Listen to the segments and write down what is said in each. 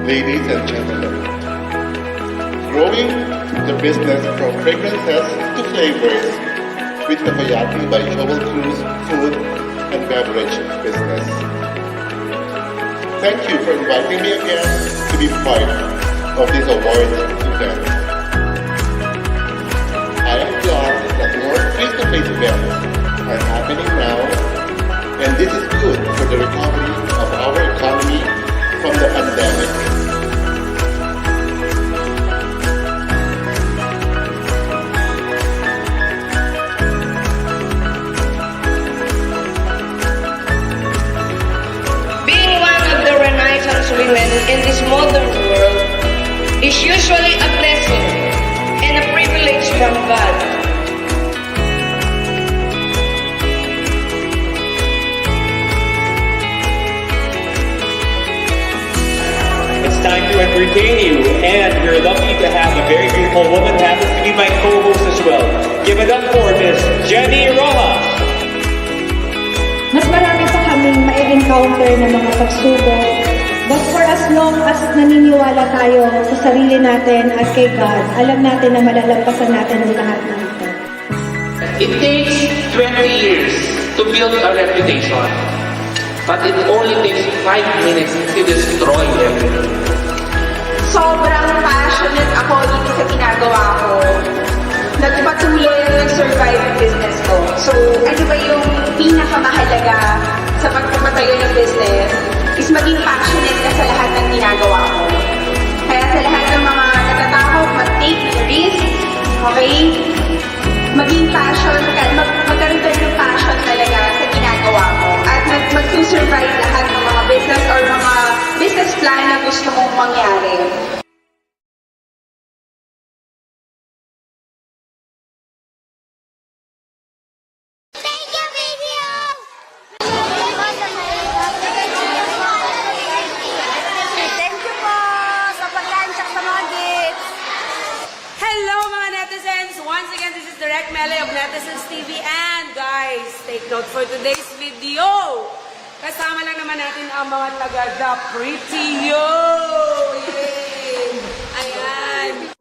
Ladies and gentlemen, growing the business from fragrances to flavors with Takoyaki by Joel Cruz Food and Beverage Business. Thank you for inviting me again to be part of this awards event. I am glad that more face-to-face events are happening now, and this is good for the recovery of our economy from the pandemic. Being one of the Renaissance women in this modern world is usually a blessing and a privilege from God. It's time to entertain you, and we're lucky to have a very beautiful woman who happens to be my co-host as well. Give it up for Miss Jenny Rojas. Mas marami pa kaming ma-encounter na mga pagsubok. But for as long as naniniwala tayo sa sarili natin at kay God, alam natin na malalampasan natin ang lahat ng ito. It takes 20 years to build a reputation, but it only takes 5 minutes to destroy everything. Sobrang passionate ako dito sa ginagawa ko. Nagpatuloy ang nag-survive ang business ko. So, ano ba yung pinakamahalaga sa pagpapatayo ng business is maging passionate ka sa lahat ng ginagawa ko. Kaya sa lahat ng mga natatakot, mag-take ng risk, okay? Maging passion, magkaroon tayo ng passion talaga sa ginagawa mo. At mag-survive lahat ng mga business or mga business plan na gusto mong mangyari. Hello mga netizens! Once again, this is Direct Mele of Netizens TV, and guys, take note for today's video. Kasama lang naman natin ang mga taga The Pretty Yo! Yay! Ayan!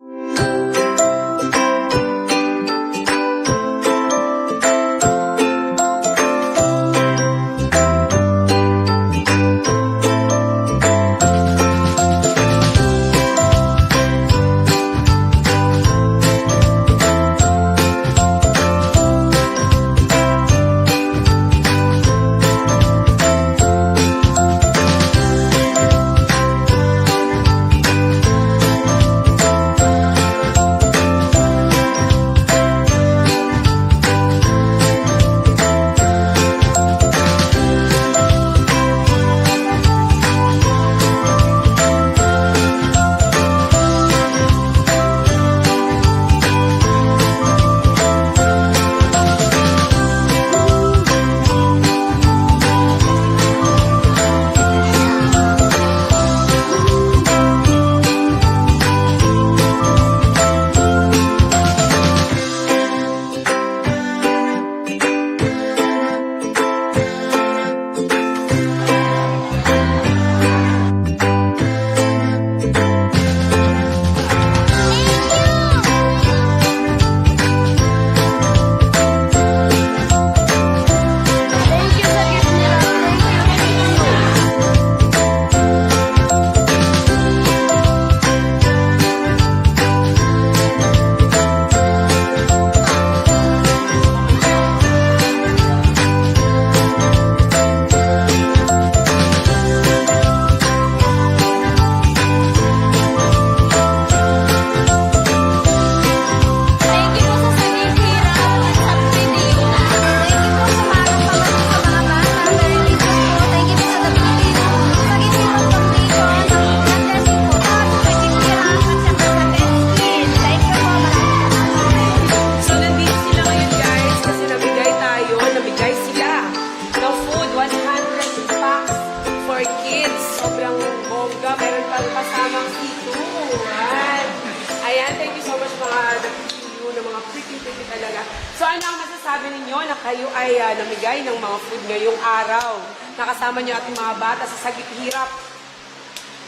So ano ang masasabi ninyo na kayo ay namigay ng mga food ngayong araw? Nakasama niyo ating mga bata sa sagip hirap.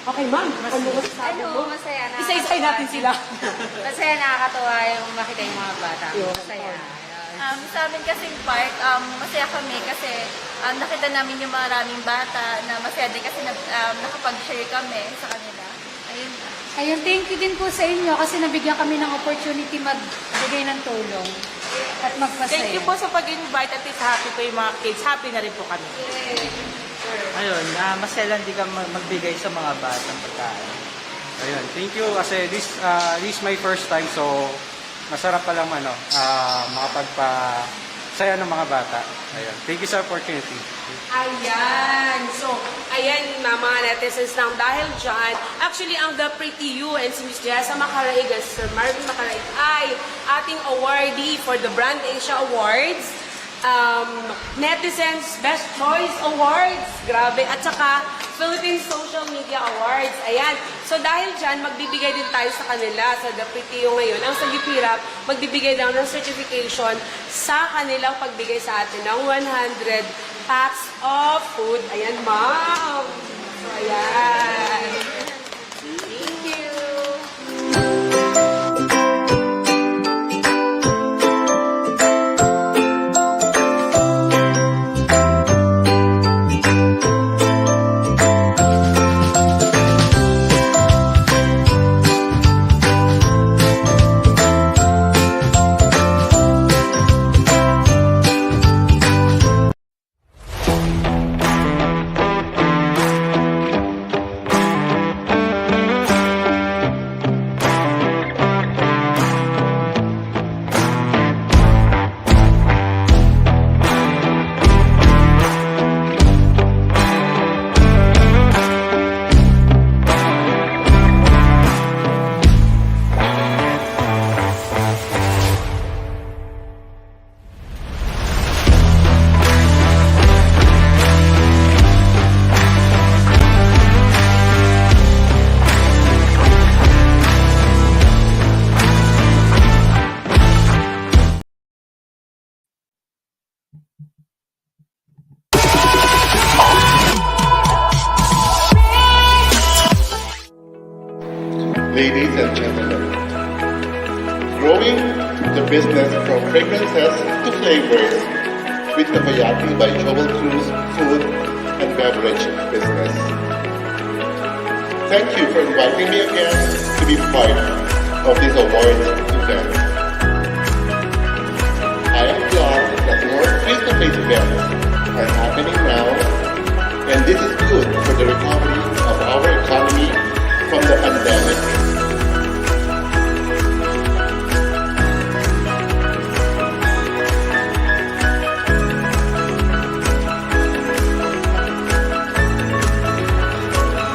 Okay, ma'am. Ano masasabi mo? Masaya na. Isa-isay natin sila. Masaya, nakakatuwa yung makita yung mga bata. Masaya. Sa amin kasing park, masaya kami kasi nakita namin yung maraming bata na masaya din kasi nakapag-share kami sa kanila. Ayun. Ayun, thank you din po sa inyo kasi nabigyan kami ng opportunity magbigay ng tulong at magpasaya. Thank you po sa pag-invite at least happy po yung mga kids. Happy na rin po kami. Ayun, masaya lang di ka magbigay sa mga batang pagkain. Ayun, thank you kasi this my first time so masarap pa lang makapagpasaya ng mga bata. Ayun, thank you sa opportunity. Ayan. So, ayan na mga netizens nang dahil dyan, actually, ang The Pretty You and si Miss Jessa Macaraig, Sir Marvin Macaraig, ay ating awardee for the Brand Asia Awards, Netizens Best Choice Awards, grabe, at saka Philippine Social Media Awards. Ayan. So, dahil dyan, magbibigay din tayo sa kanila, sa The Pretty You ngayon. Ang sa Gipirap, magbibigay daw ng certification sa kanilang pagbigay sa atin ng 100 packs of food. Ayan, ma'am. So, ayan. Thank you. Ladies and gentlemen, growing the business from fragrances to flavors with Takoyaki by Joel Cruz Food and Beverage Business. Thank you for inviting me again to be part of this awards event. I am glad that more face-to-face events are happening now, and this is good for the recovery of our economy from the pandemic.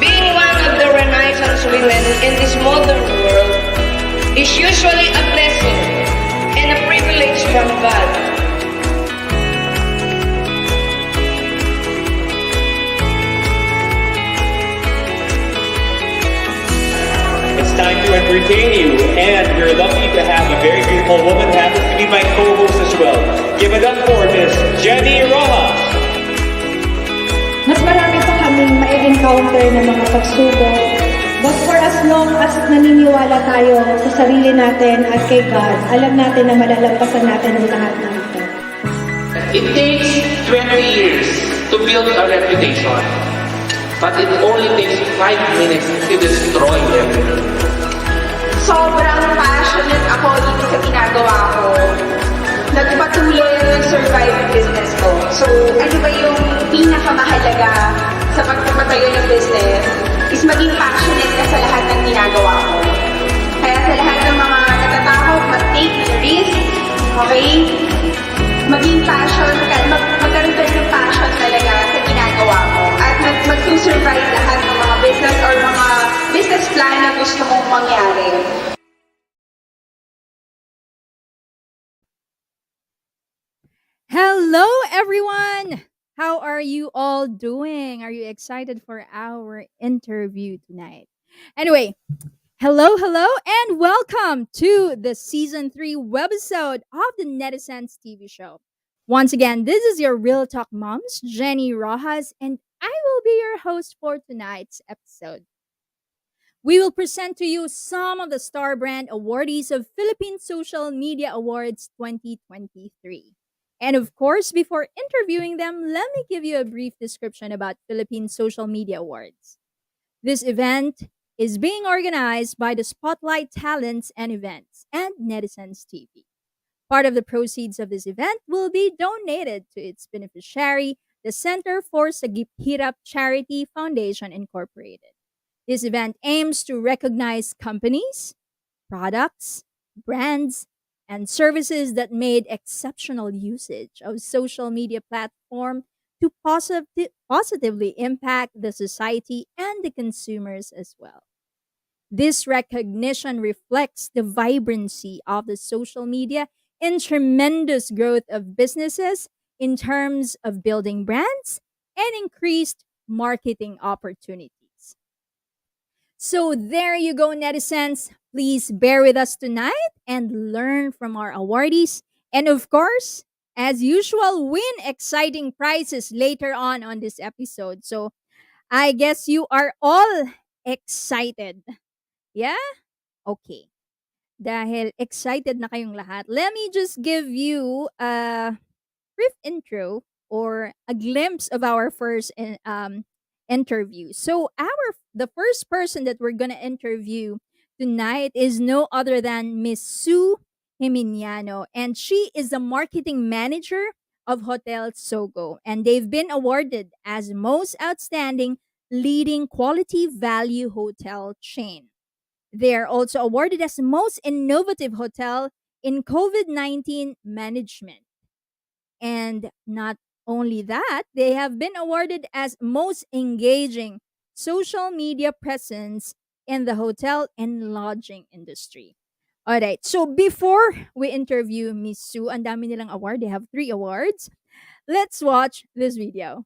Being one of the Renaissance women in this modern world is usually a blessing and a privilege from God. It's time to entertain you, and we're lucky to have a very beautiful woman who happens to be my co-host as well. Give it up for Miss Jenny Rojas. Mas marami pa kaming ma-encounter na mga pagsubok. But for as long as naniniwala tayo sa sarili natin at kay God, alam natin na malalampasan natin ang lahat ng ito. It takes 20 years to build a reputation, but it only takes 5 minutes to destroy everything. Sobrang passionate ako dito sa ginagawa ko. Nagpatuloy ang nag-survive business ko. So, ano ba yung pinakamahalaga sa pagpapatayo ng business is maging passionate ka sa lahat ng ginagawa ko. Kaya sa lahat ng mga natatakot, mag-take the risk, okay? Maging passion ka, magkaroon ka ng passion talaga sa ginagawa mo. At mag-survive lahat ng mga business or mga business plan na gusto mong mangyari. Hello, everyone! How are you all doing? Are you excited for our interview tonight? Anyway, hello, and welcome to the Season 3 Webisode of the Netizens TV show. Once again, this is your Real Talk Moms, Jenny Rojas, and I will be your host for tonight's episode. we will present to you some of the star brand awardees of Philippine Social Media Awards 2023. And of course, before interviewing them, let me give you a brief description about Philippine Social Media Awards. This event is being organized by the Spotlight Talents and Events and Netizens TV. Part of the proceeds of this event will be donated to its beneficiary, the Center for Sagip Hirap Charity Foundation Incorporated. This event aims to recognize companies, products, brands, and services that made exceptional usage of social media platform to positively impact the society and the consumers as well. This recognition reflects the vibrancy of the social media and tremendous growth of businesses in terms of building brands and increased marketing opportunities. So there you go, netizens. Please bear with us tonight and learn from our awardees. And of course, as usual, win exciting prizes later on this episode. So I guess you are all excited. Yeah? Okay. Dahil excited na kayong lahat, let me just give you a brief intro or a glimpse of our first interview. So the first person that we're gonna interview tonight is no other than Miss Sue Jiminiano, and she is the marketing manager of Hotel Sogo, and they've been awarded as most outstanding leading quality value hotel chain. They are also awarded as most innovative hotel in COVID-19 management. And not only that, they have been awarded as most engaging social media presence in the hotel and lodging industry. All right. So before we interview Miss Sue, and dami nilang award. They have 3 awards. Let's watch this video.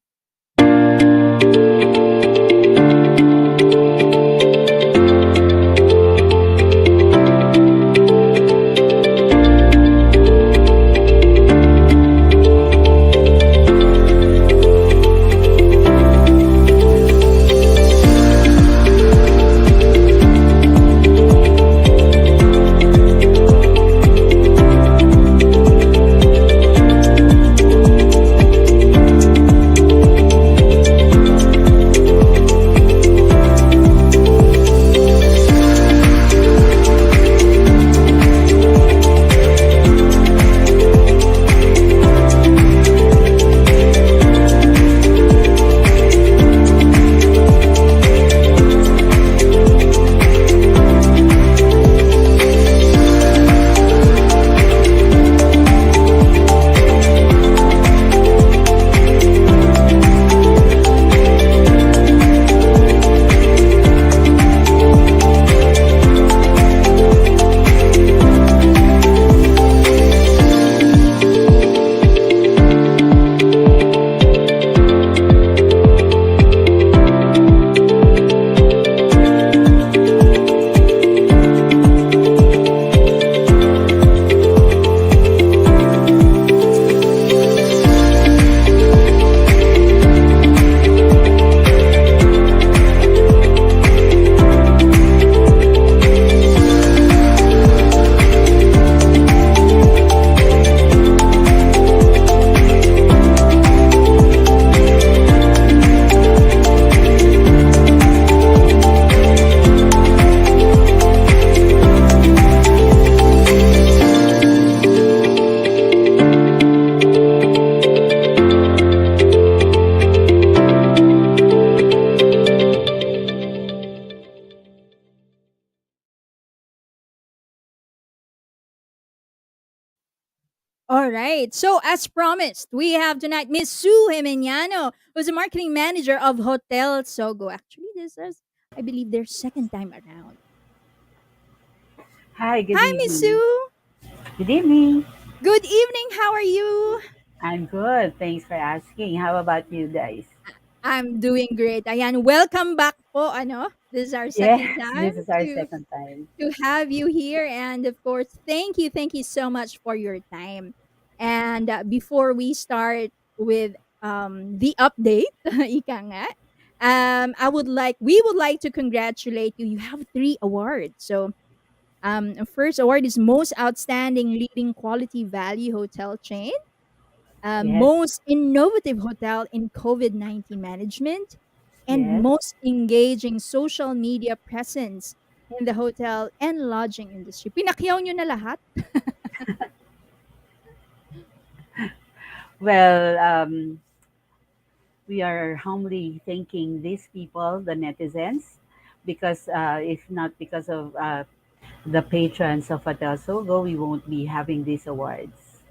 All right. So, as promised, we have tonight Miss Sue Jimeniano, who's a marketing manager of Hotel Sogo. Actually, this is, I believe, their second time around. Hi, good Hi, Miss evening. Sue. Good evening. Good evening. How are you? I'm good. Thanks for asking. How about you guys? I'm doing great. Ayan, welcome back po. Ano, this is our second Yes, time this is our to second time. to have you here, and of course, thank you so much for your time. And before we start with the update, ika nga, We would like to congratulate you. You have three awards. So, first award is most outstanding leading quality value hotel chain, Yes, most innovative hotel in COVID-19 management, and yes. most engaging social media presence in the hotel and lodging industry. Pinakyaw nyo na lahat? Well, we are humbly thanking these people, the netizens, because if not because of the patrons of Hotel Sogo, we won't be having these awards.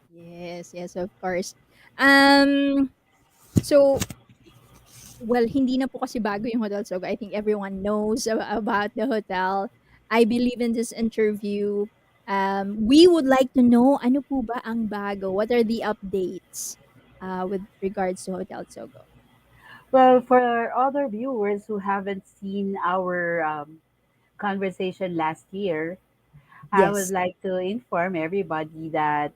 Yes, yes, of course. Um, so, well, hindi na po kasi bago yung Hotel Sogo. I think everyone knows about the hotel. I believe in this interview. We would like to know ano po ba ang bago? What are the updates with regards to Hotel Sogo? Well, for other viewers who haven't seen our conversation last year, I would Yes. like to inform everybody that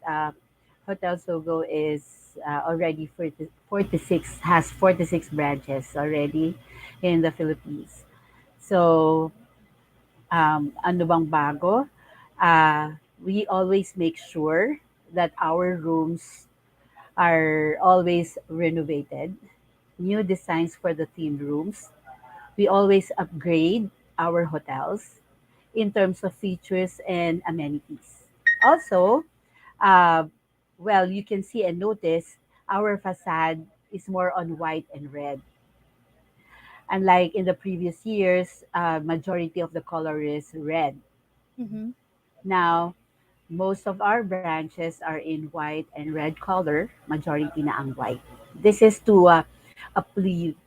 Hotel Sogo is already 46, has 46 branches already in the Philippines. So, ano bang bago? We always make sure that our rooms are always renovated, new designs for the themed rooms. We always upgrade our hotels in terms of features and amenities. Also, uh, well, you can see and notice our facade is more on white and red. Unlike in the previous years, majority of the color is red. Mm-hmm. Now, most of our branches are in white and red color, majority na ang white. This is to uplift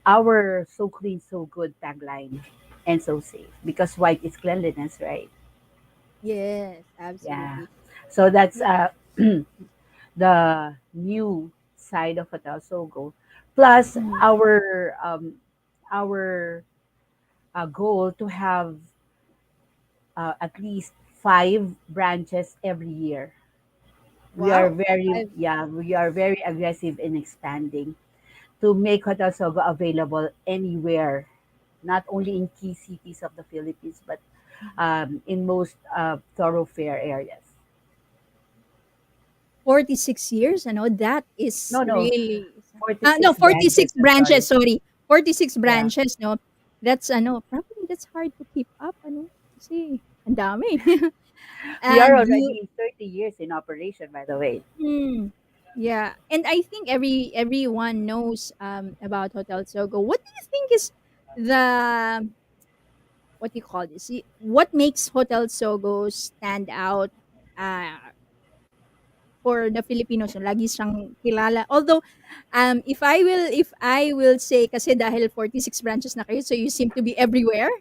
our so clean, so good tagline and so safe because white is cleanliness, right? Yes, Yeah. absolutely. So that's Yeah. the new side of Hotel Sogo. Plus Mhm. our goal to have at least 5 branches every year. We are Wow. very I've, yeah we are very aggressive in expanding to make Hotel Sogo available anywhere, not only in key cities of the Philippines but in most thoroughfare areas. 46 years, ano, that is No, no, really no, 46 46 branches. I'm branches, sorry. sorry. 46 Yeah, branches, no. That's ano, probably that's hard to keep up, ano, kasi ang dami. we are You already 30 years in operation, by the way. mm, yeah, and I think everyone knows about Hotel Sogo. What do you think is the what do you call this? What makes Hotel Sogo stand out uh for the Filipinos, no, lagi siyang kilala. Although, if I will say, kasi dahil 46 branches na kayo, so you seem to be everywhere.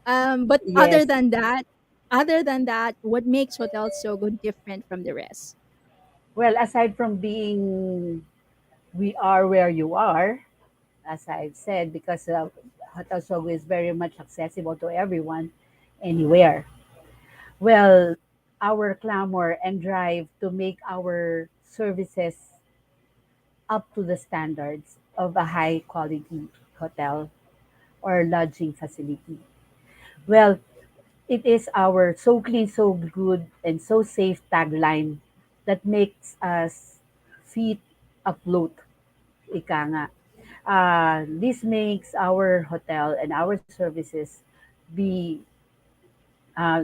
But Yes. other than that, what makes hotels so good different from the rest? Well, aside from being we are where you are, as I've said, because Hotel Sogo is very much accessible to everyone, anywhere. Well, our clamor and drive to make our services up to the standards of a high quality hotel or lodging facility. Well, it is our so clean, so good, and so safe tagline that makes us feet afloat. Ika nga. This makes our hotel and our services be uh,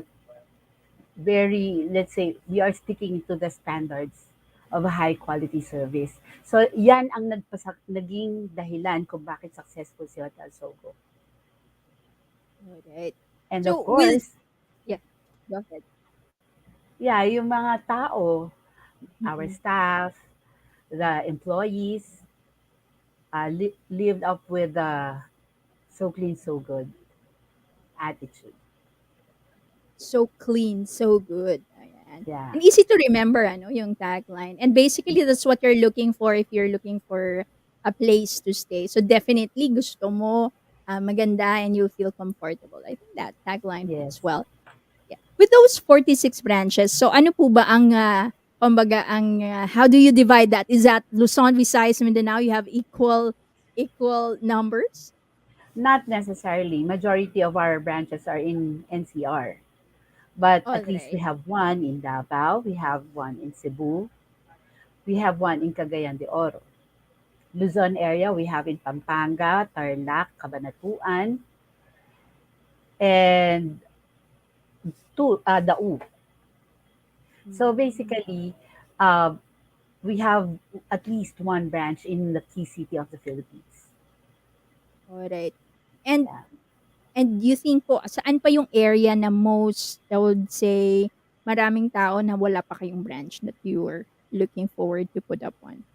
very, let's say, we are sticking to the standards of a high quality service. So, yan ang naging dahilan kung bakit successful si Hotel Sogo. Alright. And of So, with, course, yeah, go ahead. yeah, yung mga tao, our Mm-mm. staff, the employees, lived up with the so clean, so good attitude. So clean, so good. Ayan. Yeah. And easy to remember, ano, yung tagline. And basically, that's what you're looking for if you're looking for a place to stay. So definitely, gusto mo maganda and you feel comfortable. I think that tagline Yes. fits well. Yeah. With those 46 branches, so ano po ba ang, kumbaga, ang, how do you divide that? Is that Luzon, Visayas, Mindanao, you have equal equal numbers? Not necessarily. Majority of our branches are in NCR. But All at least we right. have one in Davao, we have one in Cebu, we have one in Cagayan de Oro. Luzon area, we have in Pampanga, Tarlac, Cabanatuan, and Dau. So Mm. basically, uh, we have at least one branch in the key city of the Philippines. All right. And Yeah. And you think po, saan pa yung area na most, I would say, maraming tao na wala pa kayong branch that you were looking forward to put up one?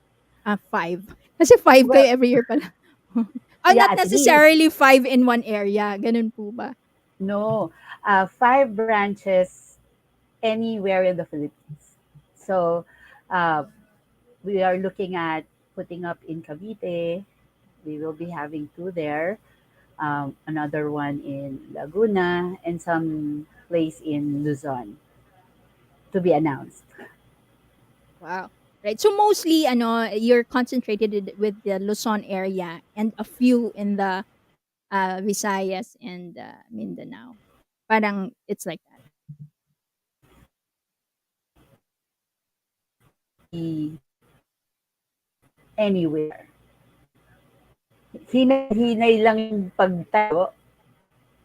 Five. Kasi five Well, kayo every year pala. yeah, Not at least. necessarily five in one area. Ganun po ba? No, five branches anywhere in the Philippines. So uh, we are looking at putting up in Cavite. We will be having two there, another one in Laguna, and some place in Luzon to be announced. Wow. Right. So mostly, you're concentrated with the Luzon area and a few in the Visayas and Mindanao. Parang it's like that. Be anywhere. Hinay-hinay lang yung pagtayo,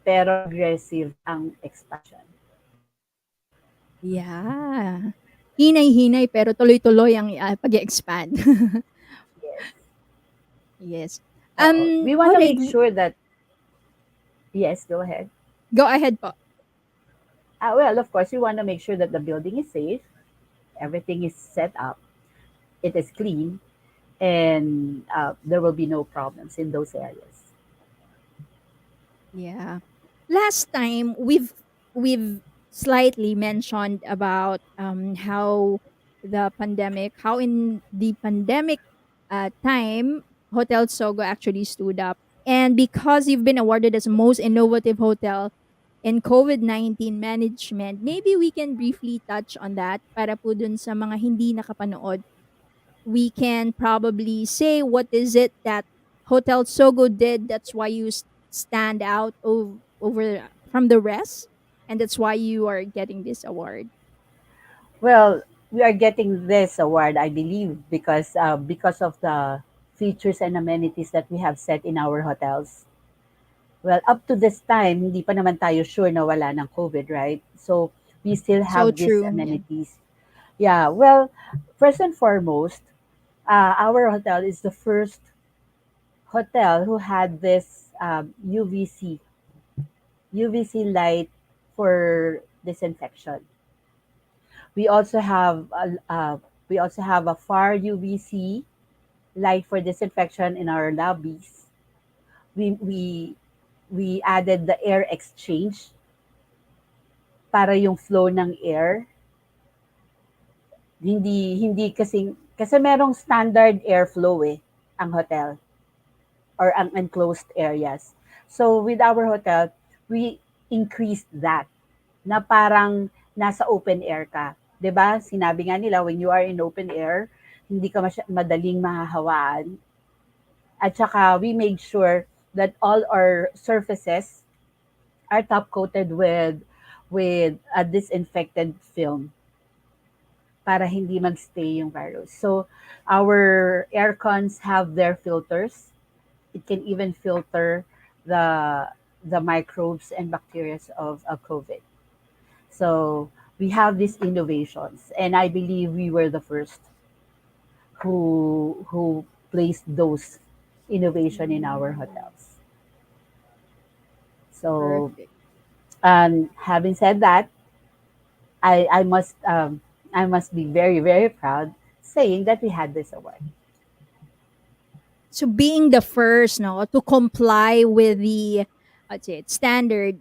pero aggressive ang expansion. Yeah. Hinay-hinay pero tuloy-tuloy ang pag-expand. Yes. Yes. We want All to right. make sure that, yes, go ahead. Go ahead po. Well, of course, we want to make sure that the building is safe, everything is set up, it is clean, and there will be no problems in those areas. Yeah. Last time we've slightly mentioned about how how in the pandemic time Hotel Sogo actually stood up, and because you've been awarded as most innovative hotel in COVID-19 management, maybe we can briefly touch on that para po dun sa mga hindi nakapanood. We can probably say what is it that Hotel Sogo did that's why you stand out over from the rest, and that's why you are getting this award. Well, we are getting this award, I believe, because of the features and amenities that we have set in our hotels. Well, up to this time, hindi pa naman tayo sure na wala ng COVID, right? So, we still So have these true. Yeah. amenities. Yeah, well, first and foremost, our hotel is the first hotel who had this UVC light for disinfection. We also have a far UVC light for disinfection in our lobbies. We we we added the air exchange para yung flow ng air. Hindi kasi merong standard airflow ang hotel or ang enclosed areas. So with our hotel, we increased that na parang nasa open air ka. 'Di ba? Sinabi nga nila when you are in open air, hindi ka madaling mahahawaan. At saka we made sure that all our surfaces are top coated with a disinfected film para hindi magstay yung virus. So our air cons have their filters. It can even filter the the microbes and bacteria of COVID. So we have these innovations, and I believe we were the first who placed those innovation in our hotels. So, Perfect. having said that, I must I must be very very proud saying that we had this award. So being the first, no, to comply with the standard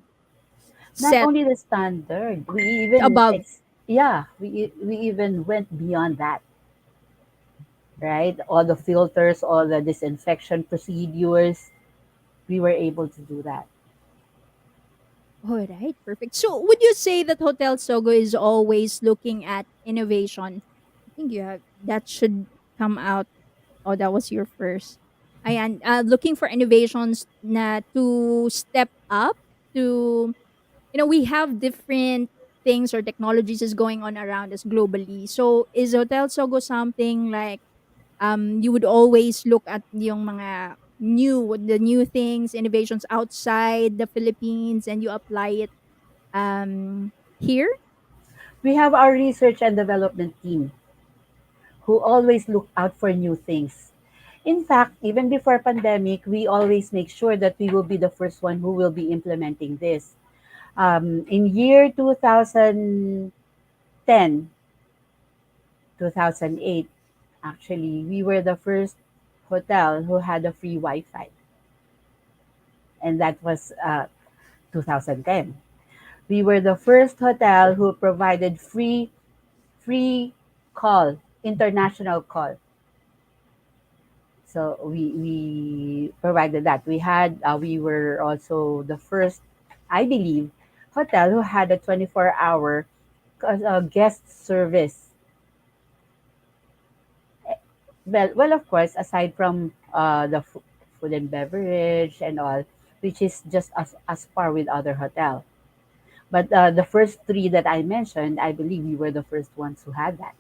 Not set only the standard, we even above. yeah, we even went beyond that, right? All the filters, all the disinfection procedures, we were able to do that. All right, perfect. So would you say that Hotel Sogo is always looking at innovation? I think you have that should come out. Oh, that was your first. Ayan, looking for innovations na to step up to, we have different things or technologies is going on around us globally. So is Hotel Sogo something like you would always look at yung mga the new things, innovations outside the Philippines, and you apply it here? We have our research and development team who always look out for new things. In fact, even before pandemic, we always make sure that we will be the first one who will be implementing this. In year 2010, 2008, actually, we were the first hotel who had a free Wi-Fi, and that was 2010. We were the first hotel who provided free call, international call. So we provided that. We were also the first, I believe, hotel who had a 24-hour guest service. Well, of course, aside from the food and beverage and all, which is just as par with other hotel. But the first three that I mentioned, I believe we were the first ones who had that.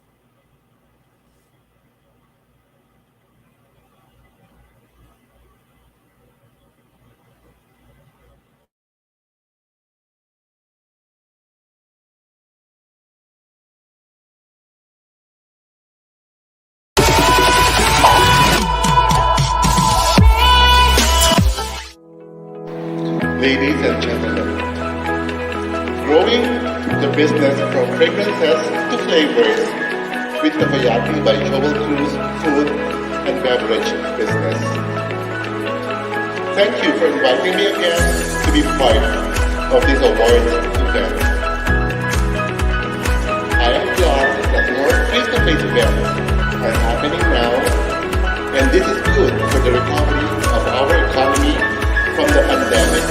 Ladies and gentlemen, growing the business from fragrances to flavors with Takoyaki by Joel Cruz Food and Beverage Business. Thank you for inviting me again to be part of this awards event. I am glad that more face-to-face events are happening now, and this is good for the recovery of our economy from the pandemic.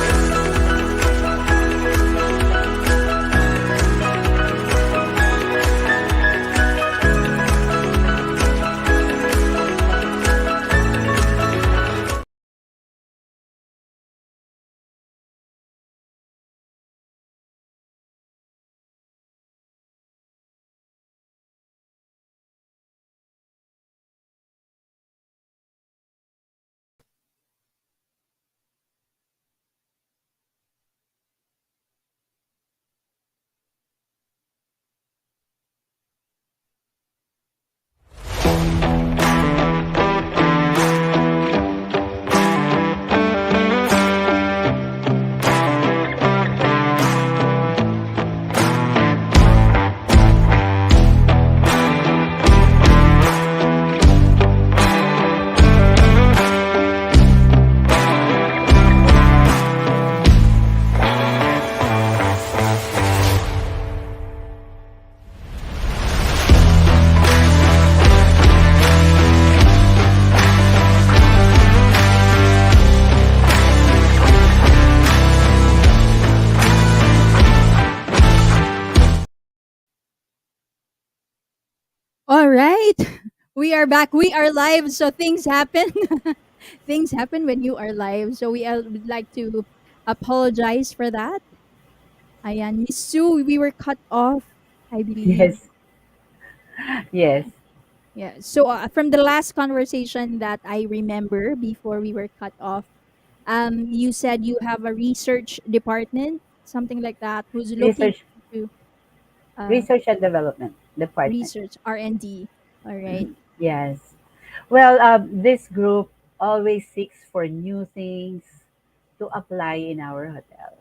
All right. We are back. We are live. So things happen. Things happen when you are live. So we would like to apologize for that. Ayan. Miss Sue, we were cut off, I believe. Yes, yes. Yeah. So from the last conversation that I remember before we were cut off, you said you have a research department, something like that, who's looking Research, into uh, research and development department. research R&D. All right. Yes. Well, this group always seeks for new things to apply in our hotel,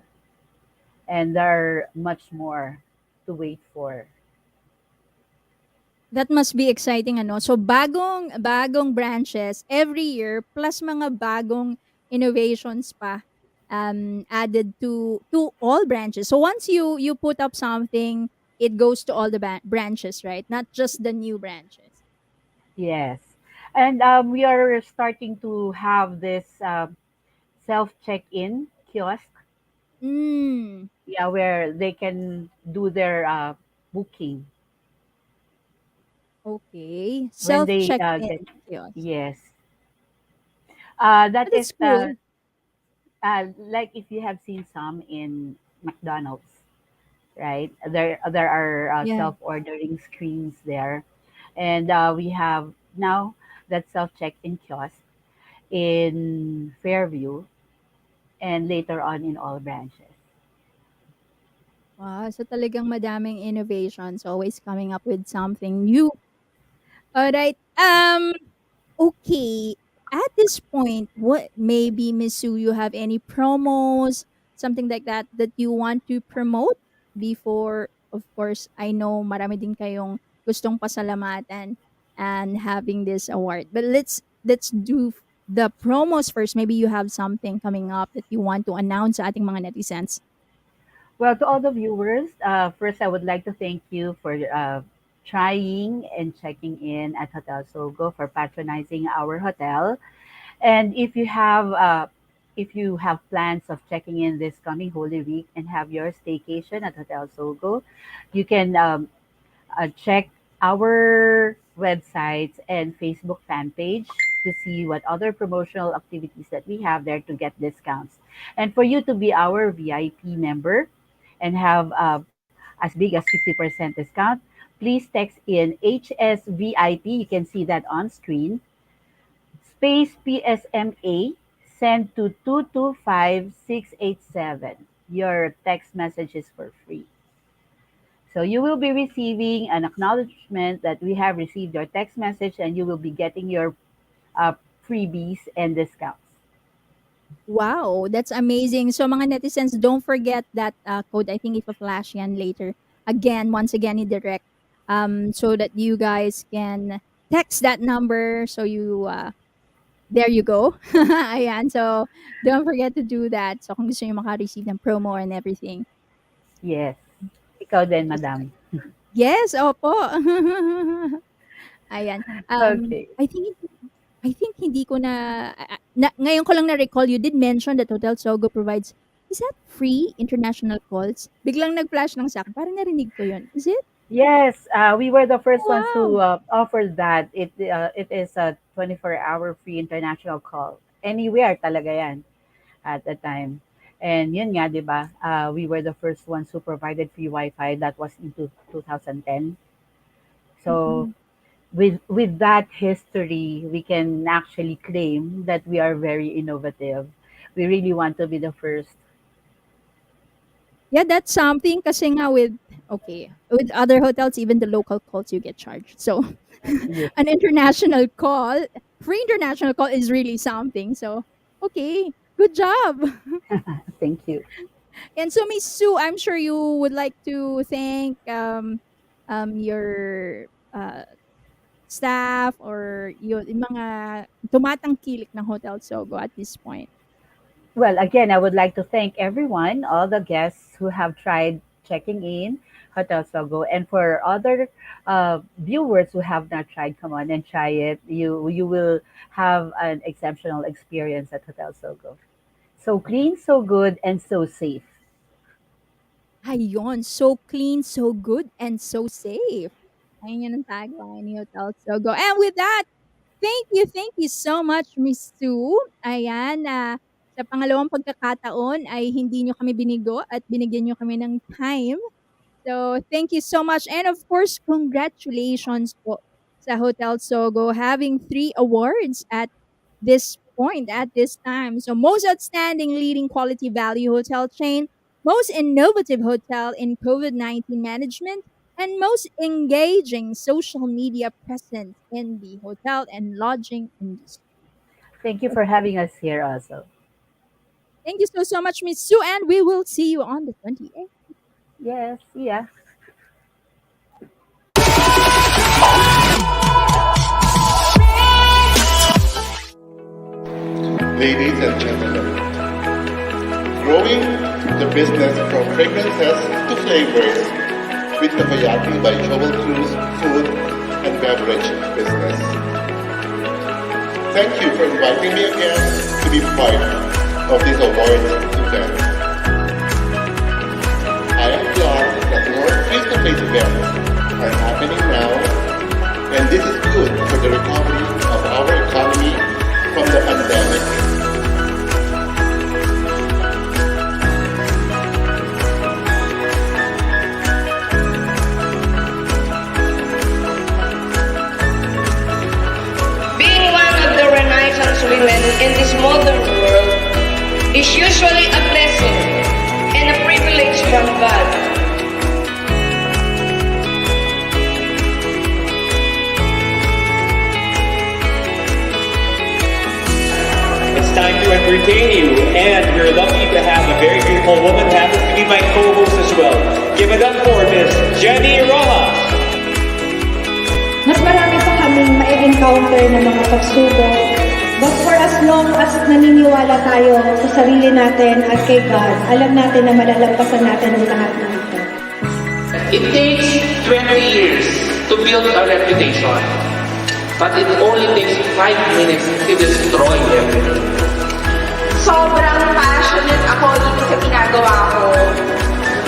and there are much more to wait for. That must be exciting, ano? So bagong branches every year plus mga bagong innovations pa added to all branches. So once you put up something, it goes to all the branches, right? Not just the new branches. Yes, and we are starting to have this self check-in kiosk. Mm, Yeah, where they can do their booking okay. when Self they check-in get. kiosk. Yes. That But is it's cool. like if you have seen some in McDonald's, right? There are Yeah. self-ordering screens there, and we have now that self-check-in kiosk in Fairview and later on in all branches. Wow, so talagang madaming innovations, always coming up with something new. Alright, okay. At this point, what maybe Miss Sue, you have any promos, something like that that you want to promote before, of course, I know marami din kayong gustong pasalamatan and having this award. But let's do the promos first. Maybe you have something coming up that you want to announce sa ating mga netizens. Well, to all the viewers, first I would like to thank you for trying and checking in at Hotel Sogo, for patronizing our hotel. And if you have plans of checking in this coming Holy Week and have your staycation at Hotel Sogo, you can check our websites and Facebook fan page to see what other promotional activities that we have there to get discounts. And for you to be our VIP member and have as big as 50% discount, please text in HSVIP. You can see that on screen. Space PSMA, send to 225687. Your text message is for free. So you will be receiving an acknowledgement that we have received your text message, and you will be getting your uh, freebies and discounts. Wow, that's amazing. So mga netizens, don't forget that code. I think ipa-flash yan later. Again, once again, i-direct so that you guys can text that number. So you, there you go. Ayan, so don't forget to do that. So kung gusto nyo maka-receive ng promo and everything. Yes. Ikaw din, madam. Yes, opo. Ayan. Okay. I think hindi ko na ngayon ko lang na-recall, you did mention that Hotel Sogo provides, is that free international calls? Biglang nag-flash lang sa akin. Parang narinig ko yun. Is it? Yes, we were the first ones who Wow. offered that. It is a 24-hour free international call. Anywhere talaga yan at the time. And yun nga, di ba? We were the first ones who provided free Wi-Fi. That was in 2010. So Mm-mm. with that history, we can actually claim that we are very innovative. We really want to be the first. Yeah, that's something kasi nga with other hotels, even the local calls you get charged. So Yes. an international call, free international call is really something. So okay, good job. Thank you. And so Miss Sue, I'm sure you would like to thank your staff or yung mga tumatangkilik ng Hotel Sogo at this point. Well, again, I would like to thank everyone, all the guests who have tried checking in Hotel Sogo, and for other viewers who have not tried, come on and try it. You will have an exceptional experience at Hotel Sogo. So clean, so good, and so safe. Ayun, so clean, so good, and so safe. Ayun yun ang tagline ni Hotel Sogo. And with that, thank you so much, Miss Sue. Ayan, sa pangalawang pagkakataon ay hindi nyo kami binigo at binigyan nyo kami ng time. So, thank you so much. And of course, congratulations po sa Hotel Sogo having 3 awards at this point, at this time. So, most outstanding leading quality value hotel chain, most innovative hotel in COVID-19 management, and most engaging social media presence in the hotel and lodging industry. Thank you for having us here also. Thank you so much, Miss Sue, and we will see you on the 28th. Yes, yeah. Ladies and gentlemen, growing the business from fragrances to flavors with Takoyaki by Joel Cruz Food and Beverage Business. Thank you for inviting me again to be part of this awards event. I am glad that more face-to-face events are happening now, and this is good for the recovery of our economy from the pandemic. beautiful woman happens to be my co-host as well. Give it up for Miss Jenny Rojas. Mas marami pa kaming ma-encounter na mga pagsubok. But for as long as naniniwala tayo sa sarili natin at kay God, alam natin na malalampasan natin ang lahat ng ito. It takes 20 years to build a reputation, but it only takes 5 minutes to destroy everything. Sobrang passionate ako dito sa ginagawa ko.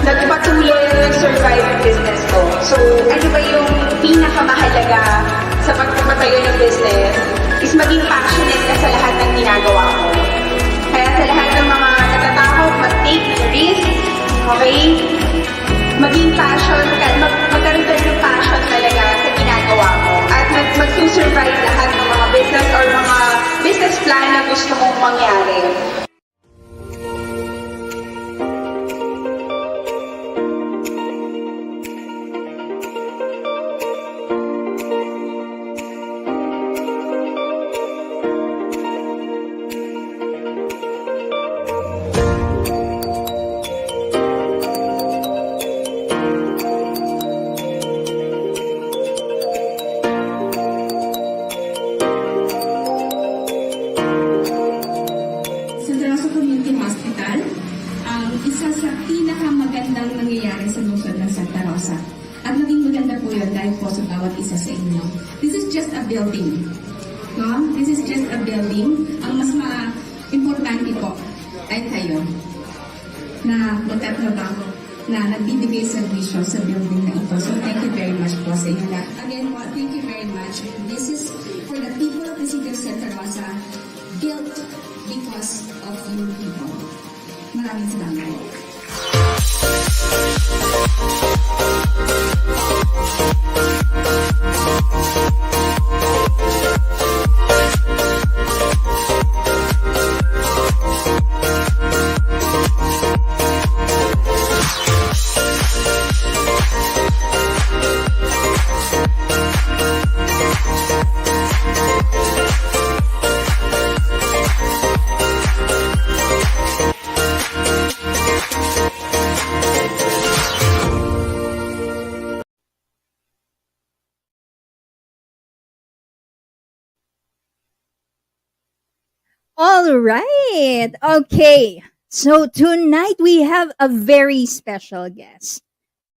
Nagpatuloy ang nag-survive yung business ko. So, ano ba yung pinakamahalaga sa pagpapatayo ng business is maging passionate ka sa lahat ng ginagawa ko. Kaya sa lahat ng mga natatakot, mag-take the risk, okay? Maging passion ka, magkaroon ka ng passion talaga sa ginagawa mo. At mag-survive lahat ng mga business or mga business plan na gusto mong mangyari. Isa sa pinakamagandang nangyayari sa lungsod ng Santa Rosa. At maging maganda po yun dahil po sa bawat isa sa inyo. This is just a building. No? This is just a building. Ang mas importante po ay kayo na magtatrabaho na nagbibigay servisyo sa building na ito. So thank you very much po sa inyo lahat. Again po, thank you very much. This is for the people of the city of Santa Rosa, built because of you people. Maraming salamat. All right. Okay. So tonight we have a very special guest.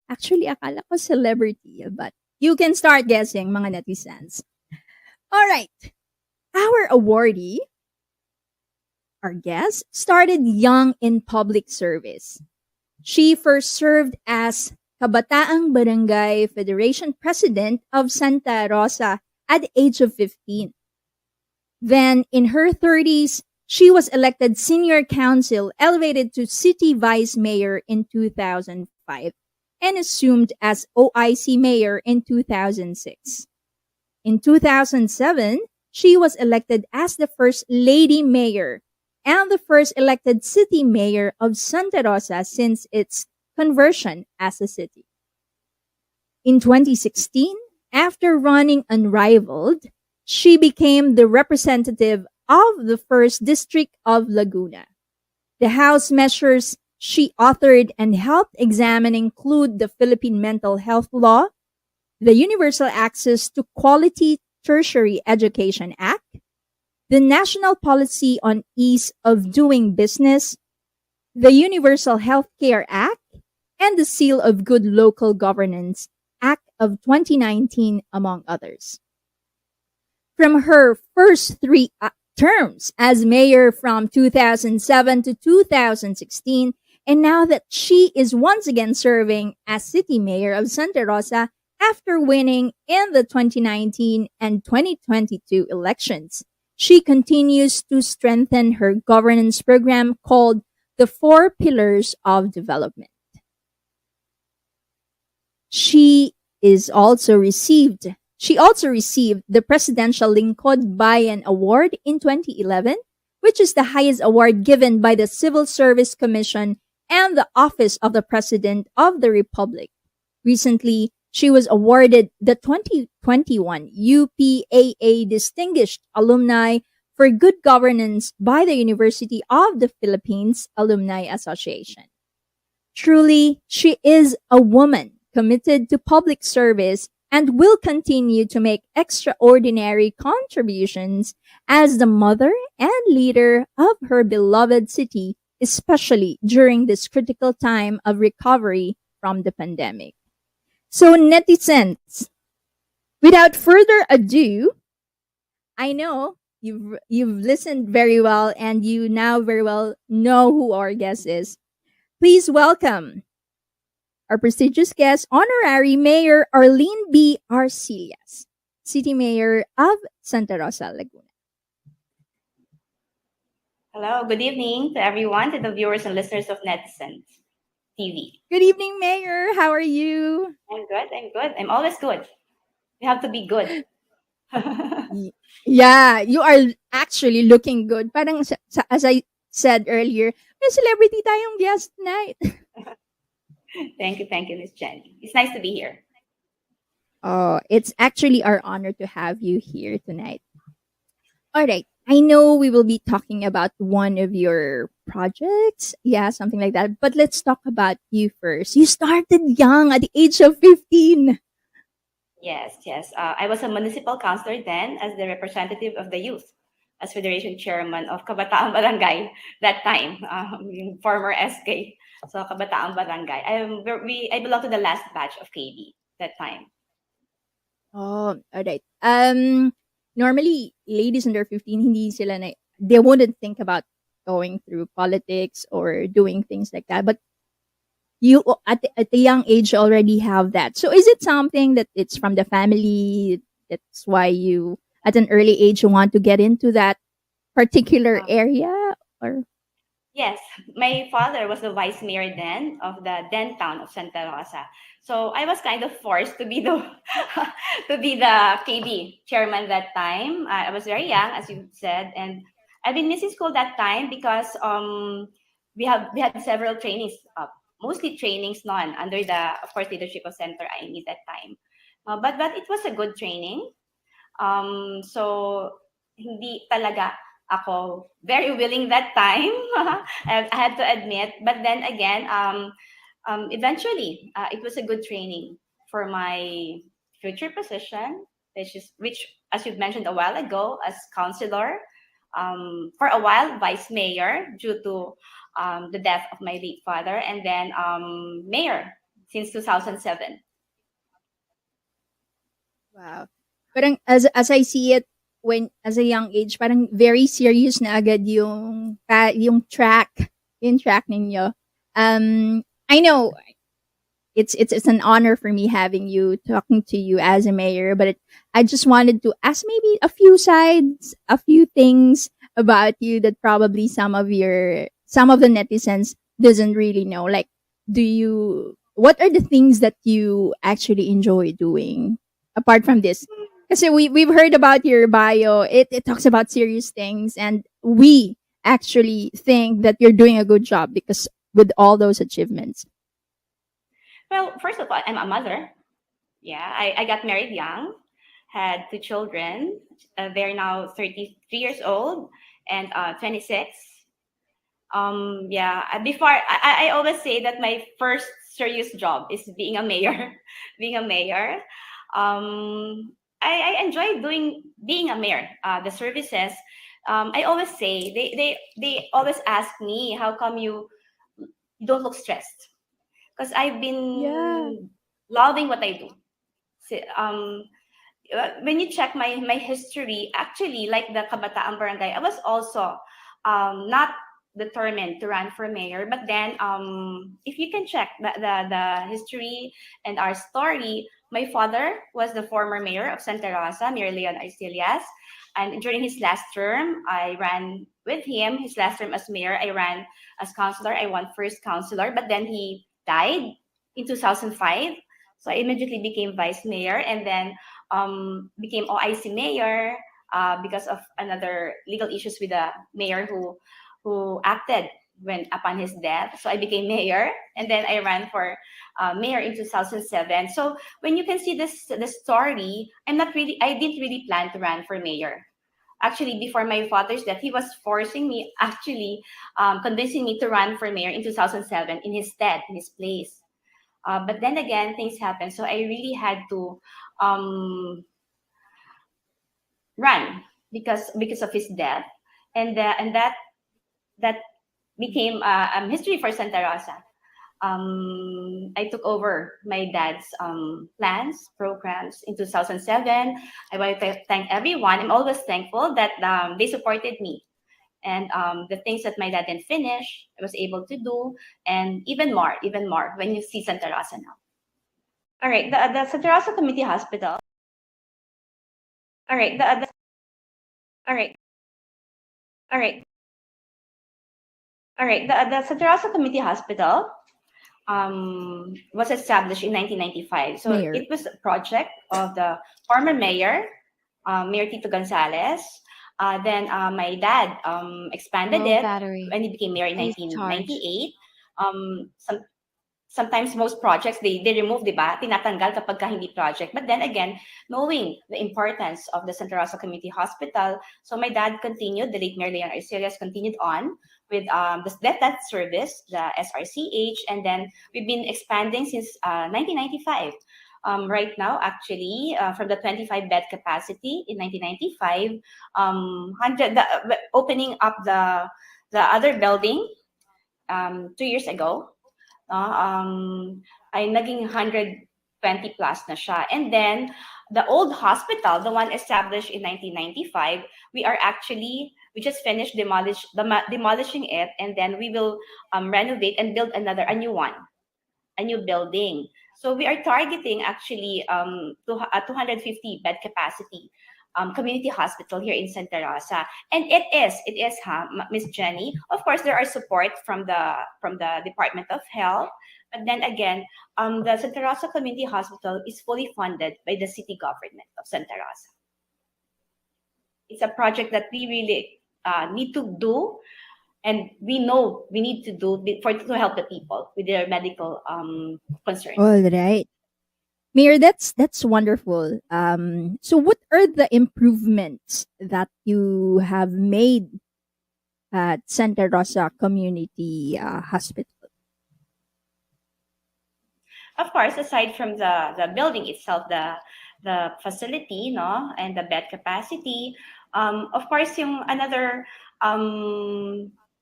Actually, akala ko celebrity, but you can start guessing, mga netizens. All right. Our awardee, our guest, started young in public service. She first served as Kabataang Barangay Federation President of Santa Rosa at the age of 15. Then, in her 30s, she was elected senior council, elevated to city vice mayor in 2005, and assumed as OIC mayor in 2006. In 2007, she was elected as the first lady mayor and the first elected city mayor of Santa Rosa since its conversion as a city. In 2016, after running unrivaled, she became the representative of the 1st District of Laguna. The House measures she authored and helped examine include the Philippine Mental Health Law, the Universal Access to Quality Tertiary Education Act, the National Policy on Ease of Doing Business, the Universal Healthcare Act, and the Seal of Good Local Governance Act of 2019, among others. From her first 3 terms as mayor from 2007 to 2016, and now that she is once again serving as city mayor of Santa Rosa after winning in the 2019 and 2022 elections, she continues to strengthen her governance program called the 4 Pillars of Development. She also received the Presidential Lingkod Bayan Award in 2011, which is the highest award given by the Civil Service Commission and the Office of the President of the Republic. Recently, she was awarded the 2021 UPAA Distinguished Alumni for Good Governance by the University of the Philippines Alumni Association. Truly, she is a woman committed to public service and will continue to make extraordinary contributions as the mother and leader of her beloved city, especially during this critical time of recovery from the pandemic. So, netizens, without further ado, I know you've listened very well and you now very well know who our guest is. Please welcome our prestigious guest, Honorary Mayor Arlene B. Arcillas, City Mayor of Santa Rosa, Laguna. Hello, good evening to everyone, to the viewers and listeners of Netizens TV. Good evening, Mayor. How are you? I'm good. I'm always good. You have to be good. Yeah, you are actually looking good. Parang as I said earlier, may celebrity tayong guest tonight. Thank you, Miss Jenny. It's nice to be here. Oh, it's actually our honor to have you here tonight. All right. I know we will be talking about one of your projects. Yeah, something like that. But let's talk about you first. You started young at the age of 15. Yes. I was a municipal councilor then as the representative of the youth, as Federation Chairman of Kabataang Barangay that time, yung former SK. So Kabataang Barangay. I belong to the last batch of KB that time. Oh, all right. Normally, ladies under 15, they wouldn't think about going through politics or doing things like that. But you, at the young age, already have that. So is it something that it's from the family? That's why you, at an early age, you want to get into that particular area? Or Yes, my father was the vice mayor then of the then town of Santa Rosa. So I was kind of forced to be the to be the KB chairman that time. I was very young, as you said, and I've been missing school that time because we had several trainings, mostly trainings non under the of course leadership of Senator Aimee that time. But it was a good training. So hindi talaga ako very willing that time. I had to admit, but then again, eventually, it was a good training for my future position, which as you've mentioned a while ago, as councilor, for a while vice mayor due to the death of my late father, and then mayor since 2007. wow. Parang as I see it, when as a young age, parang very serious na agad yung track ninyo. I know it's an honor for me having you talking to you as a mayor, but I just wanted to ask maybe a few things about you that probably some of the netizens doesn't really know. Like, what are the things that you actually enjoy doing apart from this? Kasi we've heard about your bio. It talks about serious things, and we actually think that you're doing a good job because with all those achievements. Well, first of all, I'm a mother. Yeah, I got married young, had two children. They're now 33 years old and 26. Before I always say that my first serious job is being a mayor. Being a mayor. I enjoy being a mayor. The services. I always say they always ask me, how come you don't look stressed? Because I've been loving what I do. So, when you check my history, actually, like the Kabataang Barangay, I was also not determined to run for mayor. But then, if you can check the history and our story, my father was the former mayor of Santa Rosa, Mayor Leon Arcillas. And during his last term, I ran with him. His last term as mayor, I ran as councilor. I won first councilor, but then he died in 2005. So I immediately became vice mayor and then became OIC mayor because of another legal issues with the mayor who acted upon his death. So I became mayor, and then I ran for mayor in 2007. So when you can see the story, I didn't really plan to run for mayor. actually, before my father's death, he was forcing me, actually convincing me to run for mayor in 2007 in his stead, in his place. But then again, things happened. So I really had to run because of his death. And that became history for Santa Rosa. I took over my dad's plans, programs in 2007. I want to thank everyone. I'm always thankful that they supported me. And the things that my dad didn't finish, I was able to do, and even more when you see Santa Rosa now. All right, the Santa Rosa Community Hospital. All right, all right, all right, all right. The Santa Rosa Community Hospital was established in 1995. So Mayor. it was a project of the former mayor, Mayor Tito Gonzalez. Then my dad expanded Low it battery. when he became mayor in Please charge. 1998. Sometimes most projects, they remove, di ba? Tinatanggal kapag ka hindi project. But then again, knowing the importance of the Santa Rosa Community Hospital, so my dad continued, the late Mayor Leon Arcelias continued on with that service, the SRCH, and then we've been expanding since 1995. Right now, actually, from the 25-bed capacity in 1995, opening up the other building 2 years ago, ay naging 120 plus na siya. And then, the old hospital, the one established in 1995, we just finished demolishing it, and then we will renovate and build a new building. So we are targeting actually to a 250 bed capacity community hospital here in Santa Rosa, and it is, Miss Jenny. Of course, there are support from the Department of Health, but then again, the Santa Rosa Community Hospital is fully funded by the city government of Santa Rosa. It's a project that we really need to do, and we know we need to do to help the people with their medical concerns. All right. Mayor, that's wonderful. So what are the improvements that you have made at Santa Rosa Community Hospital? Of course, aside from the building itself, the facility, no, and the bed capacity, of course, yung another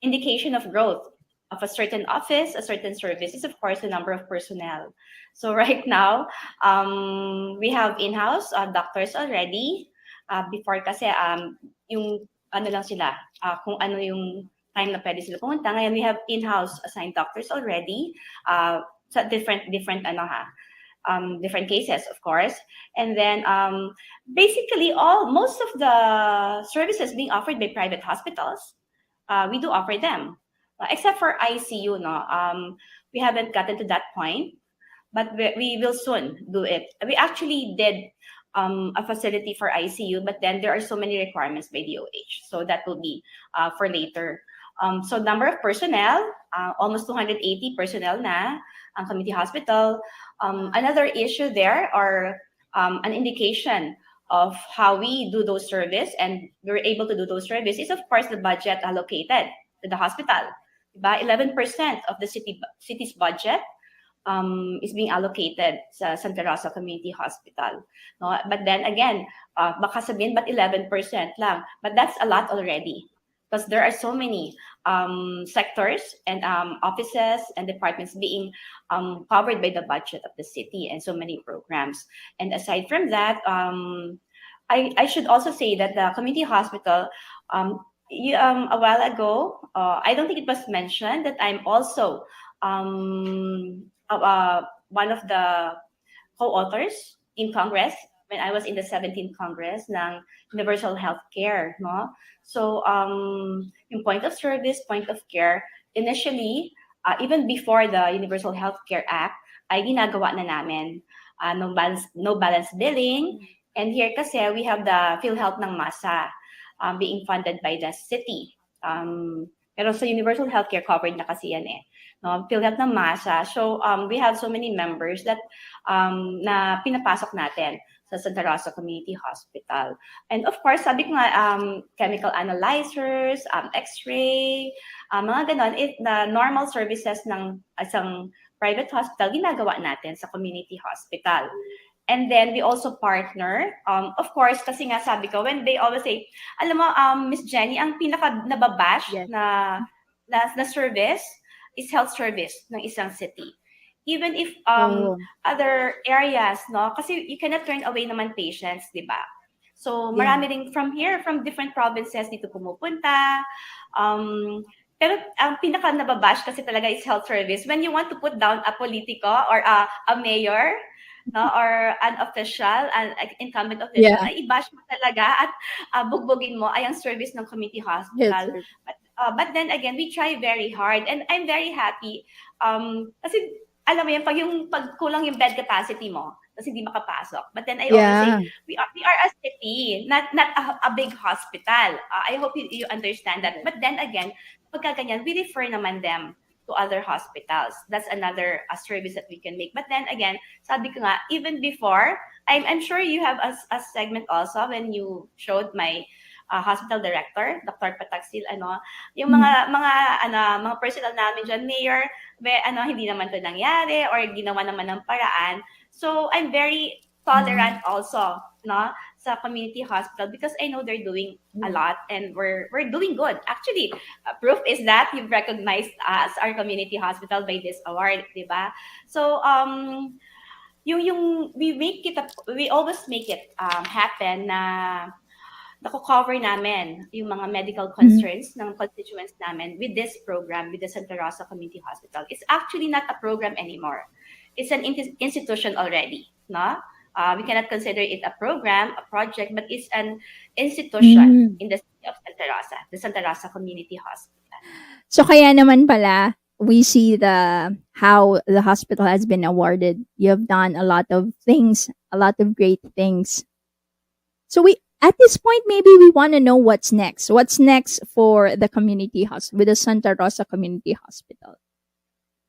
indication of growth of a certain office, a certain service is, of course, the number of personnel. So right now, we have in-house doctors already. Before kasi, yung ano lang sila, kung ano yung time na pwede sila pumunta. Ngayon, we have in-house assigned doctors already. Sa different cases, of course. And then basically most of the services being offered by private hospitals, we do offer them, except for ICU. We haven't gotten to that point, but we will soon do it. We actually did a facility for ICU, but then there are so many requirements by DOH, so that will be for later. So number of personnel, almost 280 personnel na ang community hospital. Another issue there, or an indication of how we do those service and we're able to do those service, is of course the budget allocated to the hospital. Diba? 11% of the city's budget is being allocated sa Santa Rosa Community Hospital. No? But then again, baka sabihin, but 11% lang. But that's a lot already, because there are so many sectors and offices and departments being covered by the budget of the city, and so many programs. And aside from that, I should also say that the community hospital, a while ago, I don't think it was mentioned that I'm also one of the co-authors in Congress when I was in the 17th Congress ng Universal Healthcare, no? So, yung point of service, point of care, initially, even before the Universal Healthcare Act, ay ginagawa na namin. No balance billing. And here kasi, we have the PhilHealth ng masa being funded by the city. Pero sa Universal Healthcare, covered na kasi yan eh. No? PhilHealth ng masa. So, we have so many members that na pinapasok natin sa Santa Rosa Community Hospital. And of course, sabi ko nga, chemical analyzers, x-ray, mga ganon, the normal services ng isang private hospital, ginagawa natin sa community hospital. And then we also partner, of course, kasi nga sabi ko, when they always say, alam mo, Miss Jenny, ang pinaka nababash na service is health service ng isang city. Even if other areas, no, kasi you cannot turn away naman patients, di ba? So marami rin from different provinces dito pumupunta. Pero ang pinaka nababash kasi talaga is health service. When you want to put down a politico or a mayor, no, or an official, an incumbent official, ay i-bash mo talaga at bugbugin mo ay ang service ng community hospital. But then again, we try very hard, and I'm very happy kasi alam mo yan, pag kulang yung bed capacity mo, kasi hindi makapasok. But then I always say, we are a city, not a big hospital. I hope you understand that. But then again, pagka ganyan, we refer naman them to other hospitals. That's another service that we can make. But then again, sabi ko nga, even before, I'm sure you have a segment also when you showed my hospital director, Dr. Pataksil, yung mga personal namin dyan, Mayor, hindi naman to nangyari or ginawa naman ng paraan. So I'm very tolerant also, no, sa community hospital because I know they're doing a lot and we're doing good. Actually, proof is that you've recognized us, our community hospital, by this award, di ba? So we always make it happen na nako-cover namin yung mga medical concerns ng constituents namin with this program, with the Santa Rosa Community Hospital. It's actually not a program anymore. It's an institution already, no? We cannot consider it a program, a project, but it's an institution in the city of Santa Rosa, the Santa Rosa Community Hospital. So kaya naman pala, we see how the hospital has been awarded. You have done a lot of things, a lot of great things. So at this point, maybe we want to know what's next. What's next for the community hospital, with the Santa Rosa Community Hospital?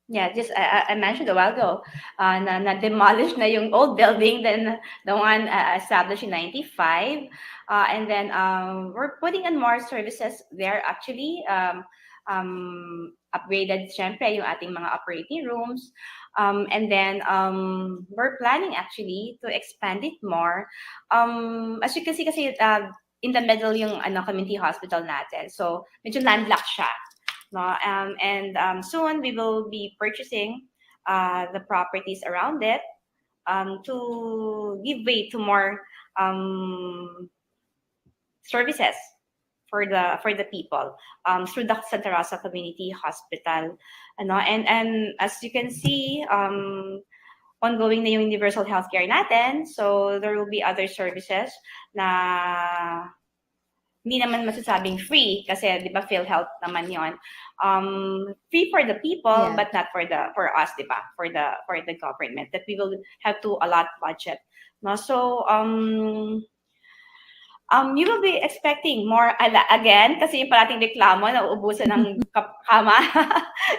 Yeah, just I mentioned a while ago, na demolished na yung old building, then the one established in 95, and then we're putting in more services there actually. Upgraded syempre yung ating mga operating rooms, and then we're planning actually to expand it more. As you can see kasi in the middle yung community hospital natin, so medyo landlocked siya. No? And soon we will be purchasing the properties around it to give way to more services for the people through the Santa Rosa Community Hospital. And as you can see, ongoing na yung universal healthcare natin, so there will be other services na hindi naman masasabing free kasi di ba PhilHealth naman yon, free for the people but not for us, di ba, for the government, that we will have to allot budget, no? So you will be expecting more again kasi yung parating reklamo na uubusan ng kama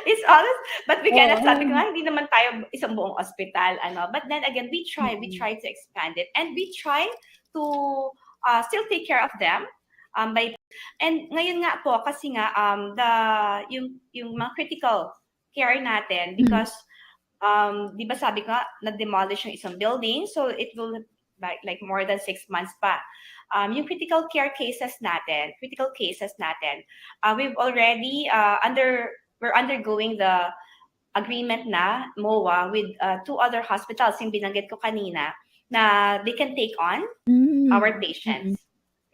is always, but we cannot, sabi ko nga, hindi naman tayo isang buong ospital, but then again we try to expand it, and we try to still take care of them. And ngayon nga po kasi nga yung mga critical care natin, because di ba sabi ko nga na-demolish yung isang building, so it will like more than 6 months pa. Yung critical cases natin, we've already we're undergoing the agreement na MOA with 2 other hospitals, yung binanggit ko kanina, na they can take on our patients.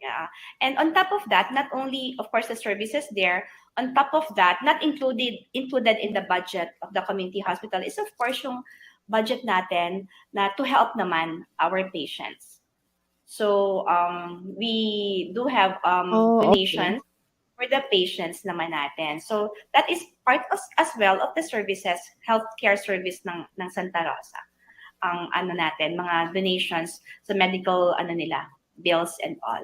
Yeah. And on top of that, not only, of course, the services there, on top of that, not included in the budget of the community hospital is, of course, yung budget natin na to help naman our patients. So, we do have donations for the patients naman natin. So, that is part as well of the services, healthcare service ng Santa Rosa. Ang natin, mga donations sa medical bills and all.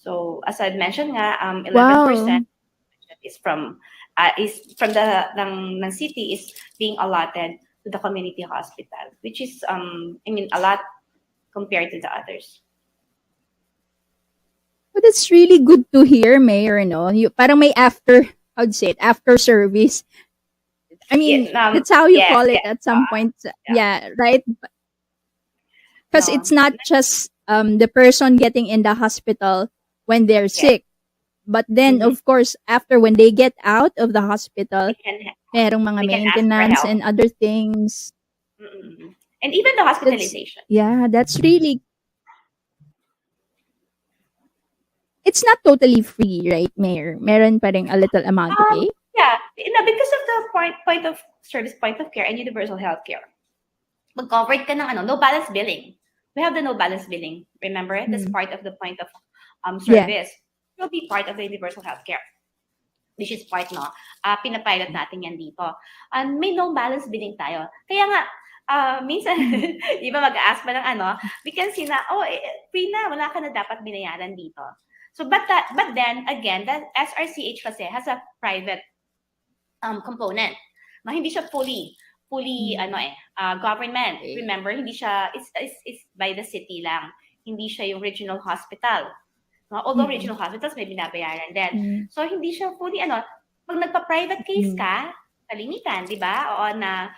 So as I've mentioned nga, 11% is from the ng city is being allotted to the community hospital, which is a lot compared to the others. But it's really good to hear, Mayor, no? Parang may after, how'd say it, after service. I mean, that's how you Yes, call it yes. at some point. Yeah, right? Because No. it's not just the person getting in the hospital when they're sick. But then, of course, after when they get out of the hospital, merong mga we can ask for maintenance help. and other things. Mm-mm. And even the hospitalization. That's really, it's not totally free, right, Mayor? Meron pa rin a little amount to pay. Yeah, because of the point of service, point of care, and universal health care. Mag-covered ka ng no balance billing. We have the no balance billing. Remember it? That's part of the point of service. It will be part of the universal health care. Which is part, no? Pinapilot natin yan dito. May no balance billing tayo. Kaya nga, minsan, di ba mag-ask pa ng we can see na, free na, wala ka na dapat binayaran dito. So, but then, again, that SRCH kasi has a private component. No, hindi siya fully government. Remember, hindi siya, it's by the city lang. Hindi siya yung regional hospital. No? Although regional hospitals may binabayaran din. So, hindi siya fully, pag nagpa-private case ka, kalimitan, di ba? Oo na,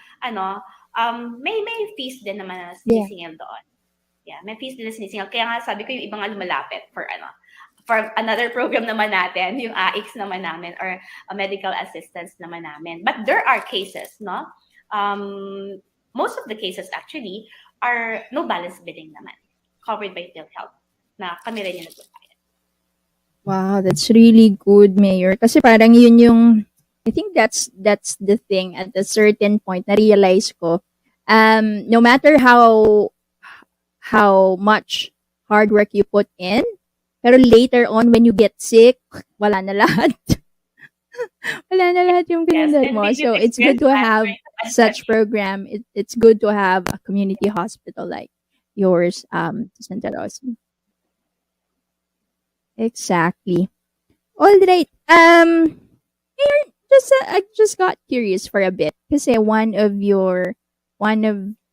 may fees din naman na sinisingil doon. Yeah, may fees din na sinisingil. Kaya nga sabi ko yung ibang lumalapit for another program naman natin, yung AIX naman namin or medical assistance naman namin. But there are cases, no? Most of the cases actually are no balance billing naman, covered by PhilHealth na kami rin yung nagbabayad. Wow, that's really good, Mayor. Kasi parang yun yung, I think that's the thing at a certain point na realize ko, no matter how much hard work you put in, pero later on when you get sick, wala na lahat. Wala na lahat yung pinunod mo. So it's good to have such program. It's good to have a community hospital like yours, Santa Rosa. Exactly. All right. Mayor, I just got curious for a bit kasi one of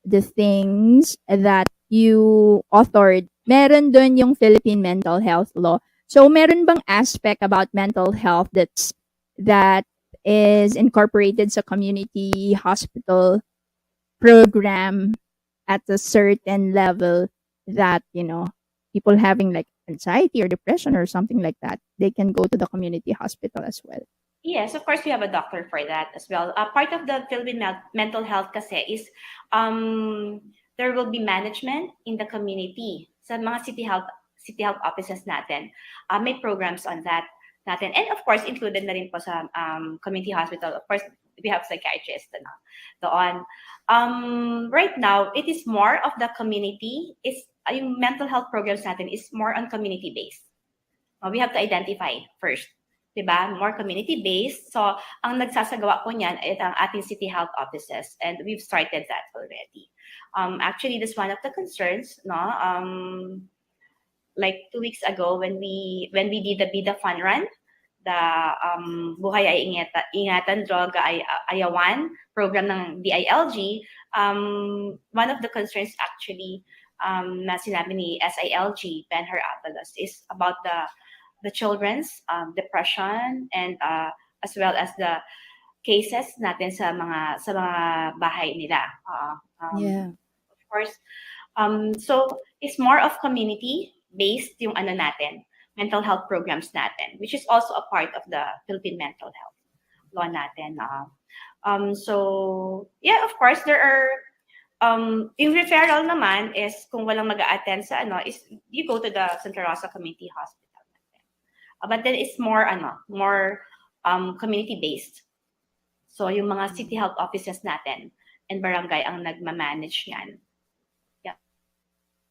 the things that you authored, meron dun yung Philippine mental health law. So meron bang aspect about mental health that is incorporated sa community hospital program at a certain level that, people having like anxiety or depression or something like that, they can go to the community hospital as well? Yes, of course, we have a doctor for that as well. Part of the Philippine mental health kasi is there will be management in the community. Sa mga city health offices natin, may programs on that natin. And of course, included na rin po sa community hospital. Of course, we have psychiatrists doon. Right now, it is more of the community. Yung mental health programs natin is more on community-based. We have to identify first. Diba? More community-based. So, ang nagsasagawa po niyan ay ang ating city health offices. And we've started that already. Actually, that's one of the concerns, no? Like 2 weeks ago when we did the Bida Fun Run, the Buhay ay Ingatan, Droga ay Ayawan program ng DILG, one of the concerns actually na sinabi ni SILG, Benher Avalos, is about the children's depression and as well as the cases natin sa mga bahay nila. Of course. So it's more of community-based yung natin, mental health programs natin, which is also a part of the Philippine mental health law natin. So yeah, of course there are yung referral naman is kung walang mag-a-attend sa is you go to the Santa Rosa Community Hospital natin. But then it's more community-based. So yung mga city health offices natin and barangay ang nagma-manage niyan.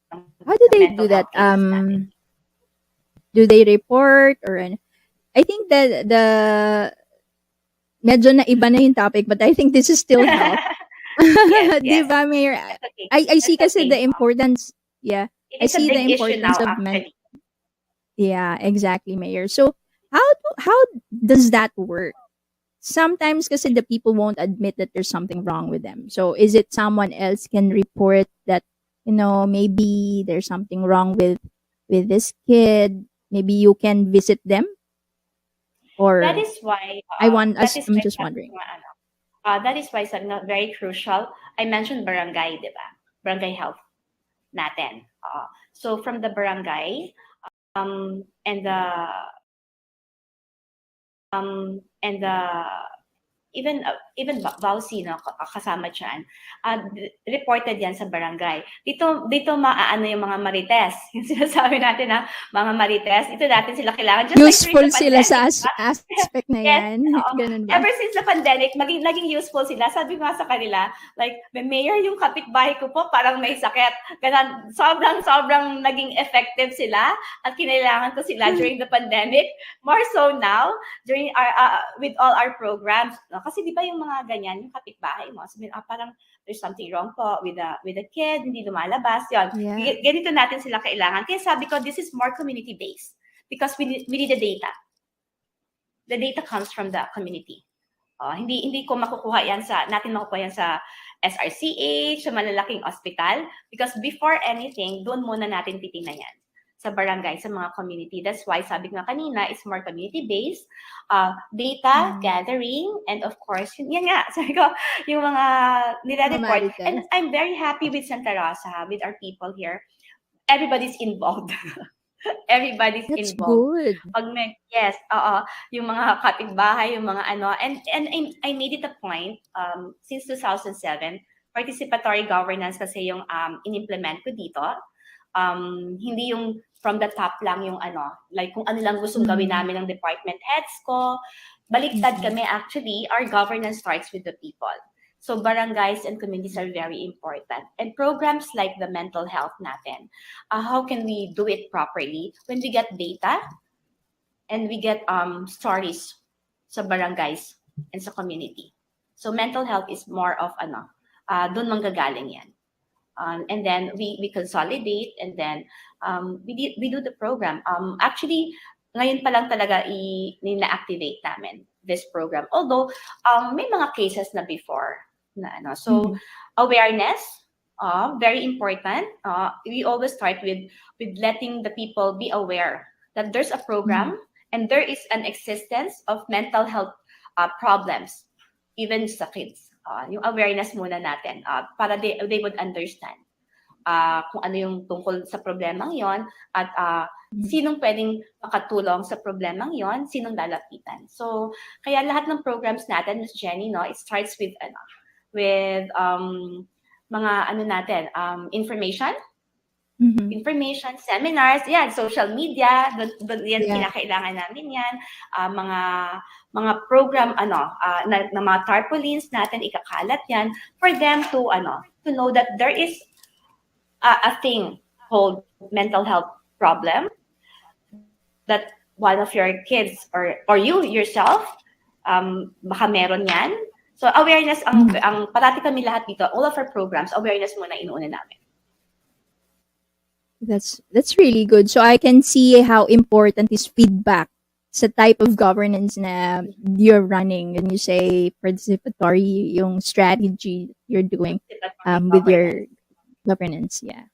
How do they do that? Do they report or I think that medyo na iba na yung topic, but I think this is still health. Yes. Diba, Mayor? I see kasi the importance. Yeah, I It's a see the big issue importance now, of actually. Yeah, exactly, Mayor. So how does that work? Sometimes kasi the people won't admit that there's something wrong with them. So is it someone else can report that maybe there's something wrong with this kid, maybe you can visit them, That or is why, I'm just wondering. that is why sabi nga, very crucial. I mentioned barangay, di ba? Barangay health natin. So from the barangay, and the even Bausi, no, kasama dyan, reported yan sa barangay. Dito maaano yung mga marites. Yung sinasabi natin na mga marites, ito natin sila kailangan. Just Useful like sila during the sa pandemic, aspect na yes, yan. oo. Ganun ba? Ever since the pandemic, naging useful sila. Sabi ko nga sa kanila, like, may mayor yung kapitbahay ko po, parang may sakit. Ganun, sobrang naging effective sila at kinailangan ko sila during the pandemic. More so now, during our with all our programs. No? Kasi di ba yung mga ganyan, yung kapitbahay mo, sabihin, parang there's something wrong po with the kid, hindi lumalabas. Yun. Yeah. Ganito natin sila kailangan. Kaya sabi ko, this is more community-based because we need the data. The data comes from the community. Hindi ko makukuha yan natin makukuha yan sa SRCH, sa malalaking ospital, because before anything, doon muna natin titingnan yan. Sa barangay, sa mga community. That's why sabi ko nga kanina, it's more community-based, data gathering, and of course, yan nga, sabi ko, yung mga nire-report. And I'm very happy with Santa Rosa, with our people here. Everybody's involved. Everybody's That's involved. good. Yes, yung mga kapitbahay, yung mga ano, and I made it a point, since 2007, participatory governance kasi yung in-implement ko dito. Hindi yung from the top lang yung ano, like kung ano lang gustong gawin namin ng department heads ko. Baliktad kami actually, our governance starts with the people. So barangays and communities are very important. And programs like the mental health natin, how can we do it properly? When we get data and we get stories sa barangays and sa community. So mental health is more of doon manggagaling yan. And then we consolidate, and then we do the program. Actually, ngayon pa lang talaga na-activate namin this program. Although may mga cases na before na so awareness, very important. We always start with letting the people be aware that there's a program and there is an existence of mental health problems, even sa kids. Yung awareness muna natin para they would understand kung ano yung tungkol sa problemang yon at sinong pwedeng makatulong sa problemang yon, sinong lalapitan. So, kaya lahat ng programs natin, Ms. Jenny, no, it starts with mga information, information, seminars, yan, social media, doon yan, kinakailangan namin yan, mga program, na mga tarpaulins natin, ikakalat yan, for them to know that there is a thing called mental health problem, that one of your kids or you yourself, baka meron yan. So awareness, ang parati kami lahat dito, all of our programs, awareness muna inuuna namin. That's really good. So I can see how important is feedback sa type of governance na you're running. When you say participatory, yung strategy you're doing with your governance, yeah.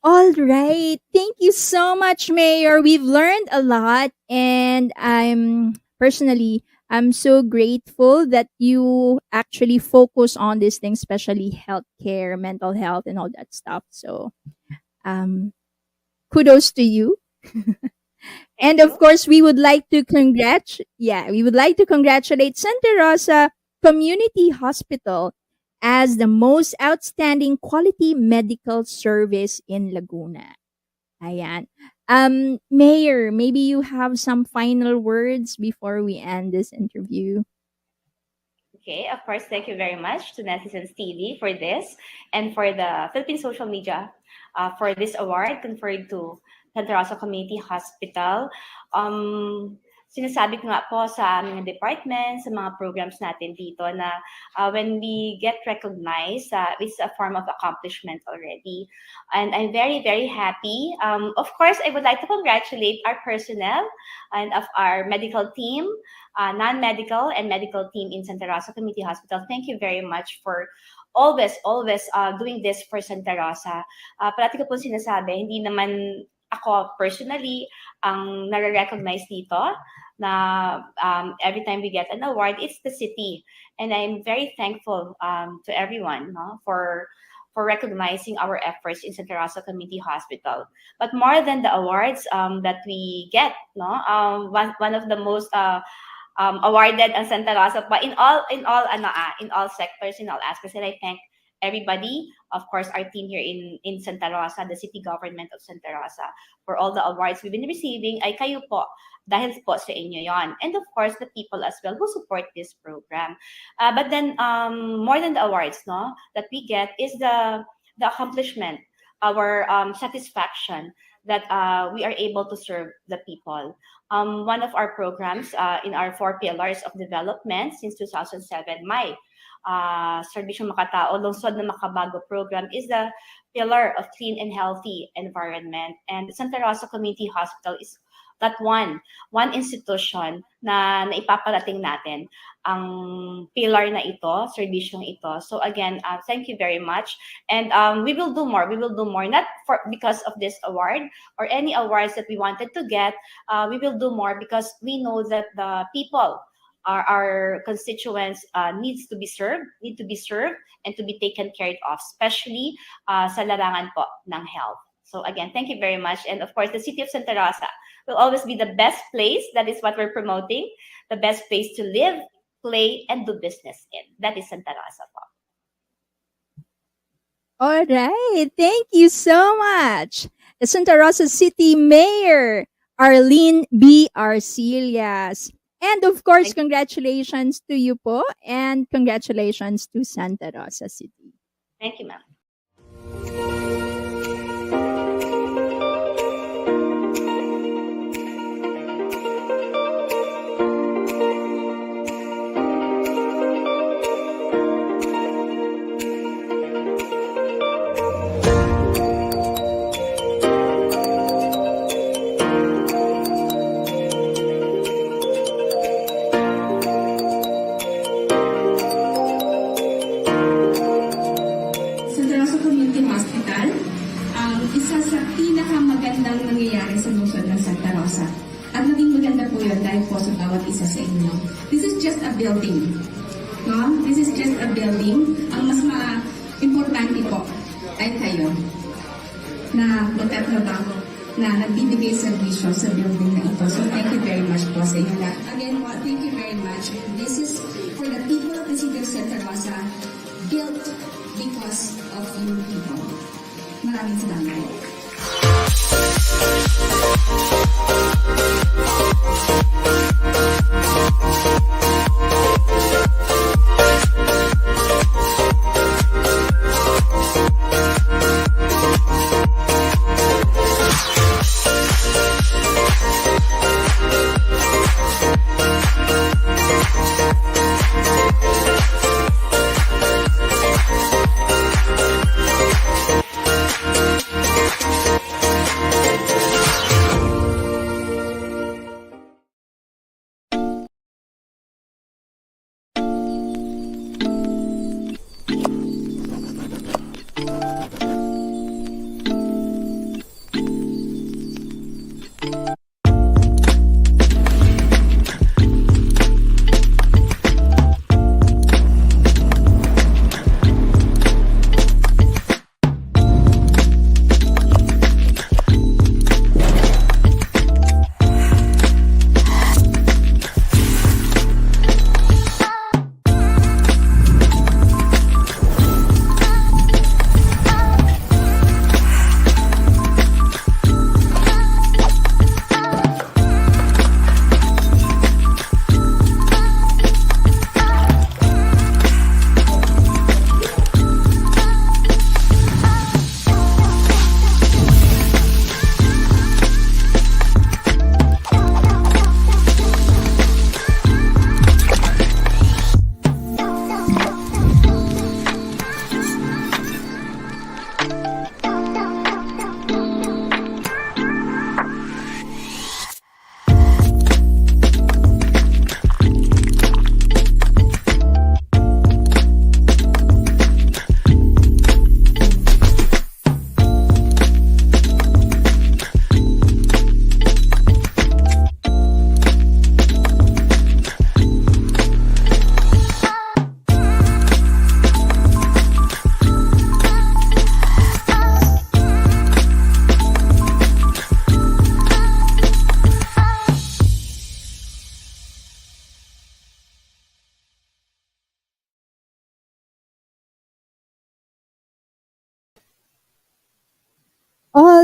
All right. Thank you so much, Mayor. We've learned a lot, and I'm so grateful that you actually focus on these things, especially healthcare, mental health, and all that stuff. So, kudos to you. And of course, we would like to congratulate Santa Rosa Community Hospital as the most outstanding quality medical service in Laguna. Ayan. Mayor, maybe you have some final words before we end this interview. Okay, of course, thank you very much to Netizens TV for this, and for the Philippine social media for this award conferred to Santa Rosa Community Hospital. sinasabi ko nga po sa mga departments, sa mga programs natin dito na when we get recognized, it's a form of accomplishment already. And I'm very, very happy. Of course, I would like to congratulate our personnel and of our medical team, non-medical and medical team in Santa Rosa Community Hospital. Thank you very much for always doing this for Santa Rosa. Parati ko po sinasabi, hindi naman ako personally ang nare-recognize dito na every time we get an award, it's the city. And I'm very thankful to everyone for recognizing our efforts in Santa Rosa Community Hospital. But more than the awards that we get, one of the most awarded ang Santa Rosa pa in all sectors, in all aspects, and I thank everybody, of course, our team here in Santa Rosa, the city government of Santa Rosa, for all the awards we've been receiving. Ay kayo po, dahil po sa inyo yon. And of course, the people as well who support this program. But then, more than the awards, that we get is the accomplishment, our satisfaction that we are able to serve the people. One of our programs in our 4 pillars of development since 2007, my Serbisyong Makatao, Lungsod na Makabago program is the pillar of clean and healthy environment. And Santa Rosa Community Hospital is that one institution na naipaparating natin ang pillar na ito, serbisyong ito. So again, thank you very much. And we will do more. We will do more, not because of this award or any awards that we wanted to get. We will do more because we know that the people, our constituents need to be served and to be taken care of, especially sa larangan po ng health. So again, thank you very much. And of course, the city of Santa Rosa will always be the best place. That is what we're promoting, the best place to live, play, and do business in. That is Santa Rosa po. All right. Thank you so much. The Santa Rosa City Mayor, Arlene B. Arcillas. And of course, congratulations to you po, and congratulations to Santa Rosa City. Thank you, ma'am. Santa Rosa Community Hospital, isa sa pinakamagandang nangyayari sa lungsod ng Santa Rosa. At naging maganda po yun dahil po sa bawat isa sa inyo. This is just a building. No? This is just a building. Ang mas importante po ay kayo na magtatrabaho, na nagbibigay serbisyo sa building na ito. So thank you very much po sa inyo lahat. Again po, thank you very much. This is for the people of the city of Santa Rosa, built because of you people. Maraming salamat po.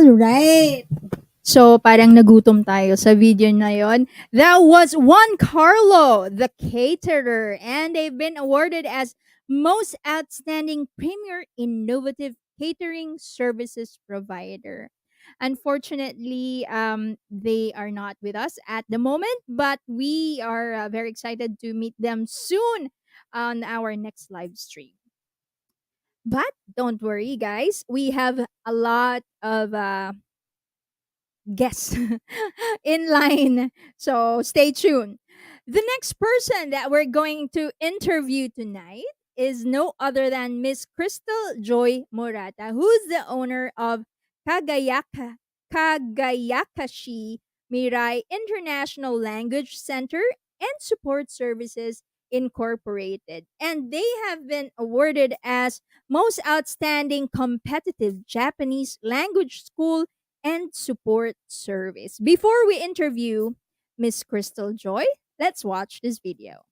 All right. So, parang nagutom tayo sa video na yon. That was Juan Carlo, the caterer, and they've been awarded as Most Outstanding Premier Innovative Catering Services Provider. Unfortunately, they are not with us at the moment, but we are very excited to meet them soon on our next live stream. But don't worry, guys, we have a lot of guests in line. So stay tuned. The next person that we're going to interview tonight is no other than Miss Crystal Joy Morata, who's the owner of Kagayakashi Mirai International Language Center and Support Services Incorporated. And they have been awarded as Most Outstanding Competitive Japanese Language School and Support Service. Before we interview Miss Crystal Joy, let's watch this video.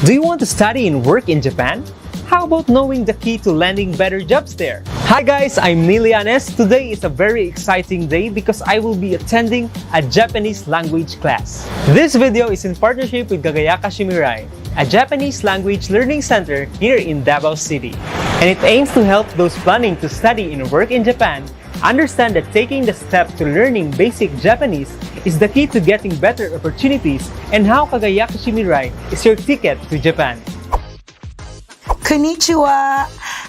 Do you want to study and work in Japan? How about knowing the key to landing better jobs there? Hi guys, I'm Nilianes. Today is a very exciting day because I will be attending a Japanese language class. This video is in partnership with Kagayakashi Mirai, a Japanese language learning center here in Davao City. And it aims to help those planning to study and work in Japan understand that taking the step to learning basic Japanese is the key to getting better opportunities and how Kagayakashi Mirai is your ticket to Japan. Konnichiwa!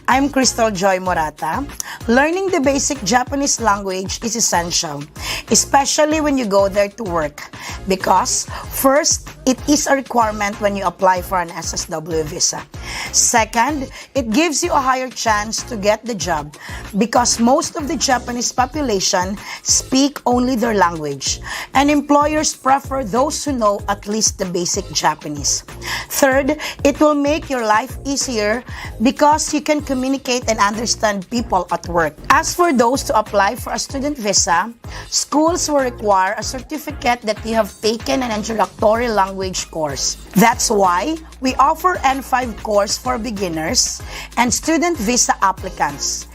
I'm Crystal Joy Morata. Learning the basic Japanese language is essential, especially when you go there to work, because first, it is a requirement when you apply for an SSW visa. Second, it gives you a higher chance to get the job because most of the Japanese population speak only their language, and employers prefer those who know at least the basic Japanese. Third, it will make your life easier because you can communicate and understand people at work. As for those to apply for a student visa, schools will require a certificate that you have taken an introductory language course. That's why we offer N5 course for beginners and student visa applicants,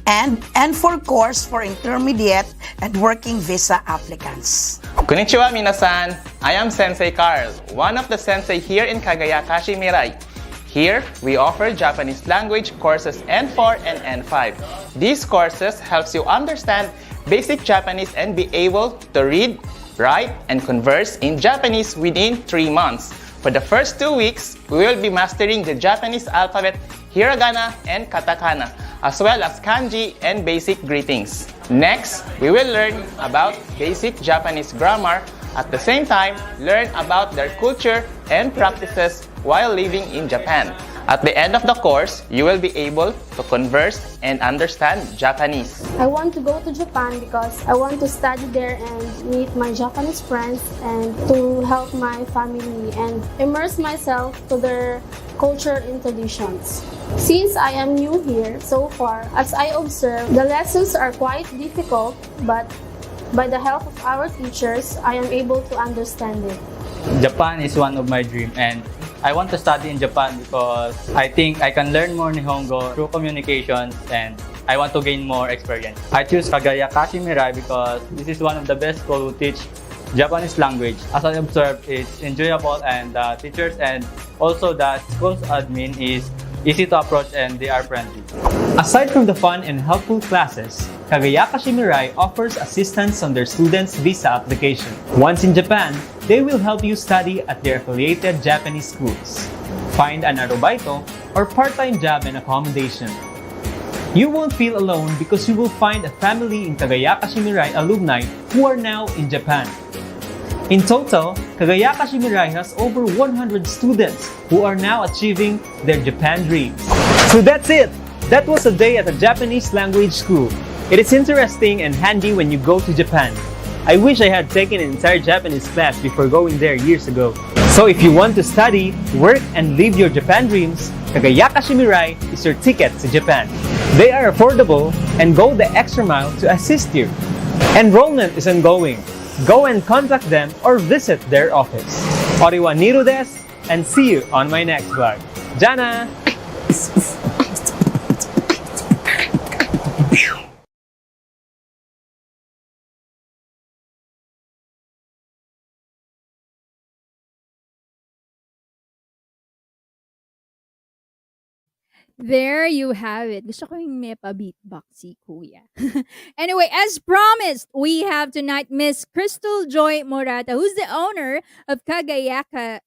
and N4 course for intermediate and working visa applicants. Konnichiwa minasan! I am Sensei Carl, one of the sensei here in Kagayakashi Mirai. Here, we offer Japanese language courses N4 and N5. These courses helps you understand basic Japanese and be able to read, write, and converse in Japanese within 3 months. For the first 2 weeks, we will be mastering the Japanese alphabet, hiragana and katakana, as well as kanji and basic greetings. Next, we will learn about basic Japanese grammar. At the same time, learn about their culture and practices while living in Japan. At the end of the course, you will be able to converse and understand Japanese. I want to go to Japan because I want to study there and meet my Japanese friends and to help my family and immerse myself to their culture and traditions. Since I am new here so far, as I observe, the lessons are quite difficult, but by the help of our teachers, I am able to understand it. Japan is one of my dreams, and I want to study in Japan because I think I can learn more Nihongo through communications, and I want to gain more experience. I choose Kagayakashi Mirai because this is one of the best schools who teach Japanese language. As I observed, it's enjoyable, and the teachers and also the school's admin is easy to approach and they are friendly. Aside from the fun and helpful classes, Kagayakashi Mirai offers assistance on their students' visa application. Once in Japan, they will help you study at their affiliated Japanese schools, find an arubaito or part-time job and accommodation. You won't feel alone because you will find a family in Kagayakashi Mirai alumni who are now in Japan. In total, Kagayakashi Mirai has over 100 students who are now achieving their Japan dreams. So that's it! That was a day at a Japanese language school. It is interesting and handy when you go to Japan. I wish I had taken an entire Japanese class before going there years ago. So if you want to study, work, and live your Japan dreams, Kagayakashi Mirai is your ticket to Japan. They are affordable and go the extra mile to assist you. Enrollment is ongoing. Go and contact them or visit their office. Oriwa Niru desu, and see you on my next vlog. Jana! There you have it. Gusto ko yung may pa-beatbox si Kuya. Anyway, as promised, we have tonight Miss Crystal Joy Morata, who's the owner of Kagayakashi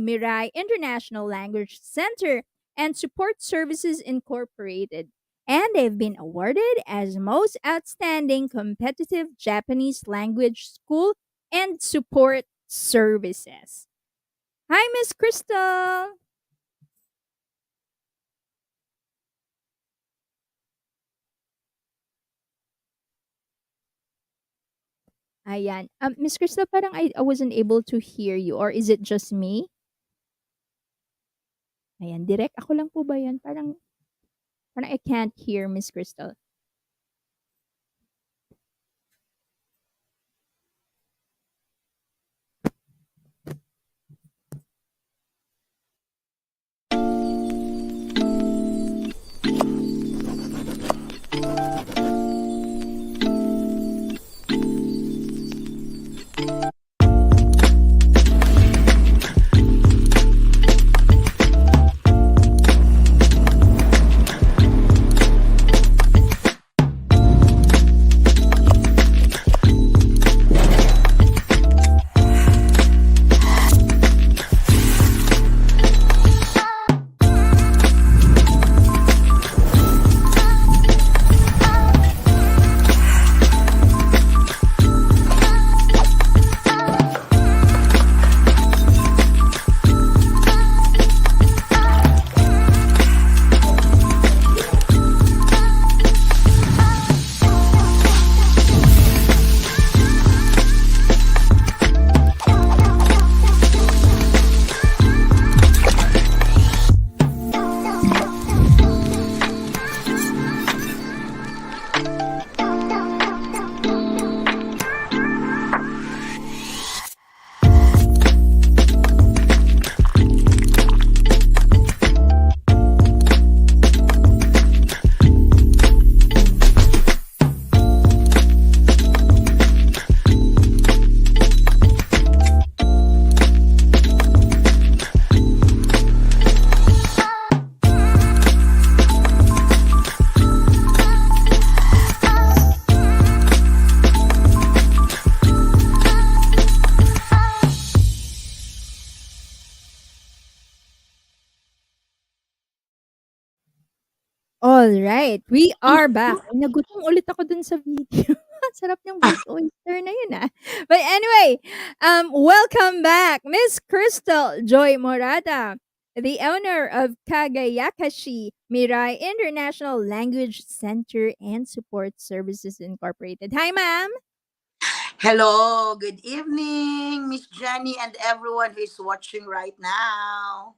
Mirai International Language Center and Support Services Incorporated. And they've been awarded as Most Outstanding Competitive Japanese Language School and Support Services. Hi, Miss Crystal! Ayan. Miss Crystal, parang I wasn't able to hear you, or is it just me? Ayan, direct ako lang po ba yan? Parang I can't hear Miss Crystal. Alright, we are back. Ay, nagutom ulit ako dun sa video. Sarap niyang beef oyster na yun, ah. But anyway, welcome back, Miss Crystal Joy Morata, the owner of Kagayakashi Mirai International Language Center and Support Services Incorporated. Hi, ma'am. Hello, good evening, Miss Jenny and everyone who is watching right now.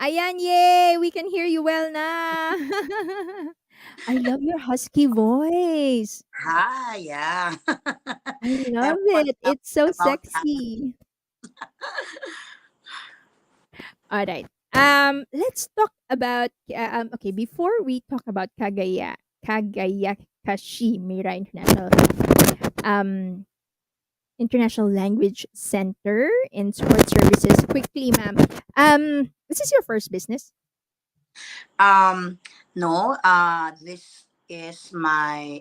Ayan, yay! We can hear you well na. I love your husky voice. Hi, yeah. I love Everyone it. talks It's so about that. sexy. All right. Let's talk about okay, before we talk about Kagayakashi Mira um International Language Center and Support Services. Quickly, ma'am. Is this your first business? No, this is my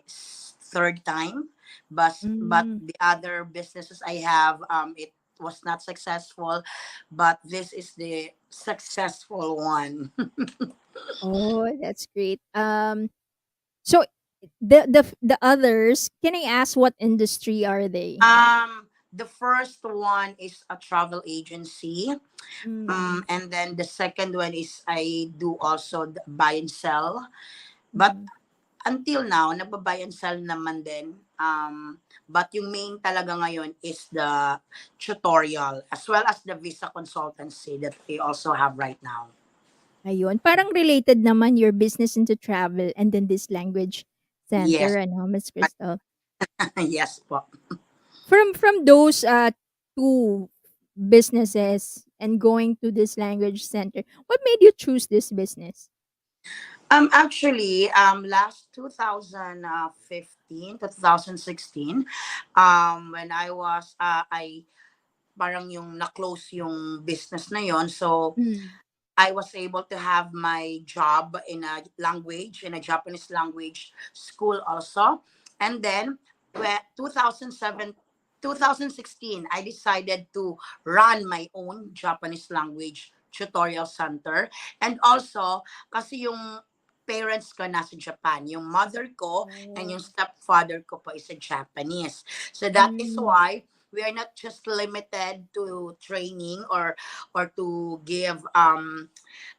third time, but Mm. the other businesses I have, it was not successful, but this is the successful one. Oh, that's great. So the others, can I ask what industry are they? The first one is a travel agency. Mm. And then the second one is I do also the buy and sell. But Mhm. until now, nagba-buy and sell naman din. But yung main talaga ngayon is the tutorial as well as the visa consultancy that we also have right now. Ayun, parang related naman your business into travel and then this language Yes. center, ano, Miss Crystal. Yes po. From those two businesses and going to this language center, what made you choose this business? Actually, last 2015 to 2016, when I was, I parang yung na-close yung business na yon. So, Mm. I was able to have my job in a Japanese language school also. And then, 2007, 2016, I decided to run my own Japanese language tutorial center. And also, kasi yung parents ko nasa Japan. Yung mother ko and yung stepfather ko po is a Japanese. So that is why we are not just limited to training or to give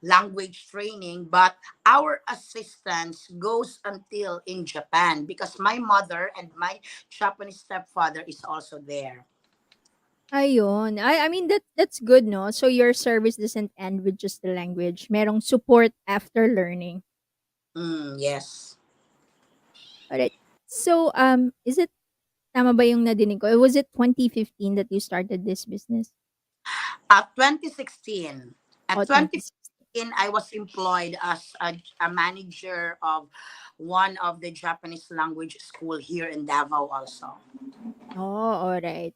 language training, but our assistance goes until in Japan because my mother and my Japanese stepfather is also there. Ayun. I mean that's good, no? So your service doesn't end with just the language. Merong support after learning. Yes. Alright. So is it tama ba yung nadinig ko? Was it 2015 that you started this business? At 2016. At Oh, 2016. 2015, I was employed as a manager of one of the Japanese language school here in Davao also. Oh, alright.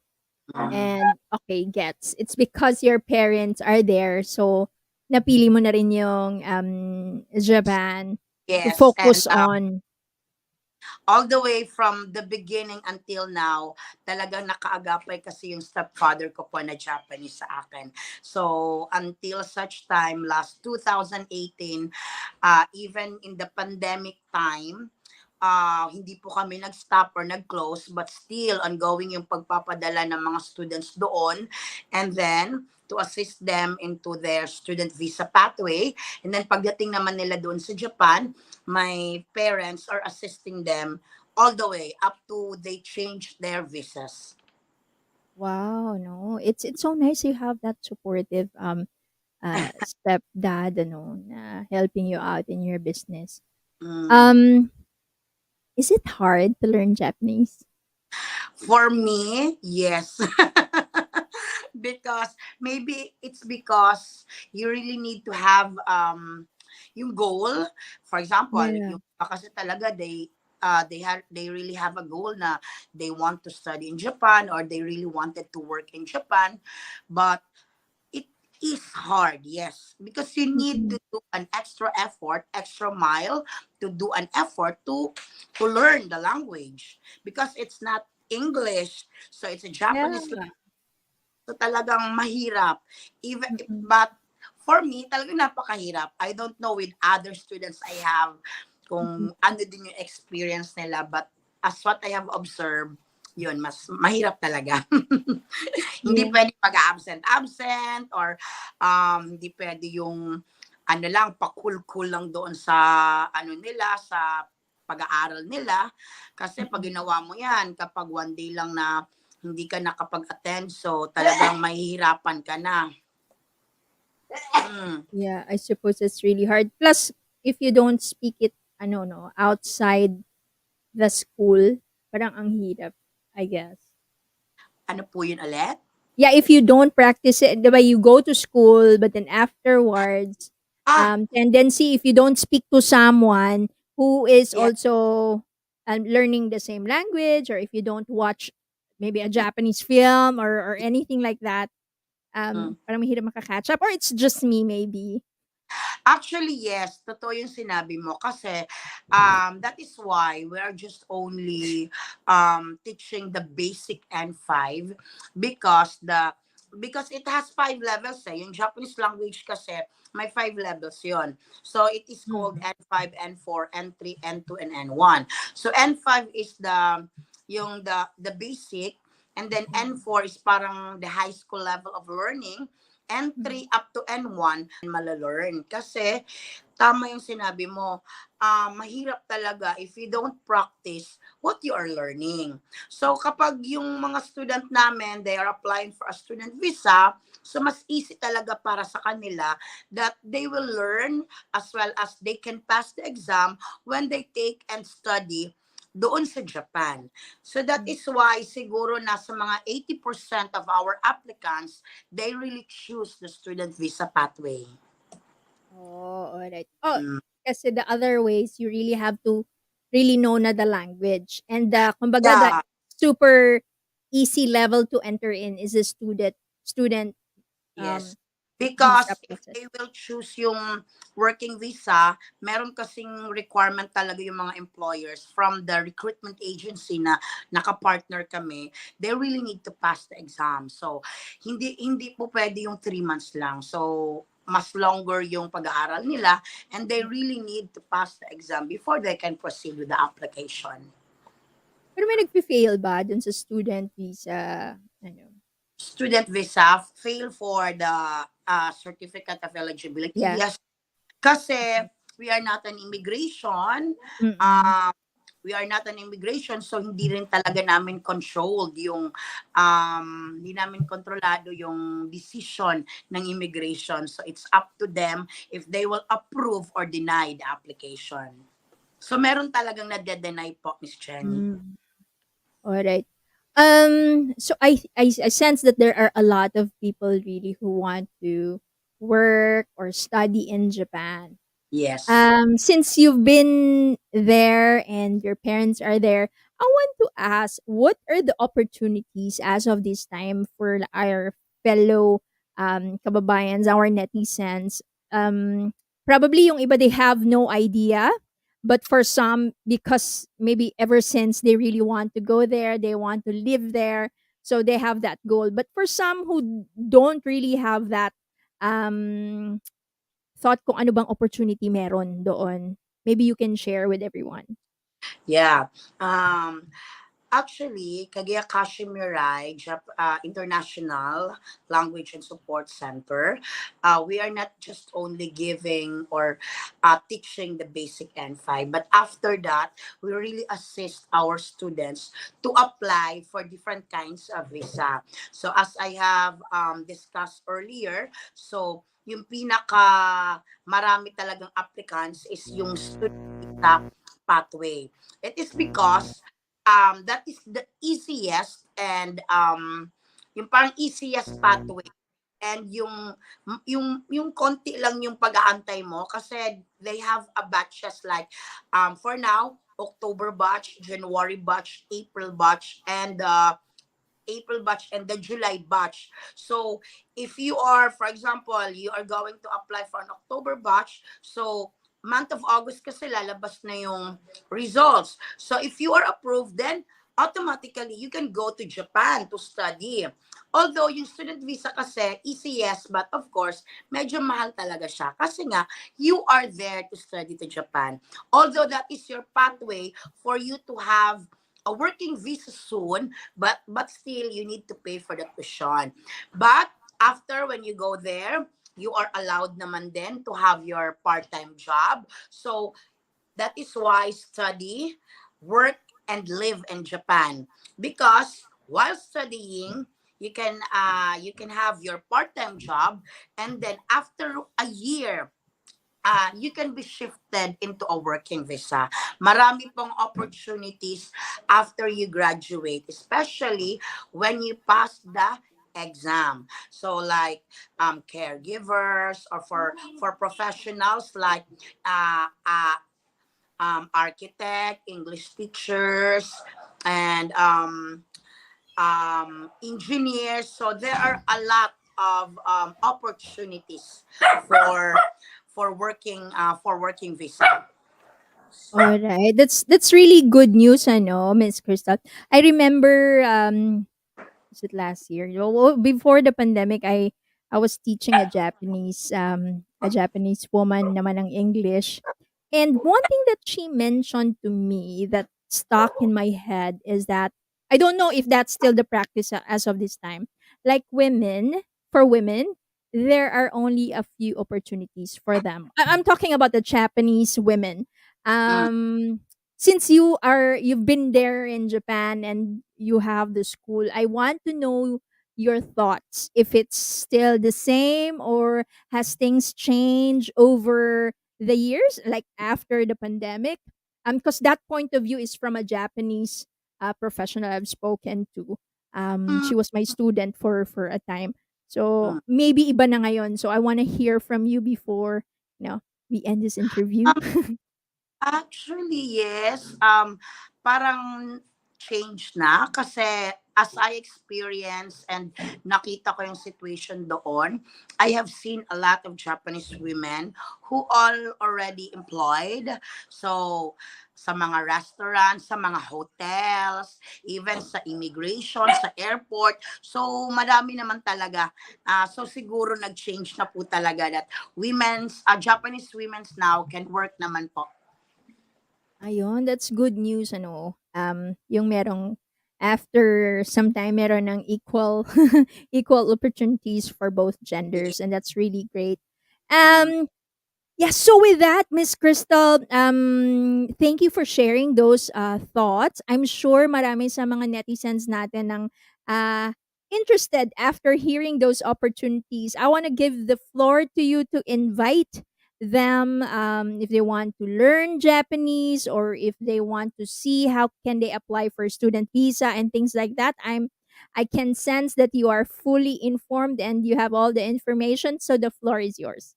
And okay, gets. It's because your parents are there, so napili mo na rin yung Japan to Yes, and focus on. all the way from the beginning until now, talagang nakaagapay kasi yung stepfather ko po na Japanese sa akin. So, until such time, last 2018, even in the pandemic time, hindi po kami nag-stop or nag-close, but still ongoing yung pagpapadala ng mga students doon. And then, to assist them into their student visa pathway. And then pagdating naman nila doon sa Japan, my parents are assisting them all the way up to they change their visas. Wow, no. It's so nice you have that supportive stepdad ano na helping you out in your business. Um is it hard to learn Japanese? For me, yes. Because maybe it's because you really need to have yung goal. For example, Yeah. yung kasi talaga they really have a goal na they want to study in Japan or they really wanted to work in Japan, but it is hard, yes, because you need to do an extra effort, extra mile to do an effort to learn the language because it's not English, so it's a Yeah. Japanese. So talagang mahirap. Even but for me, talagang napakahirap. I don't know with other students I have kung ano din yung experience nila, but as what I have observed, yun, mas mahirap talaga. Hindi Yeah. pwede pag-absent or hindi pwede yung ano lang, pakul-kul lang doon sa ano nila, sa pag-aaral nila. Kasi pag ginawa mo yan, kapag one day lang na hindi ka nakapag-attend, so talagang mahihirapan ka na. Yeah, I suppose it's really hard. Plus, if you don't speak it, ano no, outside the school, parang ang hirap, I guess. Ano po yun ulit? Yeah, if you don't practice it, diba, you go to school, but then afterwards, tendency if you don't speak to someone who is Yeah. also learning the same language, or if you don't watch maybe a Japanese film or anything like that, parang mahirap makakatch up, or it's just me maybe. Actually, yes. Totoo yung sinabi mo. Kasi that is why we are just only teaching the basic N5 because because it has 5 levels eh. Yung Japanese language kasi may 5 levels yon. So it is called N5, N4, N3, N2, and N1. So N5 is the basic, and then N4 is parang the high school level of learning. N3 up to N1 malalearn. Kasi, tama yung sinabi mo, mahirap talaga if you don't practice what you are learning. So, kapag yung mga student namin, they are applying for a student visa, so mas easy talaga para sa kanila that they will learn as well as they can pass the exam when they take and study doon sa Japan. So that is why siguro nasa mga 80% of our applicants, they really choose the student visa pathway. Oh, alright. Oh, kasi the other ways, you really have to really know na the language. And kumbaga, the Yeah. super easy level to enter in is a student Yes. visa Because if process. they will choose yung working visa, meron kasing requirement talaga yung mga employers from the recruitment agency na nakapartner kami, they really need to pass the exam. So, hindi po pwede yung 3 months lang. So, mas longer yung pag-aaral nila and they really need to pass the exam before they can proceed with the application. Pero may nagpi-fail ba dun sa student visa? Ano? Student visa, fail for the certificate of eligibility. Yeah. Yes, kasi we are not an immigration. Mm-mm. We are not an immigration, so hindi rin talaga namin controlled yung, hindi namin kontrolado yung decision ng immigration. So it's up to them if they will approve or deny the application. So meron talagang na-deny po, Miss Jenny. Mm. All right. So I sense that there are a lot of people really who want to work or study in Japan. Yes. Since you've been there and your parents are there, I want to ask, what are the opportunities as of this time for our fellow kababayans, our netizens? Probably yung iba, they have no idea, but for some, because maybe ever since they really want to go there, they want to live there, so they have that goal. But for some who don't really have that um thought kung ano bang opportunity meron doon. Maybe you can share with everyone. Yeah. Actually, Kagaya Kashimirai International Language and Support Center, we are not just only giving or teaching the basic N5, but after that, we really assist our students to apply for different kinds of visa. So as I have discussed earlier, so yung pinaka marami talagang applicants is yung student visa pathway. It is because that is the easiest and yung parang easiest pathway and yung konti lang yung pag-aantay mo kasi they have a batches like for now October batch, January batch, April batch, and the July batch. So if you are, for example, you are going to apply for an October batch, so month of August kasi lalabas na yung results. So if you are approved, then automatically you can go to Japan to study. Although yung student visa kasi, easy yes, but of course, medyo mahal talaga siya. Kasi nga, you are there to study to Japan. Although that is your pathway for you to have a working visa soon, but still you need to pay for the tuition. But after when you go there, you are allowed naman din to have your part-time job. So that is why study, work, and live in Japan. Because while studying, you can have your part-time job, and then after a year, you can be shifted into a working visa. Marami pong opportunities after you graduate, especially when you pass the exam. So like caregivers or for professionals like architect, English teachers, and engineers. So there are a lot of opportunities for for working visa. All right. That's really good news, ano, Miss Crystal. I remember was it last year? Well, before the pandemic, I was teaching a Japanese woman naman ng English. And one thing that she mentioned to me that stuck in my head is that I don't know if that's still the practice as of this time. Like for women, there are only a few opportunities for them. I'm talking about the Japanese women. Mm. Since you've been there in Japan and you have the school, I want to know your thoughts, if it's still the same or has things changed over the years, like after the pandemic. Because that point of view is from a Japanese professional I've spoken to. Mm. She was my student for a time, so Mm. maybe iba na ngayon. So I want to hear from you before we end this interview. Actually, yes. Parang change na kasi as I experience and nakita ko yung situation doon, I have seen a lot of Japanese women who all already employed. So, sa mga restaurants, sa mga hotels, even sa immigration, sa airport. So, madami naman talaga. So, siguro nag-change na po talaga that Japanese women's now can work naman po. Ayun, that's good news ano. Yung merong after some time meron ng equal equal opportunities for both genders and that's really great. Um yeah, so with that, Miss Crystal, thank you for sharing those thoughts. I'm sure marami sa mga netizens natin ng interested after hearing those opportunities. I want to give the floor to you to invite them if they want to learn Japanese or if they want to see how can they apply for student visa and things like that. I can sense that you are fully informed and you have all the information, so the floor is yours.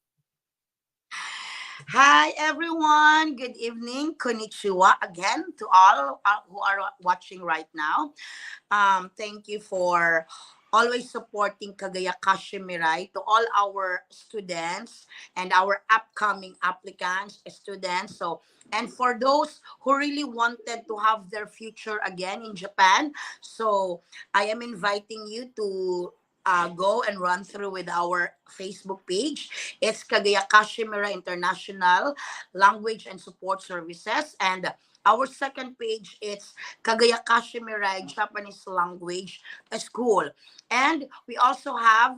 Hi everyone, good evening, konnichiwa again to all who are watching right now. Thank you for always supporting Kagayakashi Mirai, to all our students and our upcoming applicants, students. So, and for those who really wanted to have their future again in Japan, so I am inviting you to go and run through with our Facebook page. It's Kagayakashi Mirai International Language and Support Services. And our second page is Kagayakashi Mirai Japanese Language School. And we also have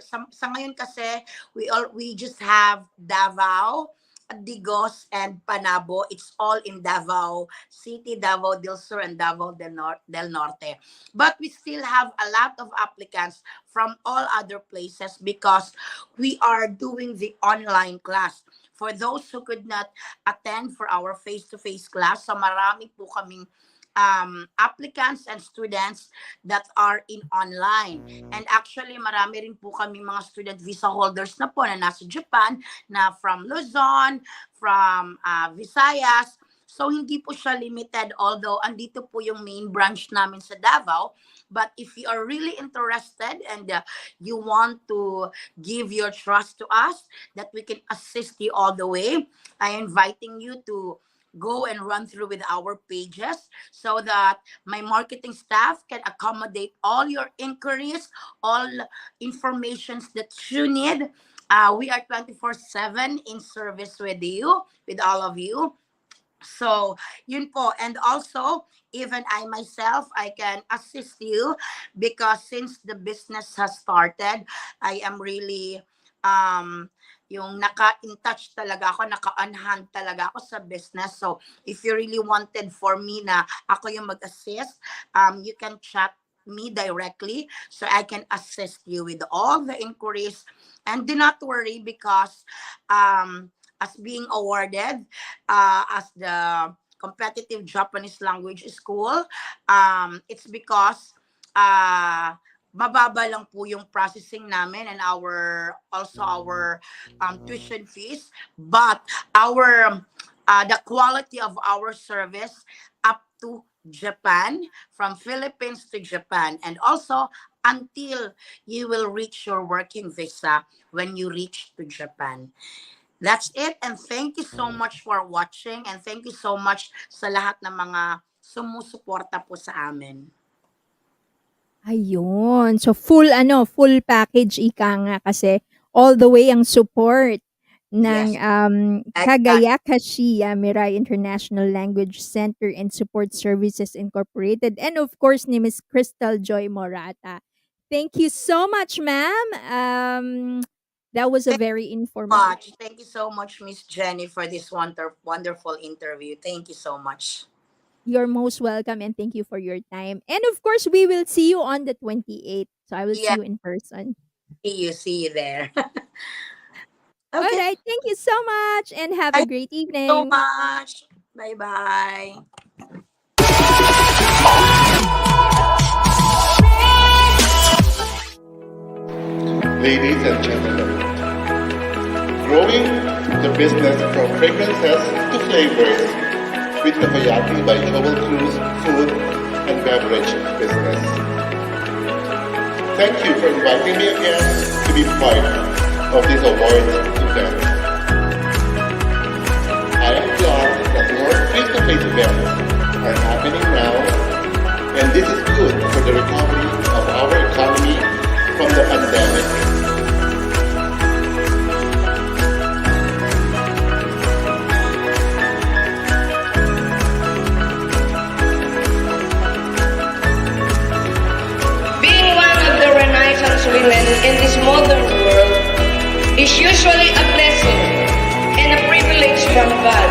sa ngayon kasi we just have Davao, Digos, and Panabo. It's all in Davao City, Davao del Sur, and Davao del Norte. But we still have a lot of applicants from all other places because we are doing the online class. For those who could not attend for our face-to-face class, so marami po kaming applicants and students that are in online. And actually, marami rin po kami mga student visa holders na po na nasa Japan, na from Luzon, from Visayas. So, hindi po siya limited, although andito po yung main branch namin sa Davao. But if you are really interested and you want to give your trust to us, that we can assist you all the way, I'm inviting you to go and run through with our pages so that my marketing staff can accommodate all your inquiries, all informations that you need. We are 24/7 in service with you, with all of you. So, yun po. And also, even I myself, I can assist you because since the business has started, I am really yung naka-in touch talaga ako, naka-on hand talaga ako sa business. So, if you really wanted for me na ako yung mag-assist, you can chat me directly so I can assist you with all the inquiries. And do not worry because as being awarded as the competitive Japanese language school, it's because mababa lang po yung processing namin and our tuition fees, but the quality of our service up to Japan, from Philippines to Japan, and also until you will reach your working visa when you reach to Japan. That's it, and thank you so much for watching, and thank you so much sa lahat ng mga sumusuporta po sa amin. Ayun. So full package ika nga kasi all the way ang support ng Kagayakashi Mirai International Language Center and Support Services Incorporated and of course ni Miss Crystal Joy Morata. Thank you so much, ma'am. That was a very informative. Thank you so much, Miss Jenny, for this wonderful interview. Thank you so much. You're most welcome and thank you for your time. And of course, we will see you on the 28th. So I will see you in person. See you there. All right. Thank you so much and have a great evening. So much. Bye-bye. Ladies and gentlemen, growing the business from fragrances to flavors with Takoyaki by Joel Cruz Food and beverage business. Thank you for inviting me again to be part of this awards event. I am glad that more face-to-face events are happening now, and this is good for the recovery of our economy from the pandemic. Being one of the Renaissance women in this modern world is usually a blessing and a privilege from God.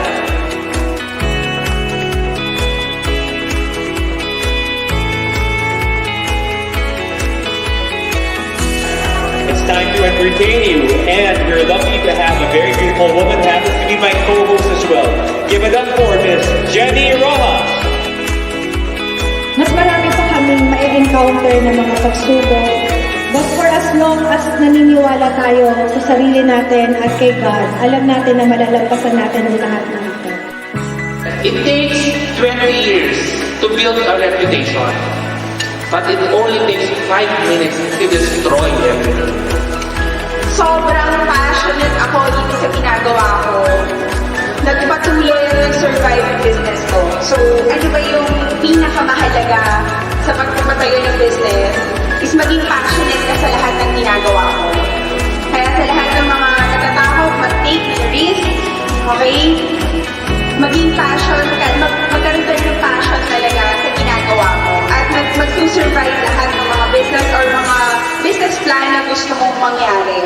It's time to entertain you, and we're lucky to have a very beautiful woman who happens to be my co-host as well. Give it up for Miss Jenny Rojas. Mas marami pa kaming ma-encounter na mga pagsubok. But for as long as naniniwala tayo sa sarili natin at kay God, alam natin na malalampasan natin ang lahat ng ito. It takes 20 years to build a reputation, but it only takes 5 minutes to destroy everything. Sobrang passionate ako dito sa ginagawa ko. Nagpatuloy ang nag-survive ang business ko. So, ano ba yung pinakamahalaga sa pagpapatayo ng business is maging passionate ka sa lahat ng ginagawa ko. Kaya sa lahat ng mga natatakot, mag-take ng risk, okay? Maging passion, magkaroon tayo ng passion talaga sa ginagawa ko. At mag-survive lahat ng mga business or mga business plan na gusto mong mangyari.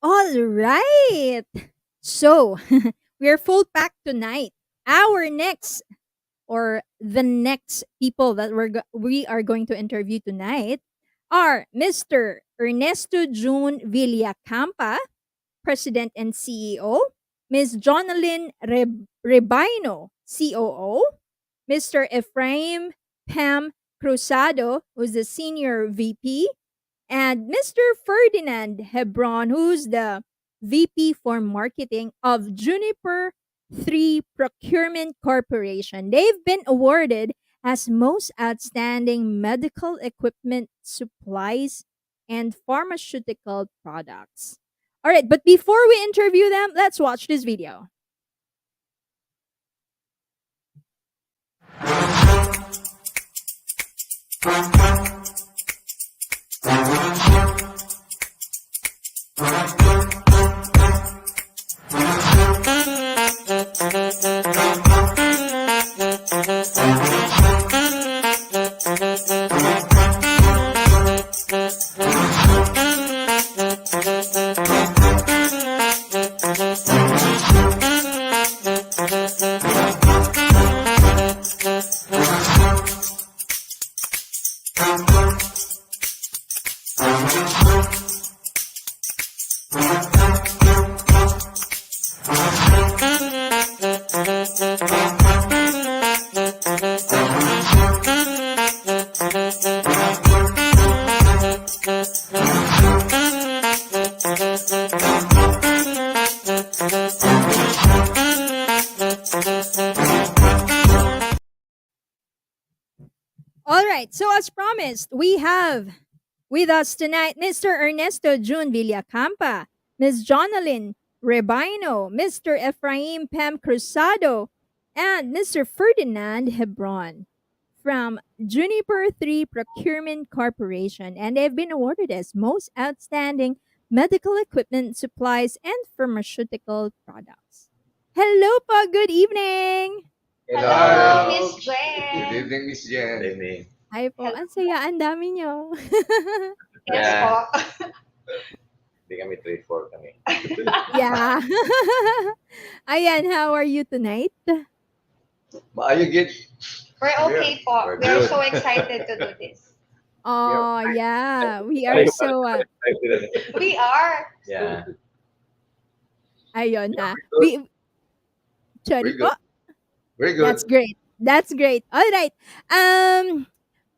All right. So, we're full packed tonight. Our next or the next people that we are going to interview tonight are Mr. Ernesto June Villacampa, President and CEO, Ms. Jonalyn Rebino, COO, Mr. Ephraim Pam Cruzado, who's the Senior VP, and Mr. Ferdinand Hebron, who's the VP for Marketing of Juniper 3 Procurement Corporation. They've been awarded as Most Outstanding Medical Equipment Supplies and Pharmaceutical Products. All right, but before we interview them, let's watch this video. right. So as promised, we have with us tonight Mr. Ernesto June Villacampa, Ms. Jonalyn Rebino, Mr. Efraim Pam Cruzado, and Mr. Ferdinand Hebron from Juniper 3 Procurement Corporation, and they've been awarded as Most Outstanding Medical Equipment, Supplies, and Pharmaceutical Products. Hello po, good evening! Hello, Miss Jen. Good evening, Miss Jen. Good evening. Hi po, ang saya, ang dami nyo. Yes po. Hindi kami 3-4 kami. Yeah. Ayan, how are you tonight? Are you good? We're okay po. We're so excited to do this. Oh, yeah. We are so, We are. Yeah. ayun na. Sorry We're po. good. We're good. That's great. That's great. All right.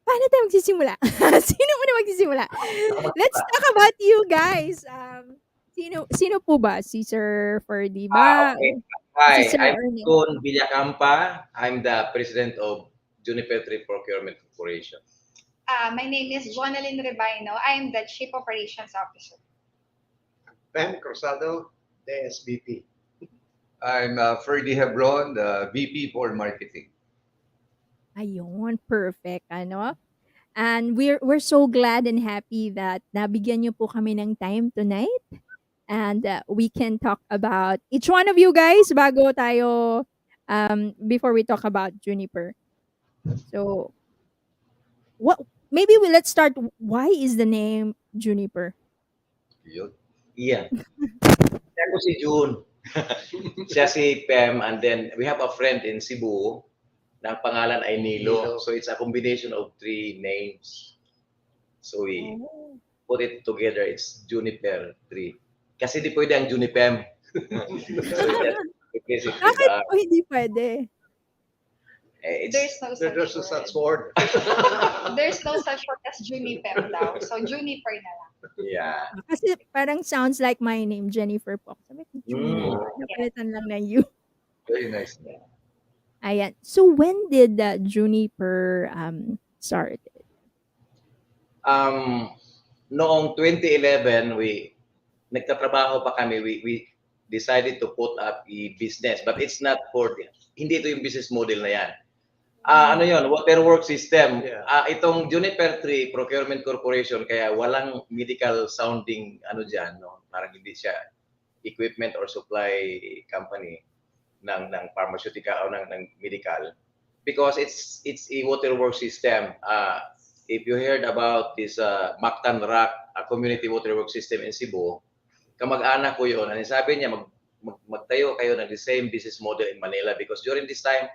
Paano tayo magsisimula? Sino muna magsisimula? Let's talk about you guys. Sino po ba? Si Sir Ferdy ba? Okay. Si Hi, Sir I'm Ernie? June Villacampa. I'm the president of Juniper 3 Procurement Corporation. My name is Jonalyn Rebino. I am the Chief Operations Officer. Ben Cruzado, the SVP. I'm Ferdy Hebron, the VP for Marketing. Ayun, perfect. Ano? And we're so glad and happy that nabigyan niyo po kami ng time tonight. And we can talk about each one of you guys bago tayo before we talk about Juniper. So let's start. Why is the name Juniper? Yun. Iyan. Siya ko si June. Siya si Pem, and then we have a friend in Cebu na ang pangalan ay Nilo. So it's a combination of 3 names. So we put it together. It's Juniper 3. Kasi di pwede ang Junipem. So just Bakit po hindi pwede? There's no such word. There's no such word as Juniper daw. So Juniper na lang. Yeah. Kasi parang sounds like my name, Jennifer po. Sabi ko, Juniper. Napalitan lang na you. Very nice. Ayan. So when did Juniper start? Noong 2011, nagtatrabaho pa kami. We decided to put up a business, but it's not for hindi ito yung business model na yan. Ano yon, waterworks system. Itong Juniper 3 Procurement Corporation, kaya walang medical sounding ano diyan, no? Parang hindi siya equipment or supply company ng pharmaceutical o ng medical, because it's a waterworks system. If you heard about this Mactan Rock, a community waterworks system in Cebu, kamag-anak ko yun. Ano sabi niya, magtayo kayo ng the same business model in Manila, because during this time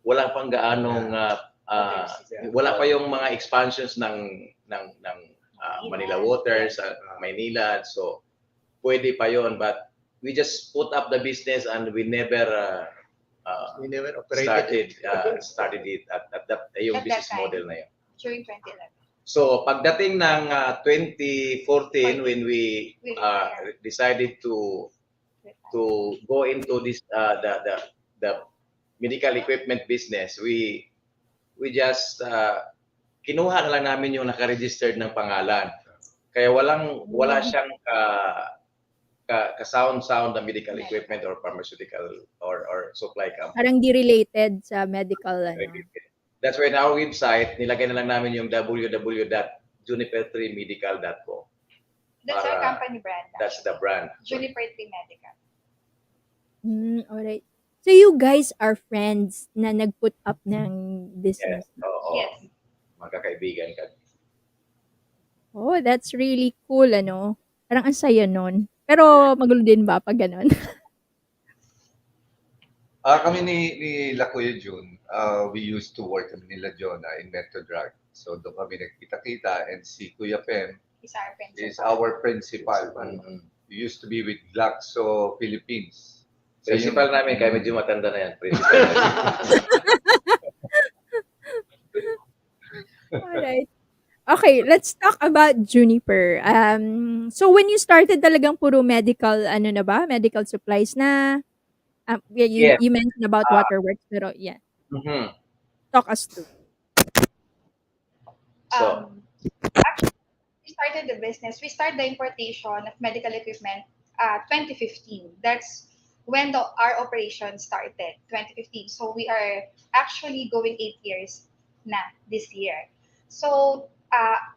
wala pang gaanong wala pa yung mga expansions ng Manila Water sa Maynila, so pwede pa yon, but we just put up the business and we never started it at that yung business model na yun. During 2011. So pagdating ng 2014, when we decided to go into this the medical equipment business, we just kinuha na lang namin yung naka-registered ng pangalan. Kaya wala siyang ka-sound na medical equipment or pharmaceutical or supply company. Parang di-related sa medical. That's why in our website, nilagay na lang namin yung www.juniper3medical.com. That's our company brand. That's the brand. Juniper 3 Medical. Alright. So you guys are friends na nag-put up ng business? Yes. Oo. Yes. Magkakaibigan ka. Oh, that's really cool, ano? Parang ang saya nun. Pero magulo din ba pag ganun? Kami ni Lakuya June, we used to work kami nila Jonah in Metro Drug. So doon kami nagkita-kita, and si Kuya Pem is our principal. We used to be with Glaxo Philippines. Principal namin, kaya medyo matanda na yan. Principal. Alright. Okay, let's talk about Juniper. So when you started talagang puro medical, ano na ba? Medical supplies na? You mentioned about waterworks, pero yeah. Talk us through. So, Actually, we started the business. We started the importation of medical equipment 2015. That's when our operation started, 2015. So we are actually going 8 years na this year. So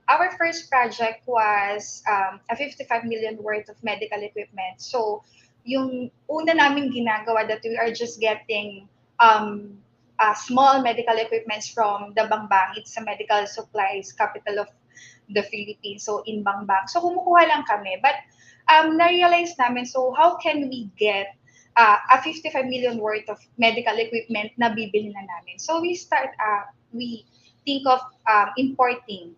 our first project was a 55 million worth of medical equipment. So yung una namin ginagawa that we are just getting small medical equipments from the Bangbang. It's a medical supplies capital of the Philippines. So in Bangbang. So kumukuha lang kami. But na-realize namin, so how can we get a 55 million worth of medical equipment na bibili na namin? So we think of importing.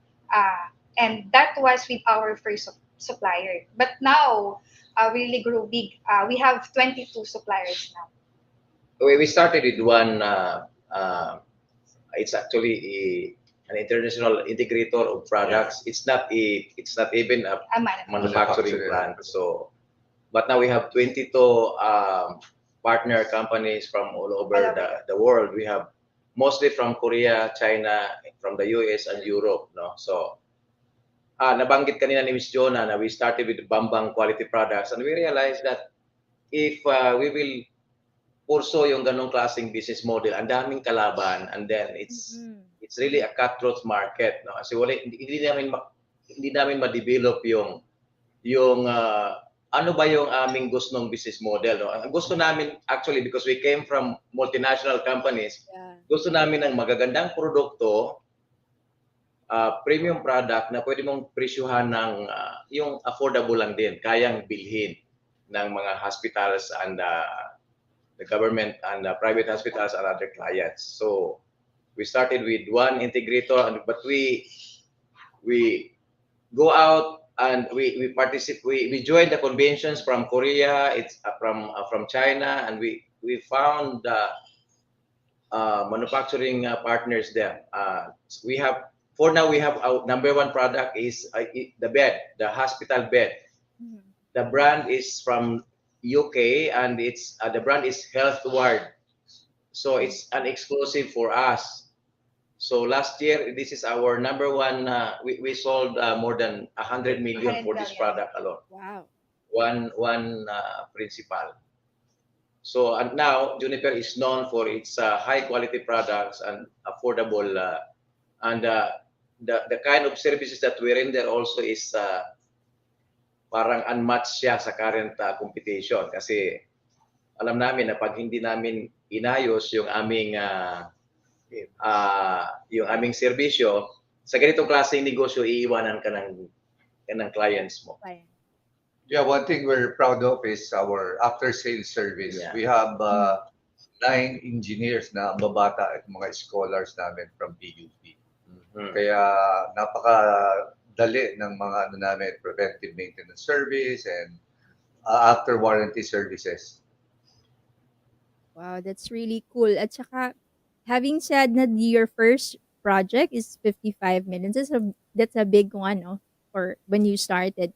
And that was with our first supplier. But now, we really grew big. We have 22 suppliers now. we started with one, it's actually an international integrator of products. It's not even a manufacturing plant. So, but now we have 22 partner companies from all over the world. We have mostly from Korea, China, from the US and Europe. No, so nabanggit kanina ni Miss Jonah na we started with Bambang quality products, and we realized that if we will pursue yung ganong klaseng business model, ang daming kalaban, and then it's really a cutthroat market, no? Kasi hindi namin ma-develop yung ano ba yung aming gustong business model, no? Ang gusto namin actually, because we came from multinational companies, gusto namin ng magagandang produkto, premium product na pwede mong presyuhan ng yung affordable lang din, kayang bilhin ng mga hospitals and the government and private hospitals and other clients. So we started with one integrator, but we go out and we participate. We joined the conventions from Korea, it's from China, and we found manufacturing partners there. We have, for now, we have our number one product is the bed, the hospital bed. The brand is from UK, and it's the brand is Healthward. So it's an exclusive for us. So last year, this is our number one. We sold more than 100 million for this product alone. Wow. One principal. So and now Juniper is known for its high quality products and affordable, and the kind of services that we render also is parang unmatched siya sa current competition, kasi alam namin na pag hindi namin inayos yung aming serbisyo sa ganitong klaseng negosyo, iiwanan ka ng clients mo. Yeah, one thing we're proud of is our after-sales service. Yeah. We have 9 engineers na babata at mga scholars namin from PUP. Kaya napakadali ng mga namin, preventive maintenance service and after warranty services. Wow, that's really cool. At saka, having said that your first project is 55 million, that's a big one, no? For when you started.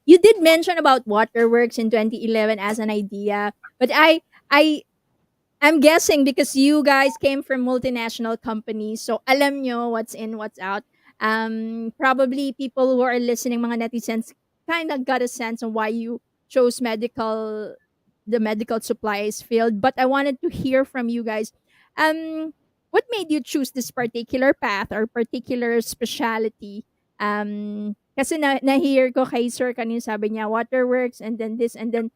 You did mention about Waterworks in 2011 as an idea, but I'm guessing because you guys came from multinational companies, so alam nyo what's in, what's out. Probably people who are listening, mga netizens, kind of got a sense of why you chose the medical supplies field. But I wanted to hear from you guys. What made you choose this particular path or particular specialty? Kasi na-hear ko kay Sir kanina sabi niya, Waterworks, and then this, and then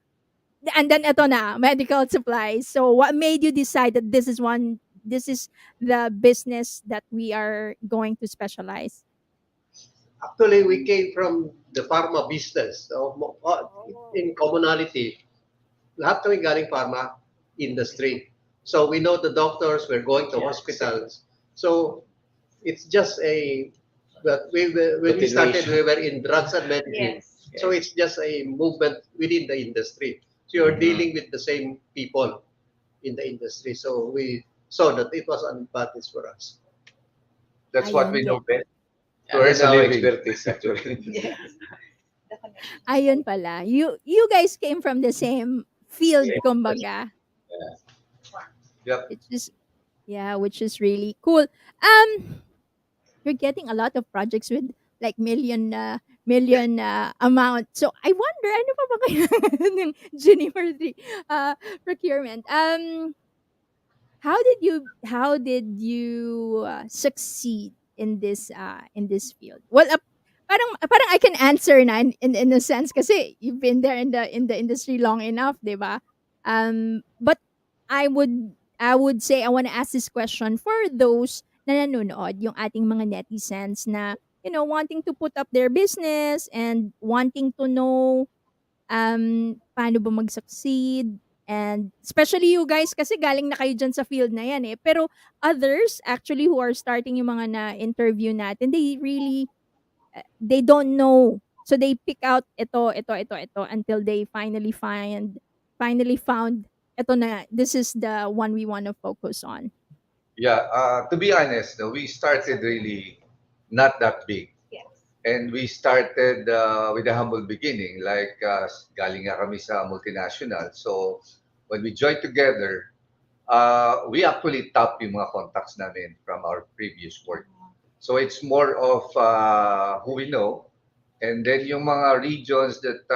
eto na, medical supplies. So what made you decide that this is the business that we are going to specialize? Actually, we came from the pharma business. So, in commonality, lahat kami galing pharma industry. So we know the doctors, we're going to hospitals. So it's just when we started, we were in drugs and medicine. Yes. So it's just a movement within the industry. So you're dealing with the same people in the industry. So we saw that it was an advantage for us. That's what we know best. That's our expertise actually. Ayun pala. You guys came from the same field, kumbaga. Yep. Which is really cool. you're getting a lot of projects with like million amount. So I wonder ano pa ba kailangan ng Ginny for the procurement. How did you succeed in this field? Well, parang I can answer na in a sense kasi you've been there in the industry long enough, 'di ba? But I would say I want to ask this question for those na nanonood, yung ating mga netizens na wanting to put up their business and wanting to know paano ba mag-succeed, and especially you guys kasi galing na kayo diyan sa field na 'yan, eh. Pero others actually who are starting yung mga na-interview natin, they really, they don't know. So they pick out ito until they finally found ito na, this is the one we wanna focus on. Yeah, to be honest, no, we started really not that big. Yes. And we started with a humble beginning, like galing nga kami sa multinational. So when we joined together, we actually tap yung mga contacts namin from our previous work. So it's more of who we know. And then yung mga regions that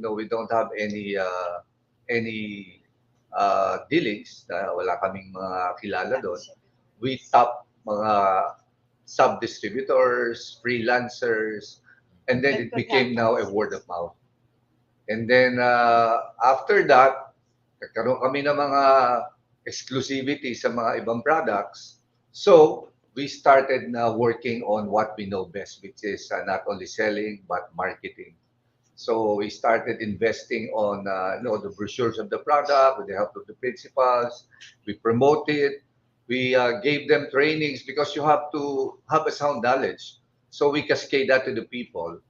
we don't have any dealings, na wala kaming mga kilala doon, we tap mga sub-distributors, freelancers, and then it became now a word of mouth. And then after that, nagkaroon kami ng mga exclusivity sa mga ibang products. So we started now working on what we know best, which is not only selling but marketing. So we started investing on the brochures of the product with the help of the principals. We promote it. We gave them trainings because you have to have a sound knowledge. So we cascade that to the people.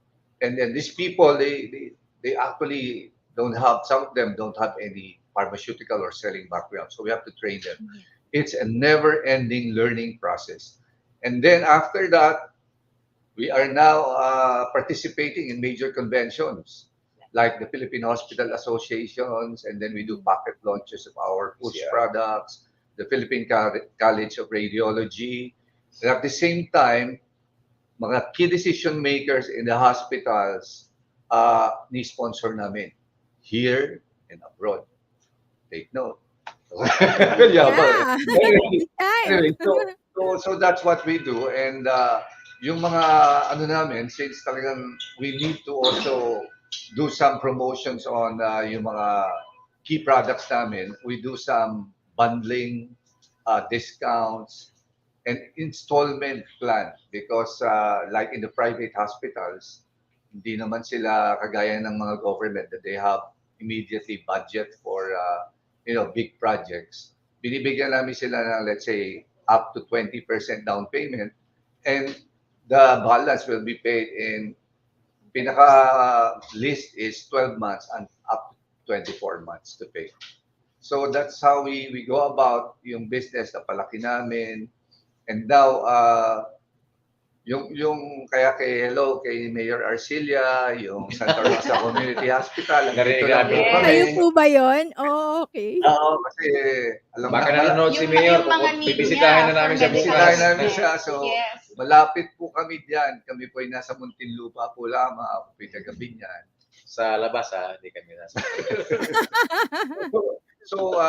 And then these people, they actually don't have, some of them don't have any pharmaceutical or selling background. So we have to train them. It's a never-ending learning process. And then after that, we are now participating in major conventions like the Philippine Hospital Associations, and then we do pocket launches of our food products, the Philippine College of Radiology. And at the same time, mga key decision makers in the hospitals ni-sponsor namin here and abroad. Take note. Yeah. Anyway, so that's what we do. And yung mga ano namin, since talagang we need to also do some promotions on yung mga key products namin, we do some bundling, discounts, and installment plan because like in the private hospitals, hindi naman sila kagaya ng mga government that they have immediately budget for big projects. Binibigyan namin sila ng, let's say, up to 20% down payment, and the balance will be paid in, pinaka list is 12 months and up to 24 months to pay. So that's how we go about yung business na palaki namin. And now, yung kaya kay Mayor Arcilia, yung Santa Rosa Community Hospital, nandito lang po kami. Kayo po ba yun? Oh, okay. Oo, kasi alam Baka na, nanonood si Mayor, bibisitahin na namin siya bukas. Bibisitahin namin siya. So, Yes. malapit po kami diyan. Kami po ay nasa Muntinlupa po lamang. Ako po ay taga-Binyan niyan. Sa labas hindi kami nasa. So,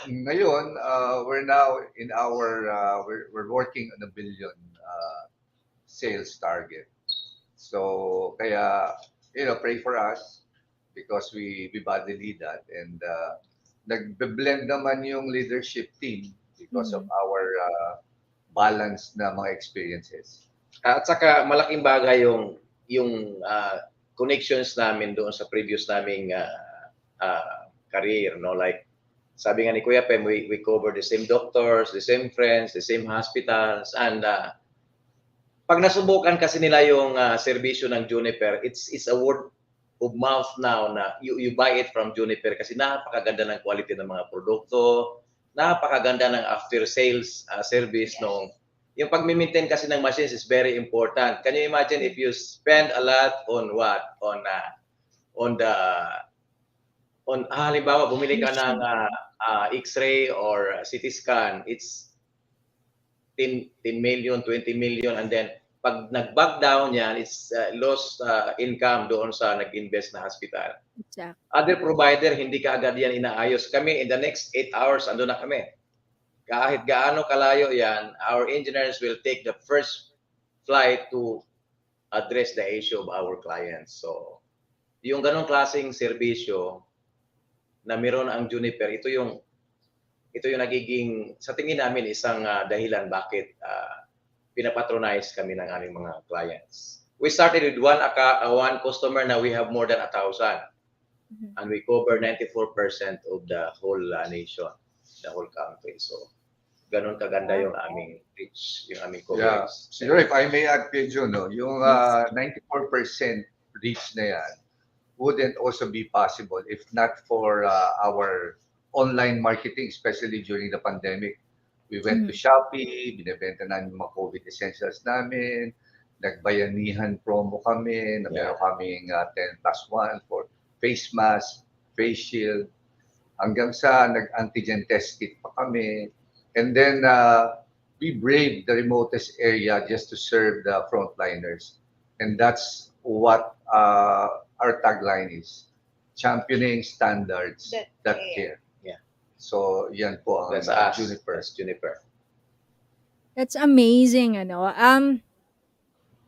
ngayon, we're now in our, we're working on a billion sales target. So, kaya, pray for us because we badly need that. And nagbe-blend naman yung leadership team because of our balanced na mga experiences. At saka malaking bagay yung connections namin doon sa previous naming career, no? Like sabi nga ni Kuya Pem, we cover the same doctors, the same friends, the same hospitals, and pag nasubukan kasi nila yung serbisyo ng Juniper, it's a word of mouth now na you buy it from Juniper kasi napakaganda ng quality ng mga produkto, napakaganda ng after sales service nung yung pag-maintain kasi ng machines is very important. Can you imagine if you spend a lot on what? Halimbawa, bumili ka ng X-ray or CT scan, it's 10 million, 20 million, and then pag nag-back down yan, it's lost income doon sa nag-invest na hospital. Exactly. Other provider, hindi ka agad yan inaayos. Kami, in the next 8 hours, ando na kami. Kahit gaano kalayo yan, our engineers will take the first flight to address the issue of our clients. So, yung ganong klaseng serbisyo na meron ang Juniper, ito yung nagiging, sa tingin namin, isang dahilan bakit pinapatronize kami ng aming mga clients. We started with one customer, now we have more than 1,000. And we cover 94% of the whole nation, the whole country. So, ganun kaganda yung aming reach, yung aming coverage. Yeah. Siguro if I may add kay Jun, no, yung 94% reach na yan wouldn't also be possible if not for our online marketing, especially during the pandemic. We went to Shopee, binibenta namin yung mga COVID essentials namin, nagbayanihan promo kami, na meron kaming 10+1 for face mask, face shield, hanggang sa nag-antigen test kit pa kami. And then we braved the remotest area just to serve the frontliners. And that's what our tagline is, championing standards that care. Yeah. So, yan po ang That's us. Juniper. That's Juniper. That's amazing, ano.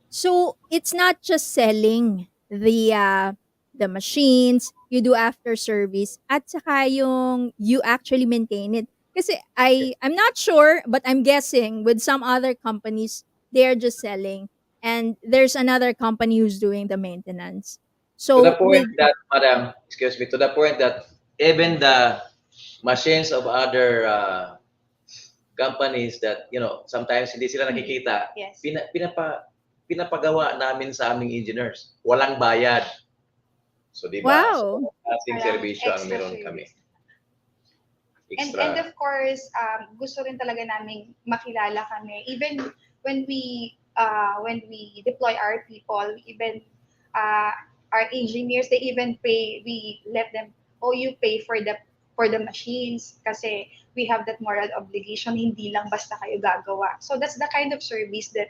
So it's not just selling the machines, you do after service, at saka yung you actually maintain it. Kasi I'm not sure, but I'm guessing with some other companies, they're just selling and there's another company who's doing the maintenance. So To the point with, that, madam, excuse me, to the point that even the machines of other companies that, sometimes hindi sila nakikita, Yes. pinapagawa namin sa aming engineers. Walang bayad. So, di ba? Wow. So, ating Parang servisyo ang extra meron service. kami. And of course, gusto rin talaga naming makilala kami. Even when we deploy our people, even our engineers, they even pay. We let them. Oh, you pay for the machines kasi we have that moral obligation. Hindi lang basta kayo gagawa. So that's the kind of service that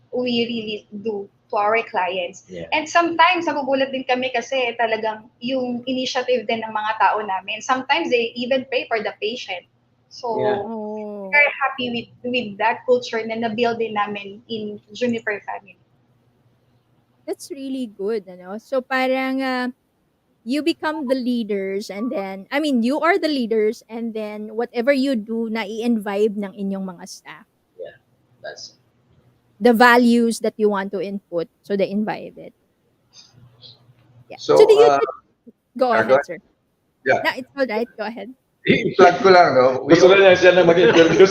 we really do to our clients. Yeah. And sometimes nagugulat din kami kasi talagang yung initiative din ng mga tao namin. Sometimes they even pay for the patient. So we're very happy with that culture na na-build din namin in Juniper family. that's really good, ano. So parang you become the leaders and then, I mean, you are the leaders and then whatever you do, na-i-imbibe ng inyong mga staff. Yeah, that's The values that you want to input, so they imbibe it. Yeah. So, So do you go go ahead, ahead. sir. Yeah. No, it's all right. Go ahead. I-plug ko lang, no? Gusto na niya siya na mag-interview.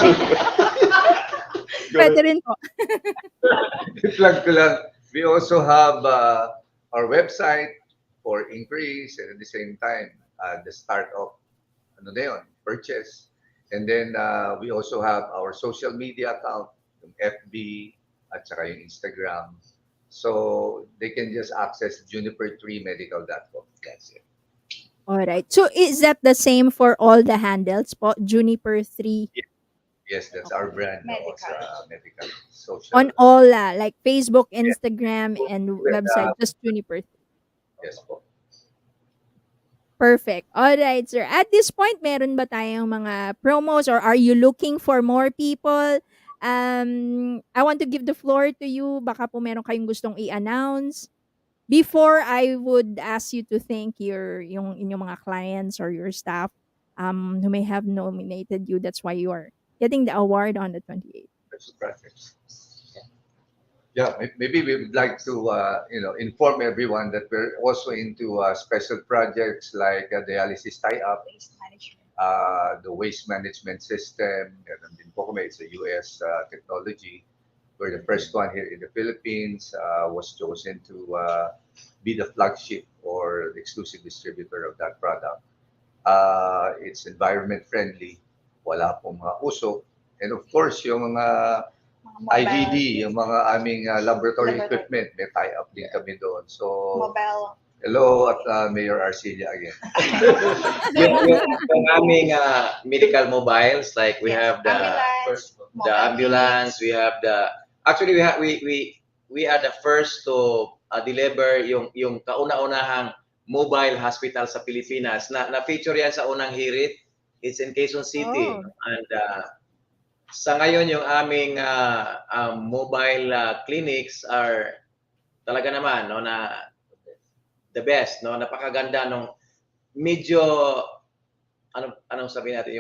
Pwede rin po. I-plug ko lang. We also have our website for inquiries and at the same time, the start of purchase. And then we also have our social media account, yung FB at saka yung Instagram. So they can just access juniper3medical.com. That's it. All right. So is that the same for all the handles po? Juniper 3 Yes, that's our brand. Medical. Medical. Social. on all like Facebook, Instagram, and website, just Juniper 3. Yes po. Perfect. All right, sir. At this point, meron ba tayong mga promos or are you looking for more people? I want to give the floor to you. Baka po meron kayong gustong i-announce. Before I would ask you to thank yung inyong mga clients or your staff who may have nominated you. That's why you are getting the award on the 28th. That's perfect. Yeah, maybe we would like to inform everyone that we're also into special projects like dialysis tie-up, the waste management system. Meron din po kami, it's a US technology. We're the first one here in the Philippines, was chosen to be the flagship or the exclusive distributor of that product. It's environment friendly, wala pong mga usok. And of course, yung mga IVD, yung mga aming laboratory equipment, may tie-up din kami doon. So, Hello at Mayor Arcilia again. yung aming medical mobiles, like we have the ambulance, we have the actually we are the first to deliver yung kauna-unahang mobile hospital sa Pilipinas na feature yan sa unang hirit. It's in Quezon City. And sa ngayon yung aming mobile clinics are talaga naman no na the best, no? Napakaganda nung medyo anong sabihin natin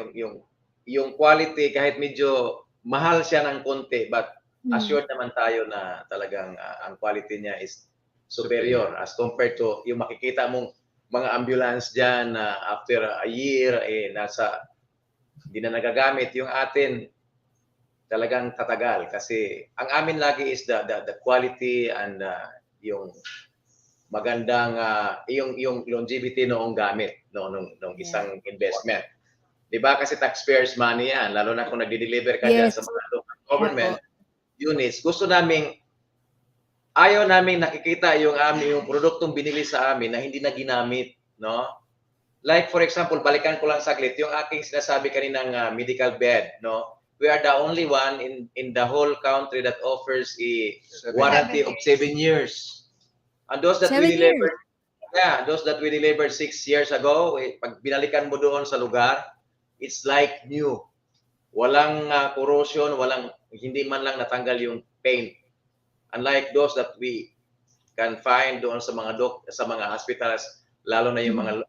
yung quality kahit medyo mahal siya ng konti but assured naman tayo na talagang ang quality niya is superior as compared to yung makikita mong mga ambulance diyan na after a year hindi na nagagamit. Yung atin talagang tatagal kasi ang amin lagi is the quality and yung magandang yung longevity noong gamit nung isang investment. 'Di ba kasi taxpayers money yan lalo na kung nagde-deliver ka diyan sa mga local government units. Ayaw namin nakikita yung produktong binili sa amin na hindi na ginamit, no? Like for example, balikan ko lang saglit yung aking sinasabi kaninang medical bed, no? We are the only one in the whole country that offers a warranty of 7 years. And those that we delivered, those that we delivered 6 years ago, pag binalikan mo doon sa lugar, it's like new. Walang corrosion, hindi man lang natanggal yung paint. Unlike those that we can find doon sa mga hospitals, lalo na yung mga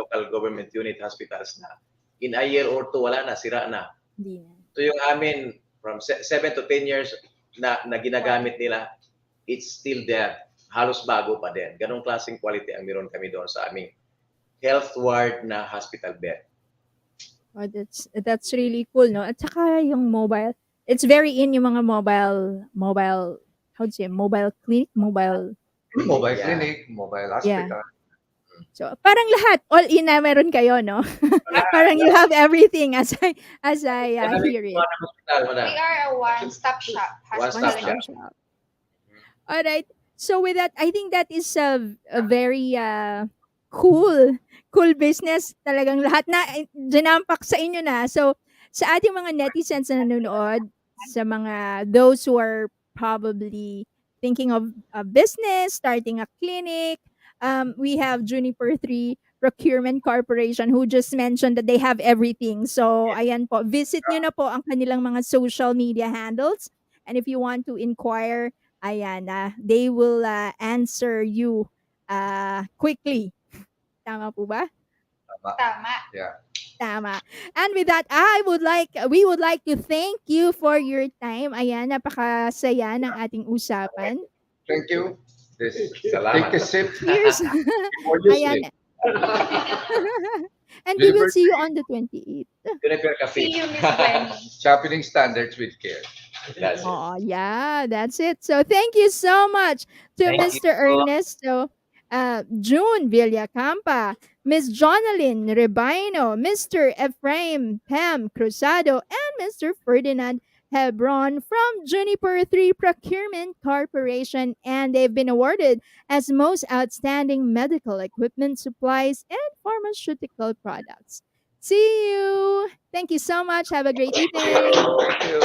local government unit hospitals na in a year or two wala na, sira na. So yung amin from 7 to 10 years na ginagamit nila, it's still there. Halos bago pa din. Ganong klaseng quality ang meron kami doon sa aming health ward na hospital bed. Oh, that's really cool, no? At saka yung mobile, it's very in yung mga mobile, how do you say, mobile clinic, mobile clinic, mobile hospital. So, parang lahat, all in na meron kayo, no? Parang you have everything as I hear it. We are a one-stop shop. One-stop shop. All right. So with that, I think that is a very cool business. Talagang lahat na dinampak sa inyo na. So sa ating mga netizens na nanonood, sa mga those who are probably thinking of a business, starting a clinic, we have Juniper 3 Procurement Corporation who just mentioned that they have everything. So ayan po, visit nyo na po ang kanilang mga social media handles. And if you want to inquire, ayan, they will answer you quickly. Tama po ba? Tama. Yeah. Tama. And with that, we would like to thank you for your time. Ayan, napakasaya ng ating usapan. Thank you. Salamat. Take a sip. Cheers. Ayan. And we will see you on the 28th. See you, Miss Glenny. Sharpening standards with care. Oh, yeah, that's it. So thank you so much to Mr. Ernesto June Villacampa, Miss Jonalyn Rebino, Mr. Ephraim Pam Cruzado, and Mr. Ferdinand Hebron from Juniper 3 Procurement Corporation, and they've been awarded as Most Outstanding Medical Equipment, Supplies, and Pharmaceutical Products. See you! Thank you so much. Have a great evening. Thank you.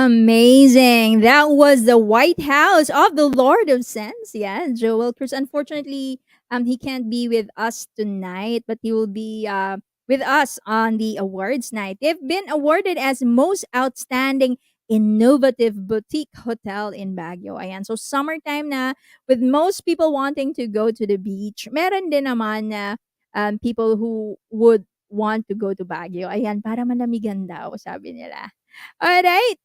Amazing. That was the White House of the Lord of Sense. Yeah, Joel Cruz. Unfortunately, he can't be with us tonight, but he will be with us on the awards night. They've been awarded as most outstanding innovative boutique hotel in Baguio. Ayan. So summertime na, with most people wanting to go to the beach, meron din naman na people who would want to go to Baguio. Ayan, para malamigan daw, sabi nila. All right.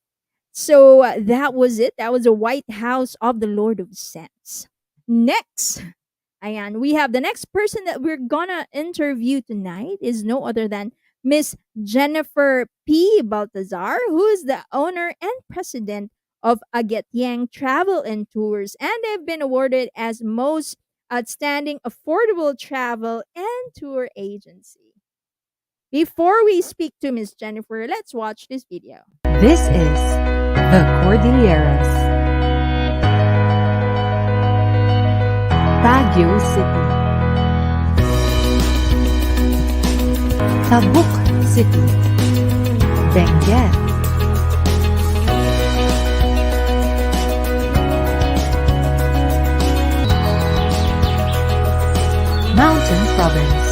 So that was it. That was the White House of the Lord of Sense. Next, ayan, we have the next person that we're gonna interview tonight is no other than Miss Jennifer P. Baltazar, who is the owner and president of Agetyang Travel and Tours, and they've been awarded as most outstanding affordable travel and tour agency. Before we speak to Miss Jennifer, let's watch this video. This is the Cordilleras, Baguio City, Tabuk City, Benguet, Mountain Province,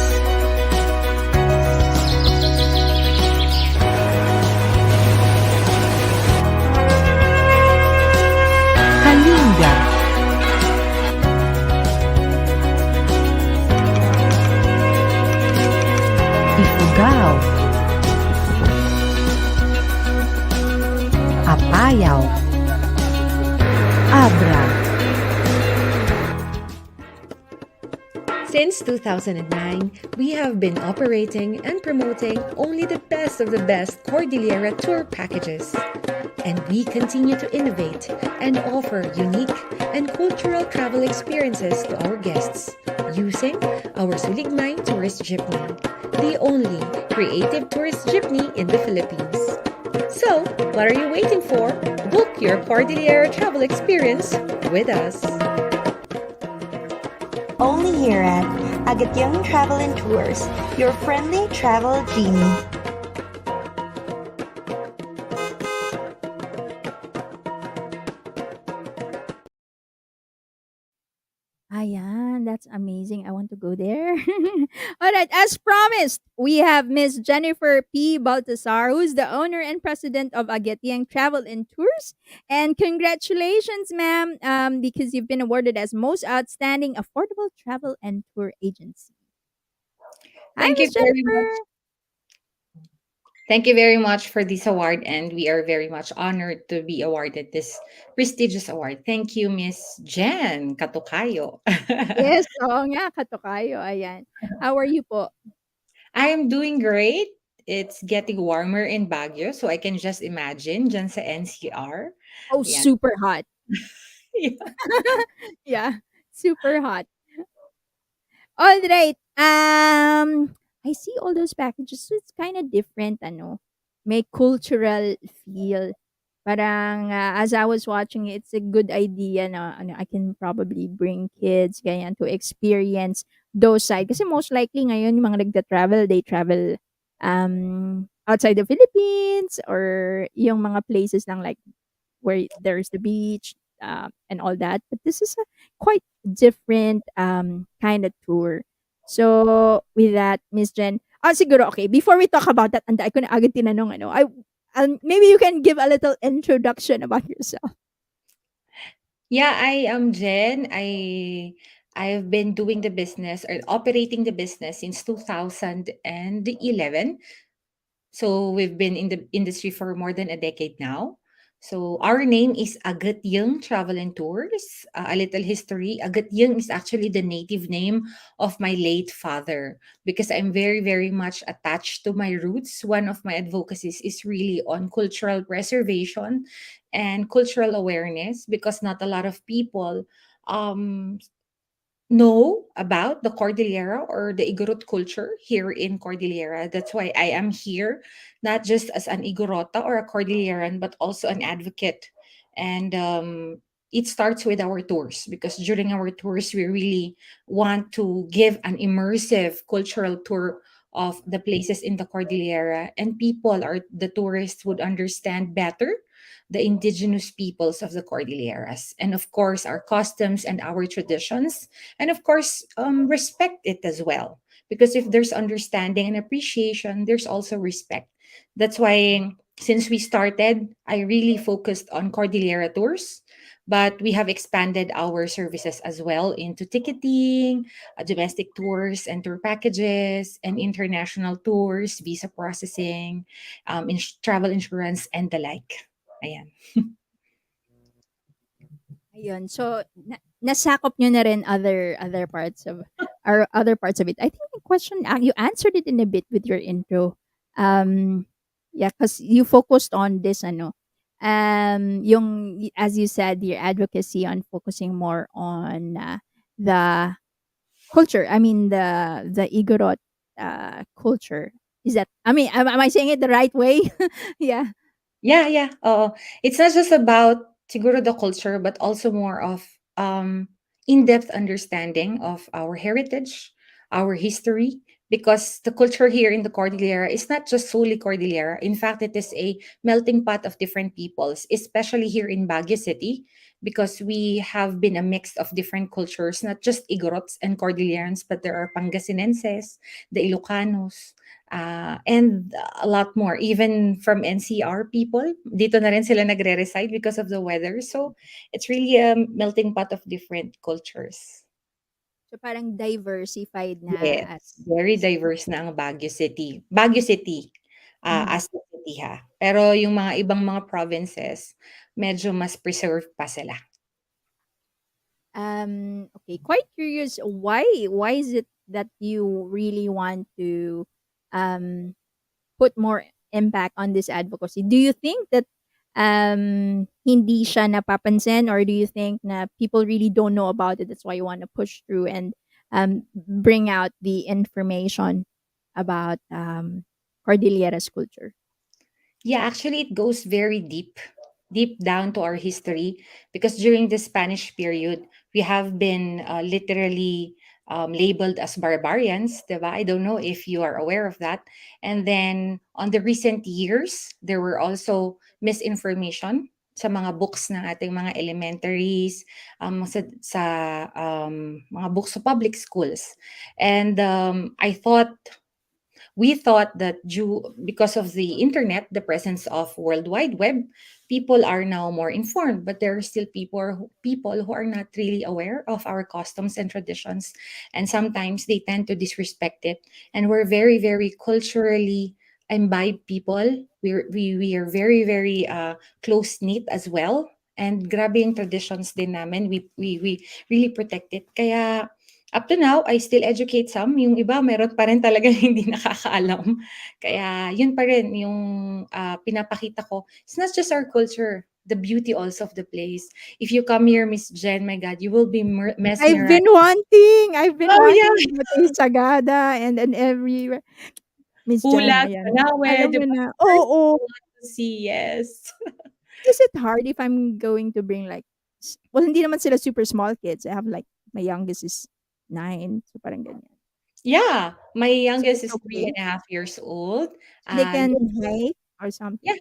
Kalinga, Ifugao, Apayao, Abra. Since 2009, we have been operating and promoting only the best of the best Cordillera tour packages. And we continue to innovate and offer unique and cultural travel experiences to our guests using our Suligmay Tourist Jeepney, the only creative tourist jeepney in the Philippines. So, what are you waiting for? Book your Cordillera travel experience with us. Only here at Agetyang Travel and Tours, your friendly travel genie. Ayan, that's amazing. I want to go there. All right, as promised, we have Miss Jennifer P. Baltasar, who's the owner and president of Agetyang Travel and Tours. And congratulations, ma'am, because you've been awarded as most outstanding affordable travel and tour agency. Hi, Thank you Miss very much. Jennifer. Thank you very much for this award, and we are very much honored to be awarded this prestigious award. Thank you, Miss Jen Katukayo. Yes, oo nga, katukayo. Ayan. How are you po? I am doing great. It's getting warmer in Baguio, so I can just imagine dyan sa NCR. Oh, Ayan. super hot. Yeah. Yeah, super hot. All right. I see all those packages. So it's kind of different, ano. May cultural feel. Parang as I was watching it, it's a good idea na ano, I can probably bring kids ganyan to experience those side. Kasi most likely ngayon yung mga nagta-travel, they travel outside the Philippines or yung mga places lang like where there's the beach and all that. But this is a quite different kind of tour. So with that, Miss Jen, siguro okay. Before we talk about that, anda ko na agad tinanong ano. Maybe you can give a little introduction about yourself. Yeah, I am Jen. I've been doing the business or operating the business since 2011. So we've been in the industry for more than a decade now. So our name is Agetyang Travel and Tours. A little history. Agetyang is actually the native name of my late father because I'm very, very much attached to my roots. One of my advocacies is really on cultural preservation and cultural awareness because not a lot of people um, know about the Cordillera or the Igorot culture here in Cordillera. That's why I am here, not just as an Igorota or a Cordilleran, but also an advocate. And it starts with our tours because during our tours, we really want to give an immersive cultural tour of the places in the Cordillera, and people or the tourists would understand better the indigenous peoples of the Cordilleras, and of course, our customs and our traditions, and of course, respect it as well. Because if there's understanding and appreciation, there's also respect. That's why, since we started, I really focused on Cordillera tours, but we have expanded our services as well into ticketing, domestic tours and tour packages, and international tours, visa processing, travel insurance, and the like. Ayan. Ayun. So, nasakop nyo na rin other parts of or other parts of it. I think the question, you answered it in a bit with your intro. Yeah, because you focused on this, as you said, your advocacy on focusing more on the culture. I mean, the Igorot culture. Is that, I mean, am I saying it the right way? Yeah. Yeah, yeah. It's not just about siguro the culture, but also more of in-depth understanding of our heritage, our history, because the culture here in the Cordillera is not just solely Cordillera. In fact, it is a melting pot of different peoples, especially here in Baguio City, because we have been a mix of different cultures, not just Igorots and Cordillerans, but there are Pangasinenses, the Ilocanos, and a lot more. Even from NCR people, dito na rin sila nagre-reside because of the weather. So it's really a melting pot of different cultures. So, parang diversified na Yes, very diverse na ang Baguio City. Baguio City, Mhm. as a city ha. Pero yung mga ibang mga provinces, medyo mas preserved pa sila. Okay, quite curious, why is it that you really want to um put more impact on this advocacy? Do you think that hindi siya napapansin, or do you think na people really don't know about it? That's why you want to push through and bring out the information about Cordillera's culture? Yeah, actually, it goes very deep, deep down to our history, because during the Spanish period, we have been literally labeled as barbarians, diba? I don't know if you are aware of that. And then on the recent years, there were also misinformation sa mga books ng ating mga elementaries, sa mga books sa public schools. And we thought that because of the internet, the presence of World Wide Web, people are now more informed, but there are still people who are not really aware of our customs and traditions, and sometimes they tend to disrespect it. And we're very, very culturally imbibed people. We are very, very close knit as well. And grabe yung traditions din namin. We really protect it. Kaya up to now, I still educate some. Yung iba, meron pa rin talaga hindi nakakaalam. Kaya yun pa rin yung pinapakita ko. It's not just our culture, the beauty also of the place. If you come here, Miss Jen, my God, you will be mesmerized. I've been Oh, wanting yeah. to go to Sagada and everywhere. Miss Jen, Pulag, ayan. Manawe, Alam di mo ba? na. First Oo. to see, yes. Is it hard if I'm going to bring like, well, hindi naman sila super small kids. I have like, my youngest is 9. So parang ganyan. Yeah, my So youngest it's is three okay. and a half years old. They can Yes. hike or something. Yeah.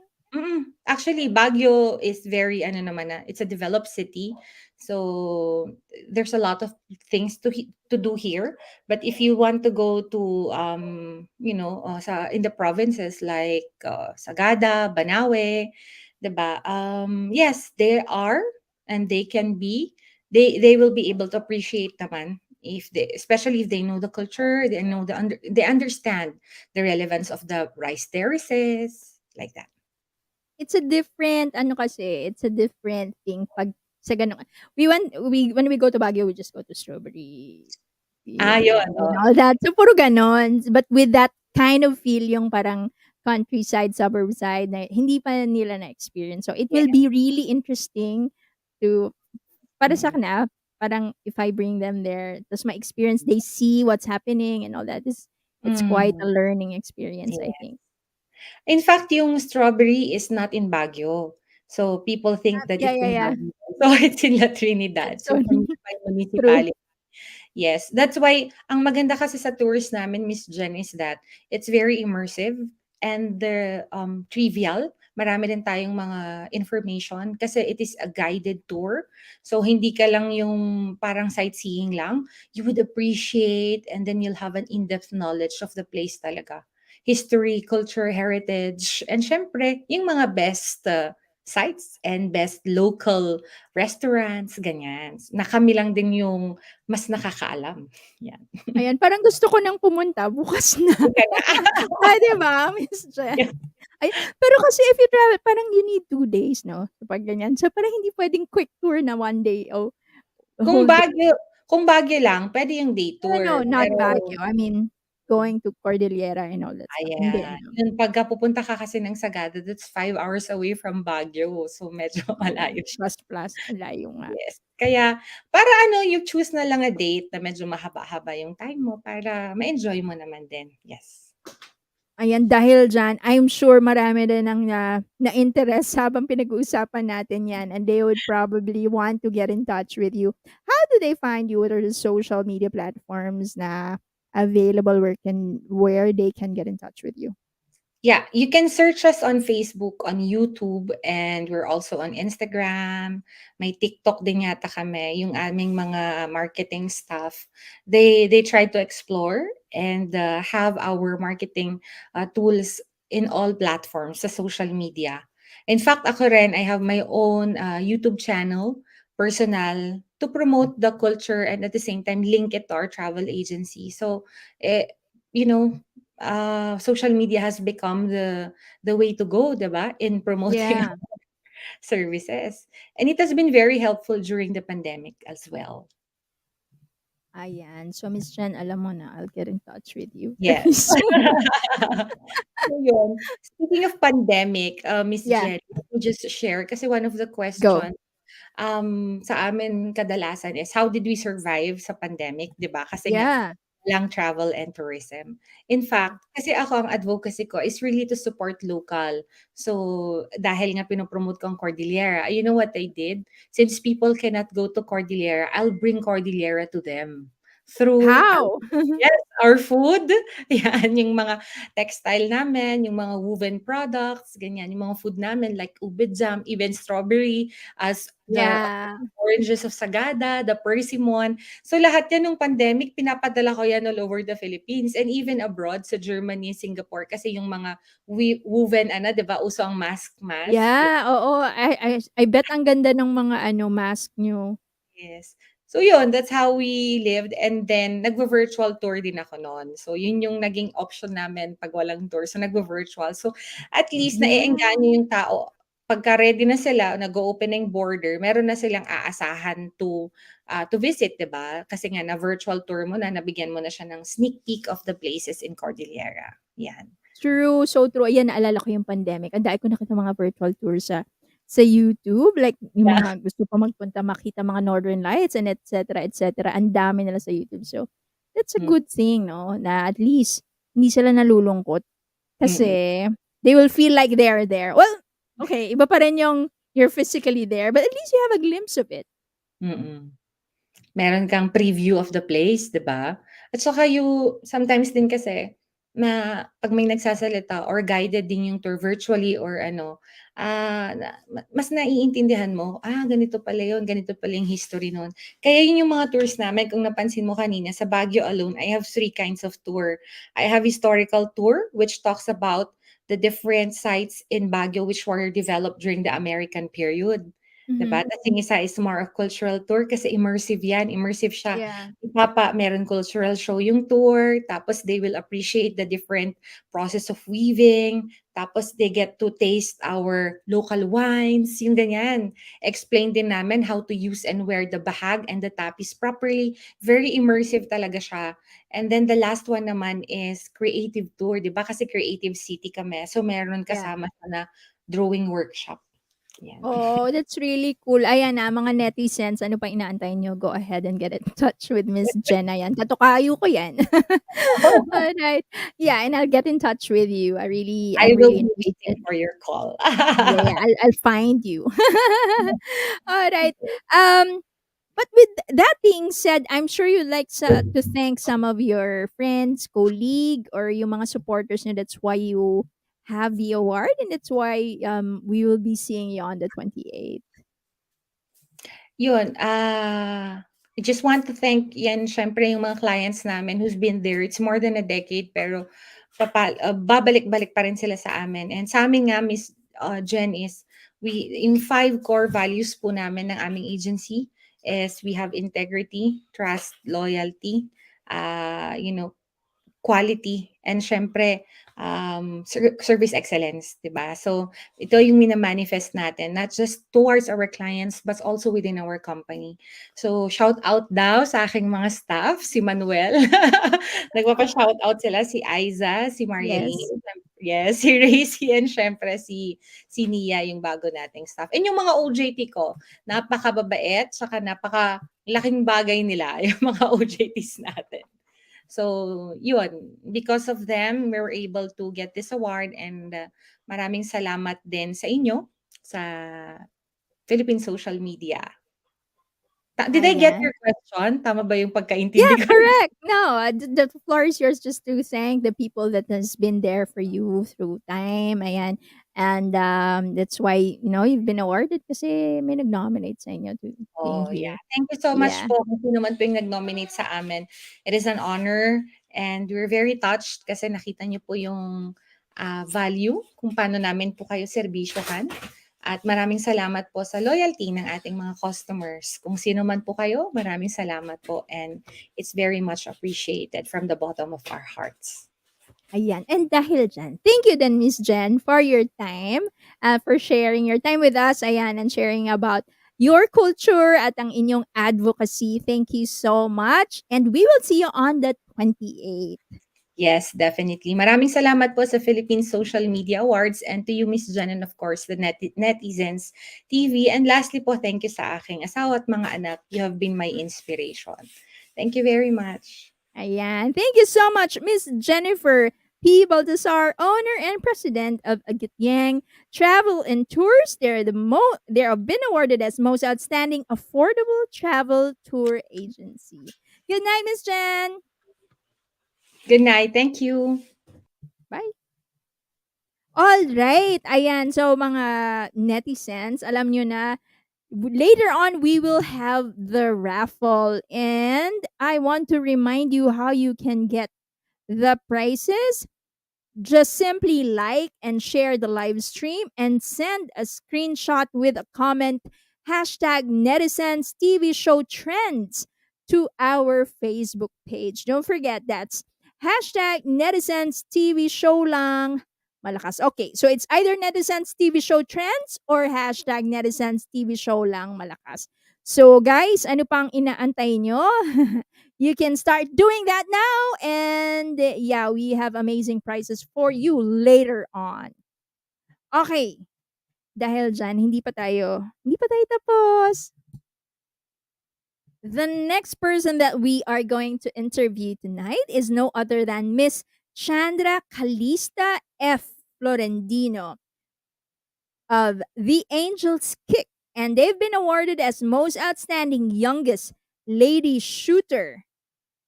Actually, Baguio is very ano naman na, it's a developed city. So there's a lot of things to do here. But if you want to go to in the provinces like Sagada, Banawe, 'di ba? Yes, there are, and they will be able to appreciate naman, if they, especially if they know the culture, they understand the relevance of the rice terraces, like that. It's a different, it's a different thing pag sa ganun. When we go to Baguio, we just go to Strawberry Yun, Field and all that. So, puro ganon. But with that kind of feel, yung parang countryside, suburb side, na hindi pa nila na-experience. So, it will be really interesting to, para sa akin parang if I bring them there, tas my experience, they see what's happening and all that. It's quite a learning experience, I Yes. think. In fact, yung strawberry is not in Baguio. So people think that Yeah, it's yeah, in yeah. Baguio. So it's in La Trinidad. So So, from nearby true. municipality. Yes, that's why ang maganda kasi sa tours namin, Miss Jen, is that it's very immersive and trivial, marami din tayong mga information kasi it is a guided tour. So hindi ka lang yung parang sightseeing lang. You would appreciate and then you'll have an in-depth knowledge of the place talaga. History, culture, heritage, and syempre, yung mga best sites and best local restaurants, ganyan. Na kami lang din yung mas nakakaalam. Yan. Ayan, parang gusto ko nang pumunta bukas na. Ah, 'di ba, Miss Jen? Yeah. Ay, pero kasi if you travel, parang you need 2 days, 'no? Kapag ganyan. So, parang hindi puwedeng quick tour na 1 day o Kung whole day. Baguio lang, pwede yung day No, no, tour. not Pero Baguio. I mean, going to Cordillera and all that stuff. Hindi, ayan, ano? yung pagka pupunta ka kasi ng Sagada, that's 5 hours away from Baguio. So, medyo Oo, malayo siya. plus, ang layo nga. Yes. Kaya para ano, you choose na lang a date na medyo mahaba-haba yung time mo para ma-enjoy mo naman din. Yes. Ayan, dahil diyan, I'm sure marami din ang na-interest habang pinag-uusapan natin 'yan, and they would probably want to get in touch with you. How do they find you? What are the social media platforms na available where they can get in touch with you? Yeah, you can search us on Facebook, on YouTube, and we're also on Instagram. May TikTok din yata kami, yung aming mga marketing staff. They try to explore and have our marketing tools in all platforms sa social media. In fact, ako rin, I have my own YouTube channel, personal, to promote the culture and at the same time link it to our travel agency. So, you know, social media has become the way to go, 'di ba? In promoting Yeah. our services. And it has been very helpful during the pandemic as well. Ayan. So, Miss Jen, alam mo na, I'll get in touch with you very Yes. soon. So yun, speaking of pandemic, Miss Yeah. Jen, let me just share kasi one of the Go. question sa amin kadalasan is how did we survive sa pandemic, 'di ba? Kasi nga Yeah. lang travel and tourism. In fact, kasi ako ang advocacy ko is really to support local. So, dahil nga pinopromote ko ang Cordillera, you know what I did? Since people cannot go to Cordillera, I'll bring Cordillera to them through How? yes, our food. Yan, yung mga textile namin, yung mga woven products, ganyan, yung mga food namin like ube jam, even strawberry, as the Yeah. oranges of Sagada, the persimmon. So lahat yan nung pandemic, pinapadala ko yan all over the Philippines and even abroad sa Germany, Singapore kasi yung mga woven ano, 'di ba? Uso ang mask. Yeah, oo. I bet ang ganda ng mga ano, mask niyo. Yes. So yun, that's how we lived and then nagvo-virtual tour din ako noon. So yun yung naging option namin pag walang tour. So nagvo-virtual. So at least Yeah. naiengganyo yung tao. Pagka ready na sila, nag-open na yung border, meron na silang aasahan to visit, 'di ba? Kasi nga na virtual tour mo na, nabigyan mo na siya ng sneak peek of the places in Cordillera. Yan. True, so true. Ayan, naalala ko yung pandemic. Ang dami ko nakita mga virtual tours sa YouTube. Like, yung Yeah. mga gusto pa magpunta, makita mga Northern Lights and et cetera, et cetera. Ang dami nila sa YouTube. So, that's a good thing, no? Na at least, hindi sila nalulungkot. Kasi, they will feel like they're there. Well, okay, iba pa rin yung you're physically there, but at least you have a glimpse of it. Mm. Meron kang preview of the place, 'di ba? At saka sometimes din kasi na 'pag may nagsasalita or guided din yung tour virtually or ano, mas naiintindihan mo, ganito pala yun, ganito pala yung history nun. Kaya yun yung mga tours namin kung napansin mo kanina sa Baguio alone, I have 3 kinds of tour. I have historical tour which talks about the different sites in Baguio which were developed during the American period. 'Di ba? Mhm. Tas yung isa is more of cultural tour kasi immersive yan, immersive siya. Yeah. Meron cultural show yung tour, tapos they will appreciate the different process of weaving, tapos they get to taste our local wines, yung ganyan. Explain din namin how to use and wear the bahag and the tapis properly. Very immersive talaga siya. And then the last one naman is creative tour, 'di ba? Kasi creative city kami. So meron Yeah. kasama siya na drawing workshop. Yan. Oh, that's really cool. Ayan na, mga netizens, ano pa inaantay niyo? Go ahead and get in touch with Miss Jenna yan. Katukayo ko yan. Alright. Yeah, and I'll get in touch with you. I I'm will really be interested. waiting for your call. Yeah, I'll find you. Alright. But with that being said, I'm sure you'd like to thank some of your friends, colleague, or yung mga supporters niyo. That's why you have the award, and that's why we will be seeing you on the 28th. Yun, I just want to thank yan syempre yung mga clients namin who's been there. It's more than a decade pero babalik-balik pa rin sila sa amin. And sa amin nga, Miss Jen, is yung 5 core values po namin ng aming agency is we have integrity, trust, loyalty, quality, and syempre, service excellence, di ba? So, ito yung minamanifest natin, not just towards our clients, but also within our company. So, shout out daw sa aking mga staff, si Manuel. Nagpapa-shout out sila, si Aiza, si Marialine, yes, si Racy, and syempre si Nia, yung bago nating staff. And yung mga OJT ko, napakababait, saka napaka-laking bagay nila, yung mga OJTs natin. So, yun, because of them, we were able to get this award, and maraming salamat din sa inyo sa Philippine social media. Did I get your question? Tama ba yung pagkaintindi Yeah, ko? correct. No, the floor is yours just to thank the people that has been there for you through time. Ayan. And that's why, you've been awarded kasi may nag-nominate sa inyo to being Oh, here. yeah. Thank you so much Yeah. po kung sino man po yung nag-nominate sa amin. It is an honor, and we're very touched kasi nakita niyo po yung value kung paano namin po kayo serbisyohan. At maraming salamat po sa loyalty ng ating mga customers. Kung sino man po kayo, maraming salamat po, and it's very much appreciated from the bottom of our hearts. Ayan. And dahil dyan, thank you then, Miss Jen, for your time, for sharing your time with us, ayan, and sharing about your culture at ang inyong advocacy. Thank you so much. And we will see you on the 28th. Yes, definitely. Maraming salamat po sa Philippine Social Media Awards, and to you, Miss Jen, and of course, the Netizens TV. And lastly po, thank you sa aking asawa at mga anak. You have been my inspiration. Thank you very much. Ayan. Thank you so much, Miss Jennifer P. Baltasar, owner and president of Agityang Travel and Tours. They have been awarded as most outstanding affordable travel tour agency. Good night, Miss Jen. Good night. Thank you. Bye. All right. Ayan. So, mga netizens, alam nyo na, later on, we will have the raffle. And I want to remind you how you can get the prizes. Just simply like and share the live stream and send a screenshot with a comment #Netizens TV show trends to our Facebook page. Don't forget, that's #Netizens TV show lang malakas. Okay, so it's either Netizens TV show trends or #Netizens TV show lang malakas. So guys, ano pang inaantay nyo? You can start doing that now, and yeah, we have amazing prizes for you later on. Okay, dahil dyan, hindi pa tayo tapos. The next person that we are going to interview tonight is no other than Miss Chandra Calista F. Florendino of The Angels Kick, and they've been awarded as most outstanding youngest lady shooter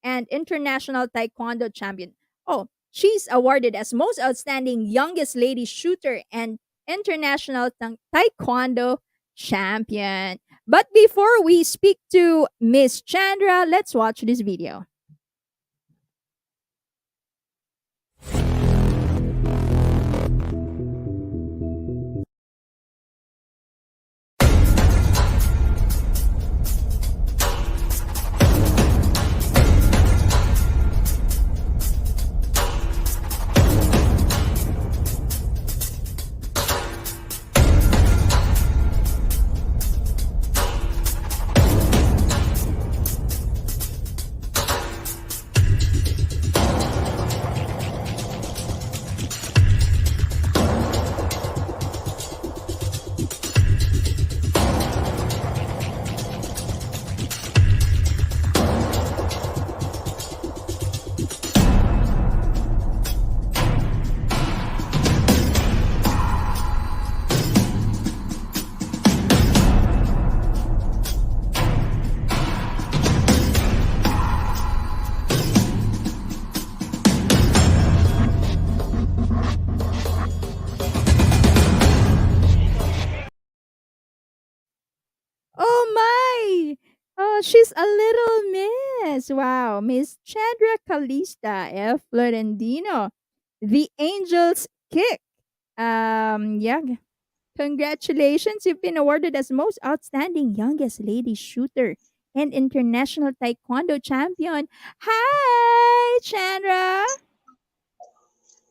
and international taekwondo champion. Oh, she's awarded as most outstanding youngest lady shooter and international taekwondo champion. But before we speak to Miss Chandra, let's watch this video. she's a little miss. Wow, Miss Chandra Calista F. Florentino, the Angels kick. Yeah, congratulations. You've been awarded as most outstanding youngest lady shooter and international taekwondo champion. Hi, Chandra.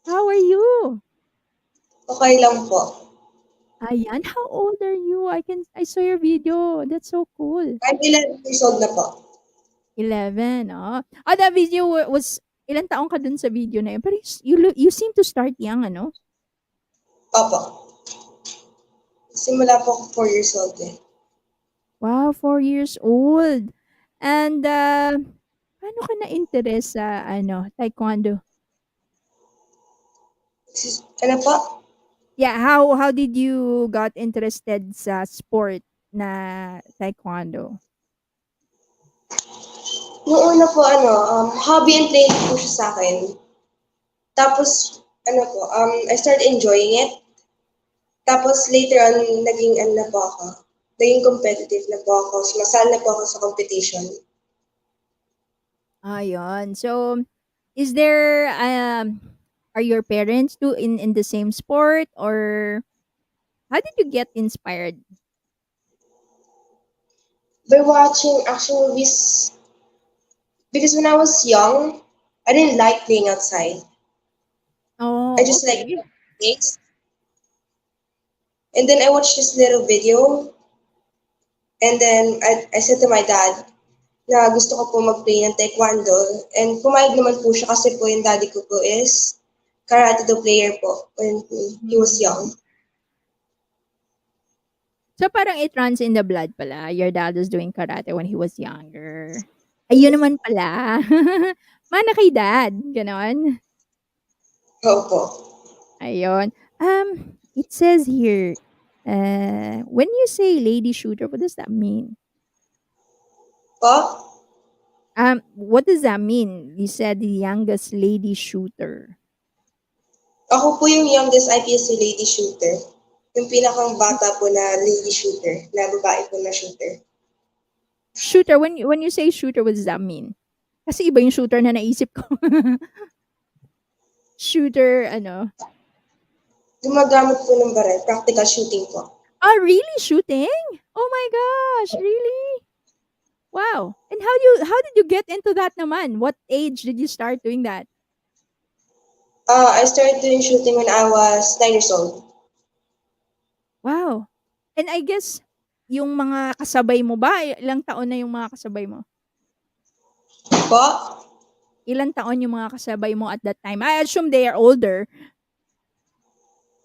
How are you? Okay lang po. Ayan, how old are you? I saw your video. That's so cool. I'm 11 years old na po. 11, oh. Oh, that video was ilang taong ka dun sa video na yun? Pero you seem to start young, ano? Opo. Simula po ako 4 years old eh. Wow, 4 years old. And paano ka na-interest sa taekwondo? Ano po? Yeah, how did you got interested sa sport na taekwondo? Noong una po hobby and play po siya sa akin. Tapos I started enjoying it. Tapos later on naging na po ako. Naging competitive na po ako. Sumasali na po ako sa competition. Ayun. So, is there are your parents too in the same sport, or how did you get inspired? By watching action movies, because when I was young, I didn't like playing outside. I Oh, just like okay. games. And then I watched this little video, and then I said to my dad na gusto ko po mag-play ng taekwondo. And pumayag naman po siya kasi po yung daddy ko po is karate do player po when he was young. So parang it runs in the blood pala. Your dad was doing karate when he was younger. Ayun naman pala. Mana kay dad, ganon. Opo. Ayun. It says here, when you say lady shooter, what does that mean? Po? What does that mean? You said the youngest lady shooter. Ako po yung youngest IPSC lady shooter. Yung pinakang bata po na lady shooter, na babae po na shooter. Shooter, when you say shooter, what does that mean? Kasi iba yung shooter na naisip ko. Shooter, ano? Gumagamit po ng baril, practical shooting po. Ah, really? Shooting? Oh my gosh, really? Wow. And how did you get into that naman? What age did you start doing that? I started doing shooting when I was 9 years old. Wow. And I guess yung mga kasabay mo ba, ilang taon na yung mga kasabay mo? Po? Ilang taon yung mga kasabay mo at that time? I assume they are older.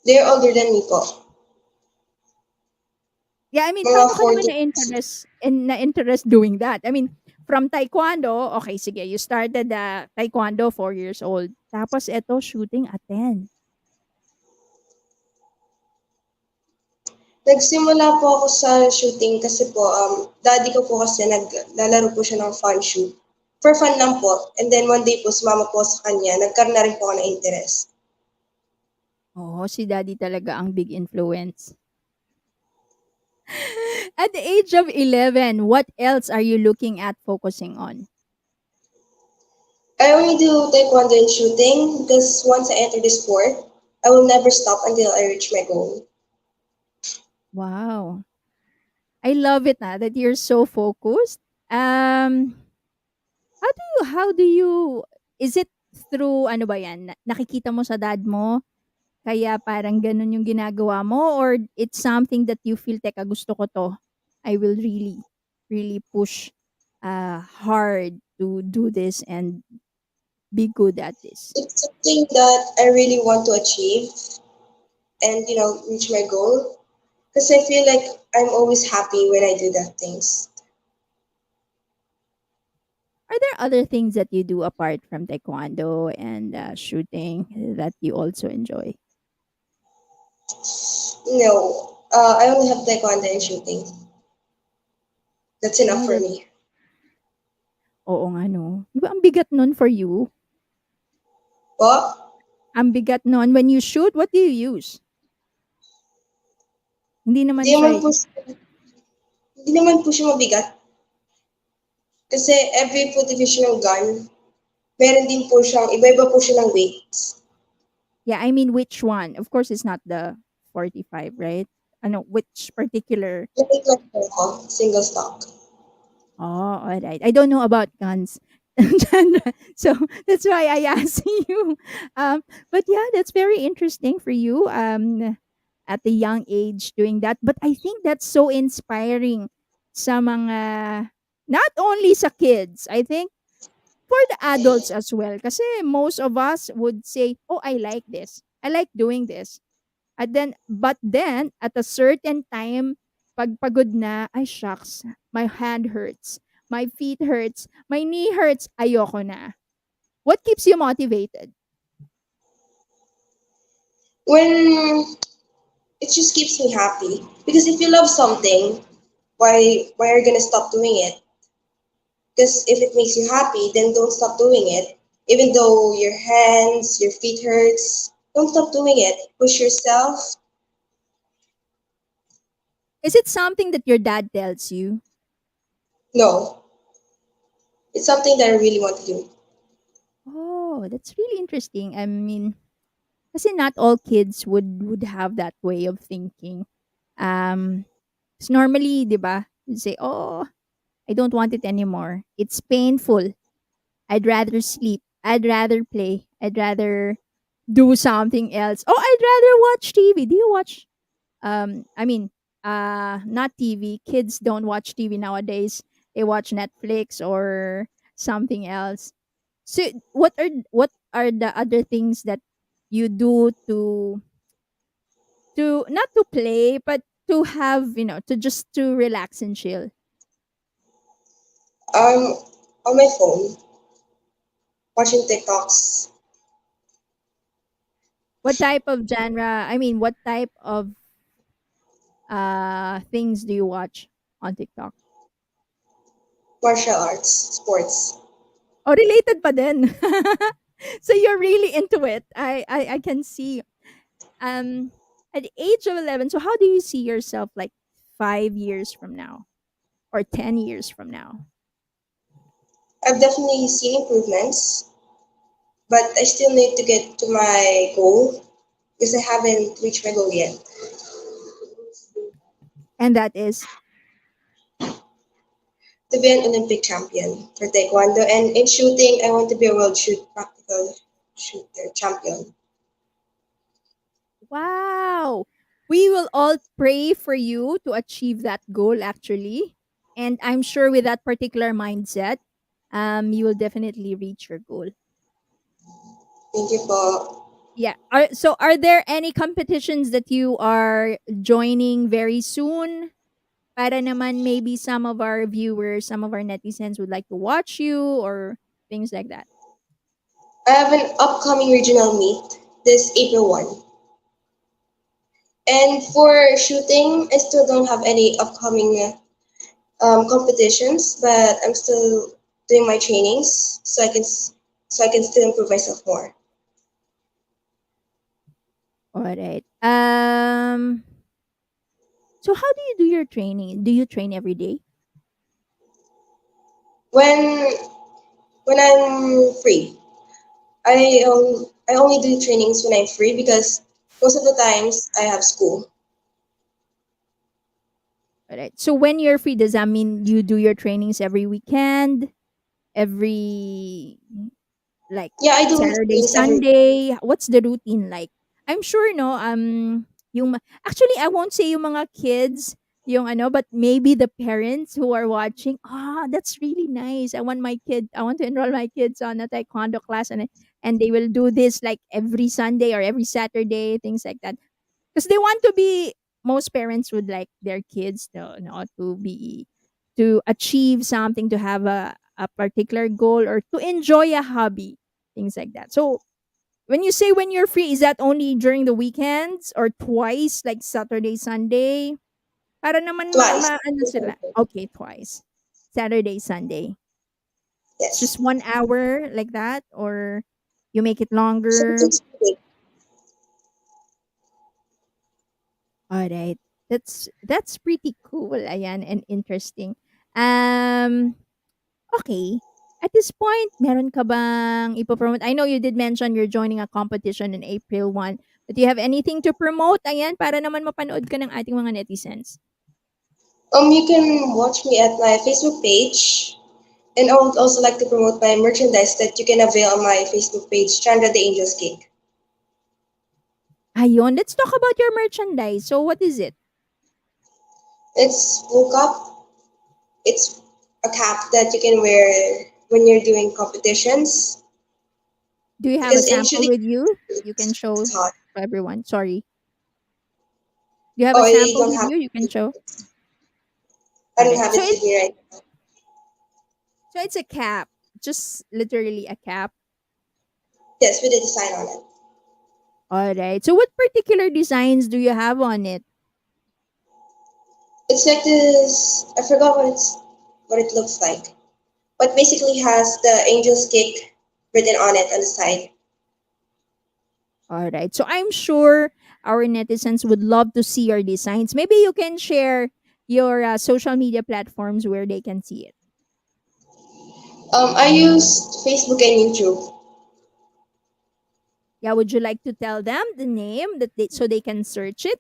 They're older than me po. Yeah, I mean, Mga paano ka naman 40. na-interest doing that? I mean, from taekwondo, okay, sige, you started taekwondo 4 years old. Tapos eto, shooting at 10. Nagsimula po ako sa shooting kasi po, daddy ko po kasi naglalaro po siya ng fun shoot. For fun lang po. And then one day po, sumama po sa kanya, nagkaroon na rin po ako ng interest. Oo, si daddy talaga ang big influence. At the age of 11, what else are you looking at focusing on? I only do taekwondo and shooting because once I enter the sport, I will never stop until I reach my goal. Wow. I love it that you're so focused. Is it through, ano ba yan, nakikita mo sa dad mo, kaya parang ganun yung ginagawa mo, or it's something that you feel, teka, gusto ko to, I will really, really push hard to do this and be good at this? It's something that I really want to achieve and, reach my goal. Because I feel like I'm always happy when I do that things. Are there other things that you do apart from taekwondo and shooting that you also enjoy? No, I only have taekwondo and shooting. That's enough for me. Oo nga, no? Di ba ang bigat nun for you? Po? Ang bigat nun. When you shoot, what do you use? Hindi naman Hindi siya... naman po siya mabigat. Kasi every po division ng gun, meron din po siyang, iba-iba po siya ng weights. Yeah, I mean, which one? Of course, it's not the 45, right? I know which particular. Like lang po ako, single stock. Oh, all right. I don't know about guns. So that's why I asked you. But yeah, that's very interesting for you. At the young age doing that. But I think that's so inspiring sa mga, not only sa kids, I think for the adults as well. Kasi most of us would say, oh, I like this. I like doing this. But then, at a certain time, pag pagod na, ay shucks, my hand hurts, my feet hurts, my knee hurts, ayoko na. What keeps you motivated? When it just keeps me happy. Because if you love something, why are you gonna stop doing it? Because if it makes you happy, then don't stop doing it. Even though your hands, your feet hurts, don't stop doing it. Push yourself. Is it something that your dad tells you? No, it's something that I really want to do. Oh, that's really interesting. I mean, kasi not all kids would have that way of thinking. 'Cause normally, 'di ba, you say, "Oh, I don't want it anymore. It's painful. I'd rather sleep. I'd rather play. I'd rather do something else. Oh, I'd rather watch TV." Do you watch I mean, not TV. Kids don't watch TV nowadays. They watch Netflix or something else. So what are the other things that you do to not to play but to have, to just to relax and chill? Um, on my phone, watching TikToks. What type of genre? I mean, what type of things do you watch on TikTok? Martial arts, sports. Oh, related pa din. So you're really into it. I can see. Um at the age of 11, so how do you see yourself like 5 years from now or 10 years from now? I've definitely seen improvements, but I still need to get to my goal because I haven't reached my goal yet. And that is To be an Olympic champion for Taekwondo, and in shooting, I want to be a world shoot practical shooter champion. wow. We will all pray for you to achieve that goal actually. And I'm sure with that particular mindset, you will definitely reach your goal. Thank you po. Yeah. Are there any competitions that you are joining very soon? Para naman maybe some of our viewers, some of our netizens would like to watch you or things like that. I have an upcoming regional meet this April 1. And for shooting, I still don't have any upcoming competitions, but I'm still doing my trainings so I can still improve myself more. All right. So how do you do your training? Do you train every day? When I'm free, I only do trainings when I'm free because most of the times I have school. All right. So when you're free, does that mean you do your trainings every weekend? Every like Yeah, I do Saturday, trainings every. Sunday? What's the routine like? I'm sure no actually I won't say yung mga kids yung but maybe the parents who are watching, that's really nice. I want to enroll my kids on a taekwondo class, and they will do this like every Sunday or every Saturday, things like that. Because they want to be most parents would like their kids to achieve something, to have a particular goal or to enjoy a hobby, things like that. So when you say when you're free, is that only during the weekends or twice, like Saturday, Sunday? Para naman Twice. ano sila. Okay, twice. Saturday, Sunday. It's just Yes. 1 hour like that, or you make it longer. Something's good. All right. That's pretty cool, ayan, and interesting. Um Okay. At this point, meron ka bang ipopromote? I know you did mention you're joining a competition in April 1, but do you have anything to promote? Ayan, para naman mapanood ka ng ating mga netizens. You can watch me at my Facebook page. And I would also like to promote my merchandise that you can avail on my Facebook page, Chandra the Angel's Cake. Ayun, let's talk about your merchandise. So, what is it? It's woke up. It's a cap that you can wear when you're doing competitions. Do you have a Because sample initially with you? You can show it's hot. to everyone. Sorry. Do you have Oh, a I sample don't with have you? You can show. I don't Alright. have it with me right now. So it's a cap. Just literally a cap. Yes, with a design on it. Alright. So what particular designs do you have on it? It's like this. I forgot what it looks like, but basically has the angel's cake written on it on the side. Alright. So I'm sure our netizens would love to see your designs. Maybe you can share your social media platforms where they can see it. I use Facebook and YouTube. Yeah, would you like to tell them the name so they can search it?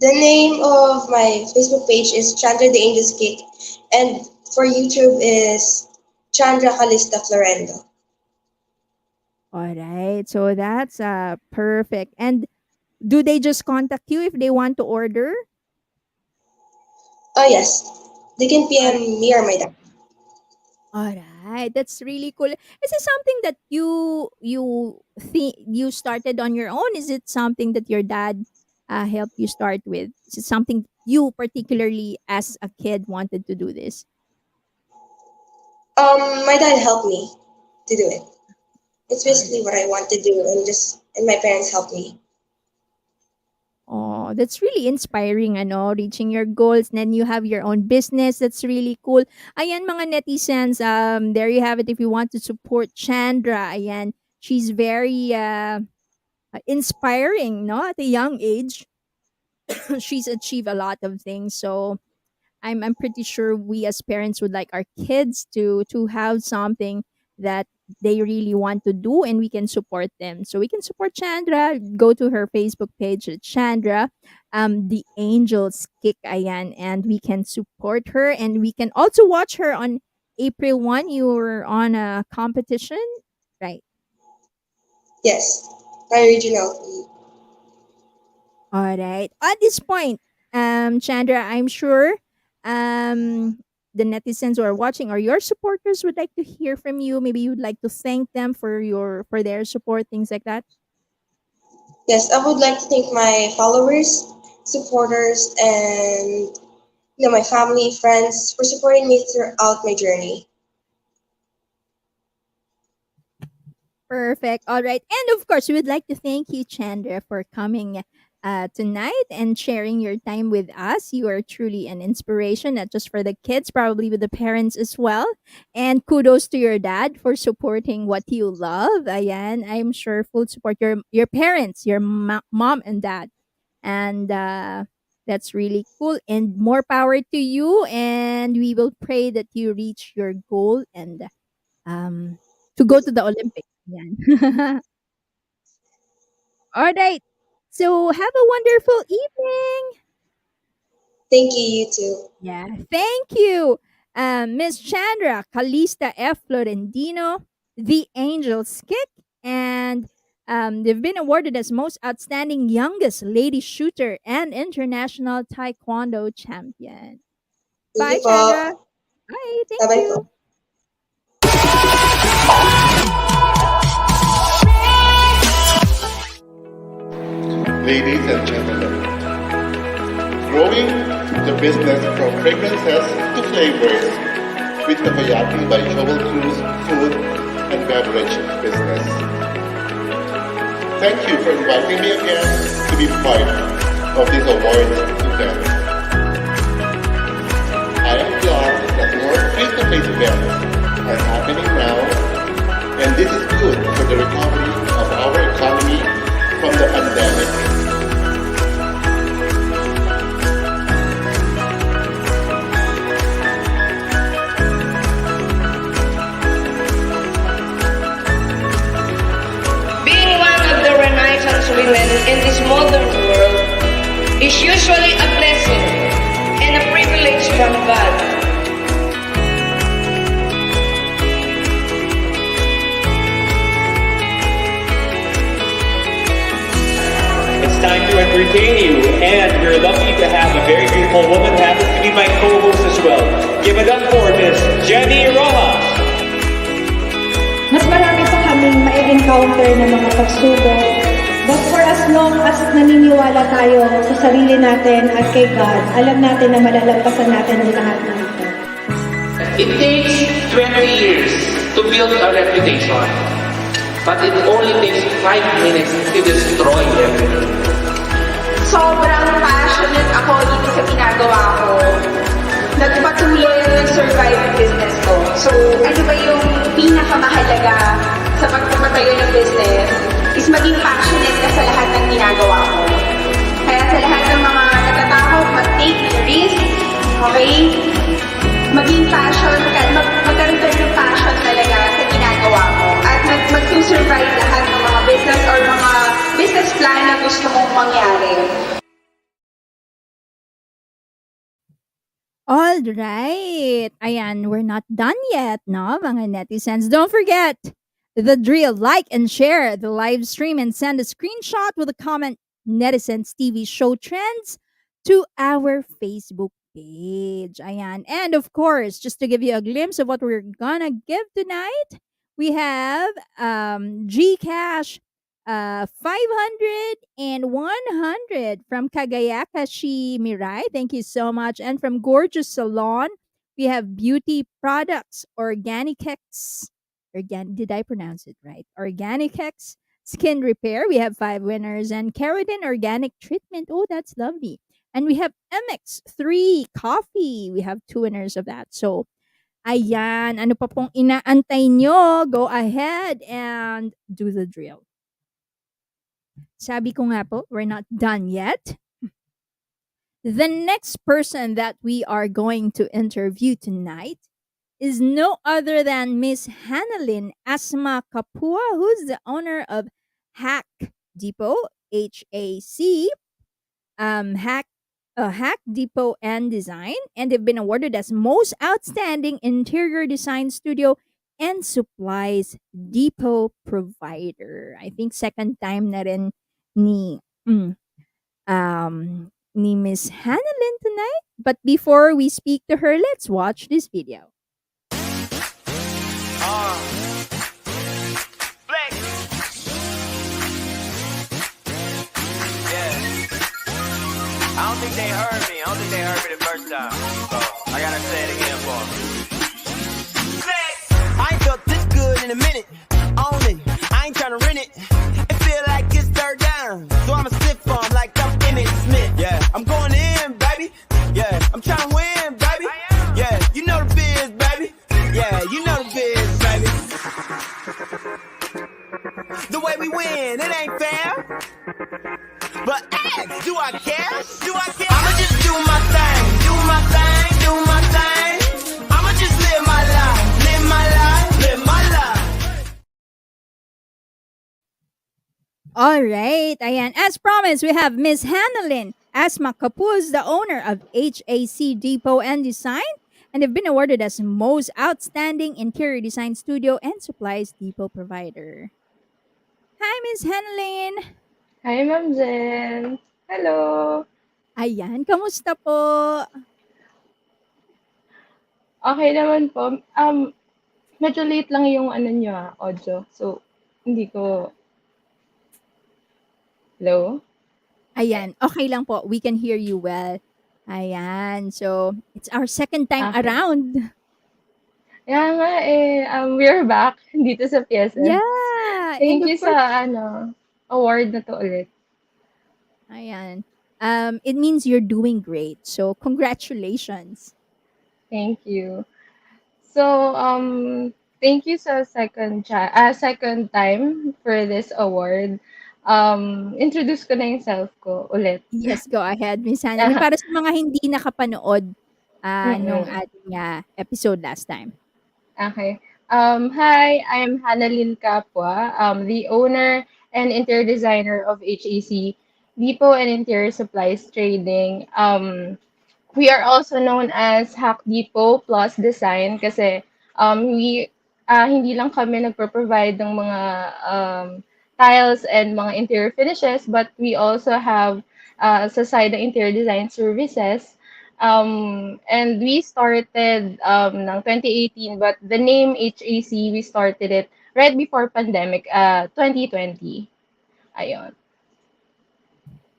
The name of my Facebook page is Chandra the Angel's Cake, and for YouTube is Chandra Calista Florendo. Alright. So that's perfect. And do they just contact you if they want to order? Oh yes, they can PM me or my dad. Alright, that's really cool. Is it something that you think you started on your own? Is it something that your dad helped you start with? Is it something you particularly as a kid wanted to do this? My dad helped me to do it. It's basically Alright. what I want to do, and my parents helped me. Oh, that's really inspiring, reaching your goals. Then you have your own business. That's really cool. Ayan, mga netizens, there you have it. If you want to support Chandra, ayan, she's very inspiring, no? At a young age, she's achieved a lot of things. So I'm pretty sure we as parents would like our kids to have something that they really want to do and we can support them. So we can support Chandra. Go to her Facebook page, Chandra, the Angels Kick Ayan, and we can support her and we can also watch her on April 1. You were on a competition, right? Yes, my original. All right. At this point, Chandra, I'm sure the netizens who are watching or your supporters would like to hear from you. Maybe you'd like to thank them for their support, things like that. Yes, I would like to thank my followers, supporters, and my family, friends for supporting me throughout my journey. Perfect. All right. And of course, we would like to thank you, Chandra, for coming tonight and sharing your time with us. You are truly an inspiration, not just for the kids, probably with the parents as well. And kudos to your dad for supporting what you love. Ayan, I'm sure full support your parents, your mom and dad. And that's really cool. And more power to you. And we will pray that you reach your goal and to go to the Olympics. Yan. All right. So have a wonderful evening. Thank you, you too. Yeah. Thank you, Miss Chandra Calista F. Florentino, the Angels Kick, and they've been awarded as most outstanding youngest lady shooter and international taekwondo champion. Thank Bye, you Chandra. po. Bye. Thank Bye-bye you. po. Ladies and gentlemen, growing the business from fragrances to flavors with Takoyaki by Joel Cruz Food and Beverage Business. Thank you for inviting me again to be part of this awards event. I am glad that more face-to-face events are happening now, and this is good for the recovery of our economy from the pandemic. is usually a blessing and a privilege from God. It's time to entertain you, and we're lucky to have a very beautiful woman who happens to be my co-host as well. Give it up for Miss Jenny Rojas. Mas marami pa kaming ma-encounter na mga pagsubok. But for as long as naniniwala tayo sa sarili natin at kay God, alam natin na malalagpasan natin ang lahat ng ito. It takes 20 years to build a reputation, but it only takes 5 minutes to destroy everything. Sobrang passionate ako dito sa ginagawa ko. Nagpatuloy ang nag-survive yung business ko. So, ano ba yung pinakamahalaga sa pagpapatayo ng business is maging passionate ka sa lahat ng ginagawa ko. Kaya sa lahat ng mga natatakot, mag-take the risk, okay? Maging passion ka, magkaroon ka ng passion talaga sa ginagawa mo. At mag-survive lahat ng mga business or mga business plan na gusto mong mangyari. All right. Ayan, we're not done yet, no, mga netizens. Don't forget the drill. Like and share the live stream and send a screenshot with a comment Netizens TV show trends to our Facebook page. Ayan. And of course, just to give you a glimpse of what we're gonna give tonight, we have Gcash 500 and 100 from Kagayakashi Mirai. Thank you so much. And from Gorgeous Salon, we have beauty products, Organicex. Did I pronounce it right? Organicex Skin Repair. We have 5 winners. And Keratin Organic Treatment. Oh, that's lovely. And we have MX3 Coffee. We have 2 winners of that. So, ayan. Ano pa pong inaantay nyo? Go ahead and do the drill. Sabi ko nga po, we're not done yet. The next person that we are going to interview tonight is no other than Miss Hannalyn Asma Kapua, who's the owner of Hack Depot, HAC, Hack Depot and Design, and they've been awarded as Most Outstanding Interior Design Studio and Supplies Depot Provider. I think second time na rin ni Miss Hannalyn tonight. But before we speak to her, let's watch this video. Flex. Yeah. I don't think they heard me. The first time. So I gotta say it again for them. Flex. I ain't felt this good in a minute. Only. I ain't tryna rent it. It feel like it's third down. So I'ma sit for 'em like I'm Emmitt Smith. Yeah. I'm going in, baby. Yeah. I'm tryna win, baby. Yeah. You know the biz, baby. Yeah. You know the biz, baby. The way we win, it ain't fair. But ask, do I care? Do I care? I'ma just do my thing, do my thing, do my thing. I'ma just live my life, live my life, live my life. All right. Ayan. As promised, we have Miss Hannalyn Asma Kapuz, the owner of HAC Depot and Design, and they've been awarded as Most Outstanding Interior Design Studio and Supplies Depot Provider. Hi, Miss Hannalyn. Hi, Ma'am Jen. Hello. Ayan. Kamusta po? Okay naman po. Medyo late lang yung audio. So, hindi ko... Hello? Ayan. Okay lang po. We can hear you well. Ayan. So, it's our second time around. Kaya nga we're back dito sa PSM. Yeah. Thank you sa award na to ulit. Ayan. It means you're doing great. So, congratulations. Thank you. So, thank you sa second time for this award. Introduce ko na yung self ko ulit. Yes, go ahead, Miss Hannah. Para sa mga hindi nakapanood nung ating episode last time. Okay. Hi, I am Hannalyn Kapwa, the owner and interior designer of HAC Depot and Interior Supplies Trading. We are also known as Hack Depot Plus Design kasi hindi lang kami nagpo-provide ng mga tiles and mga interior finishes, but we also have sa side ng interior design services. And we started ng 2018, but the name HAC, we started it right before pandemic, 2020. Ayun.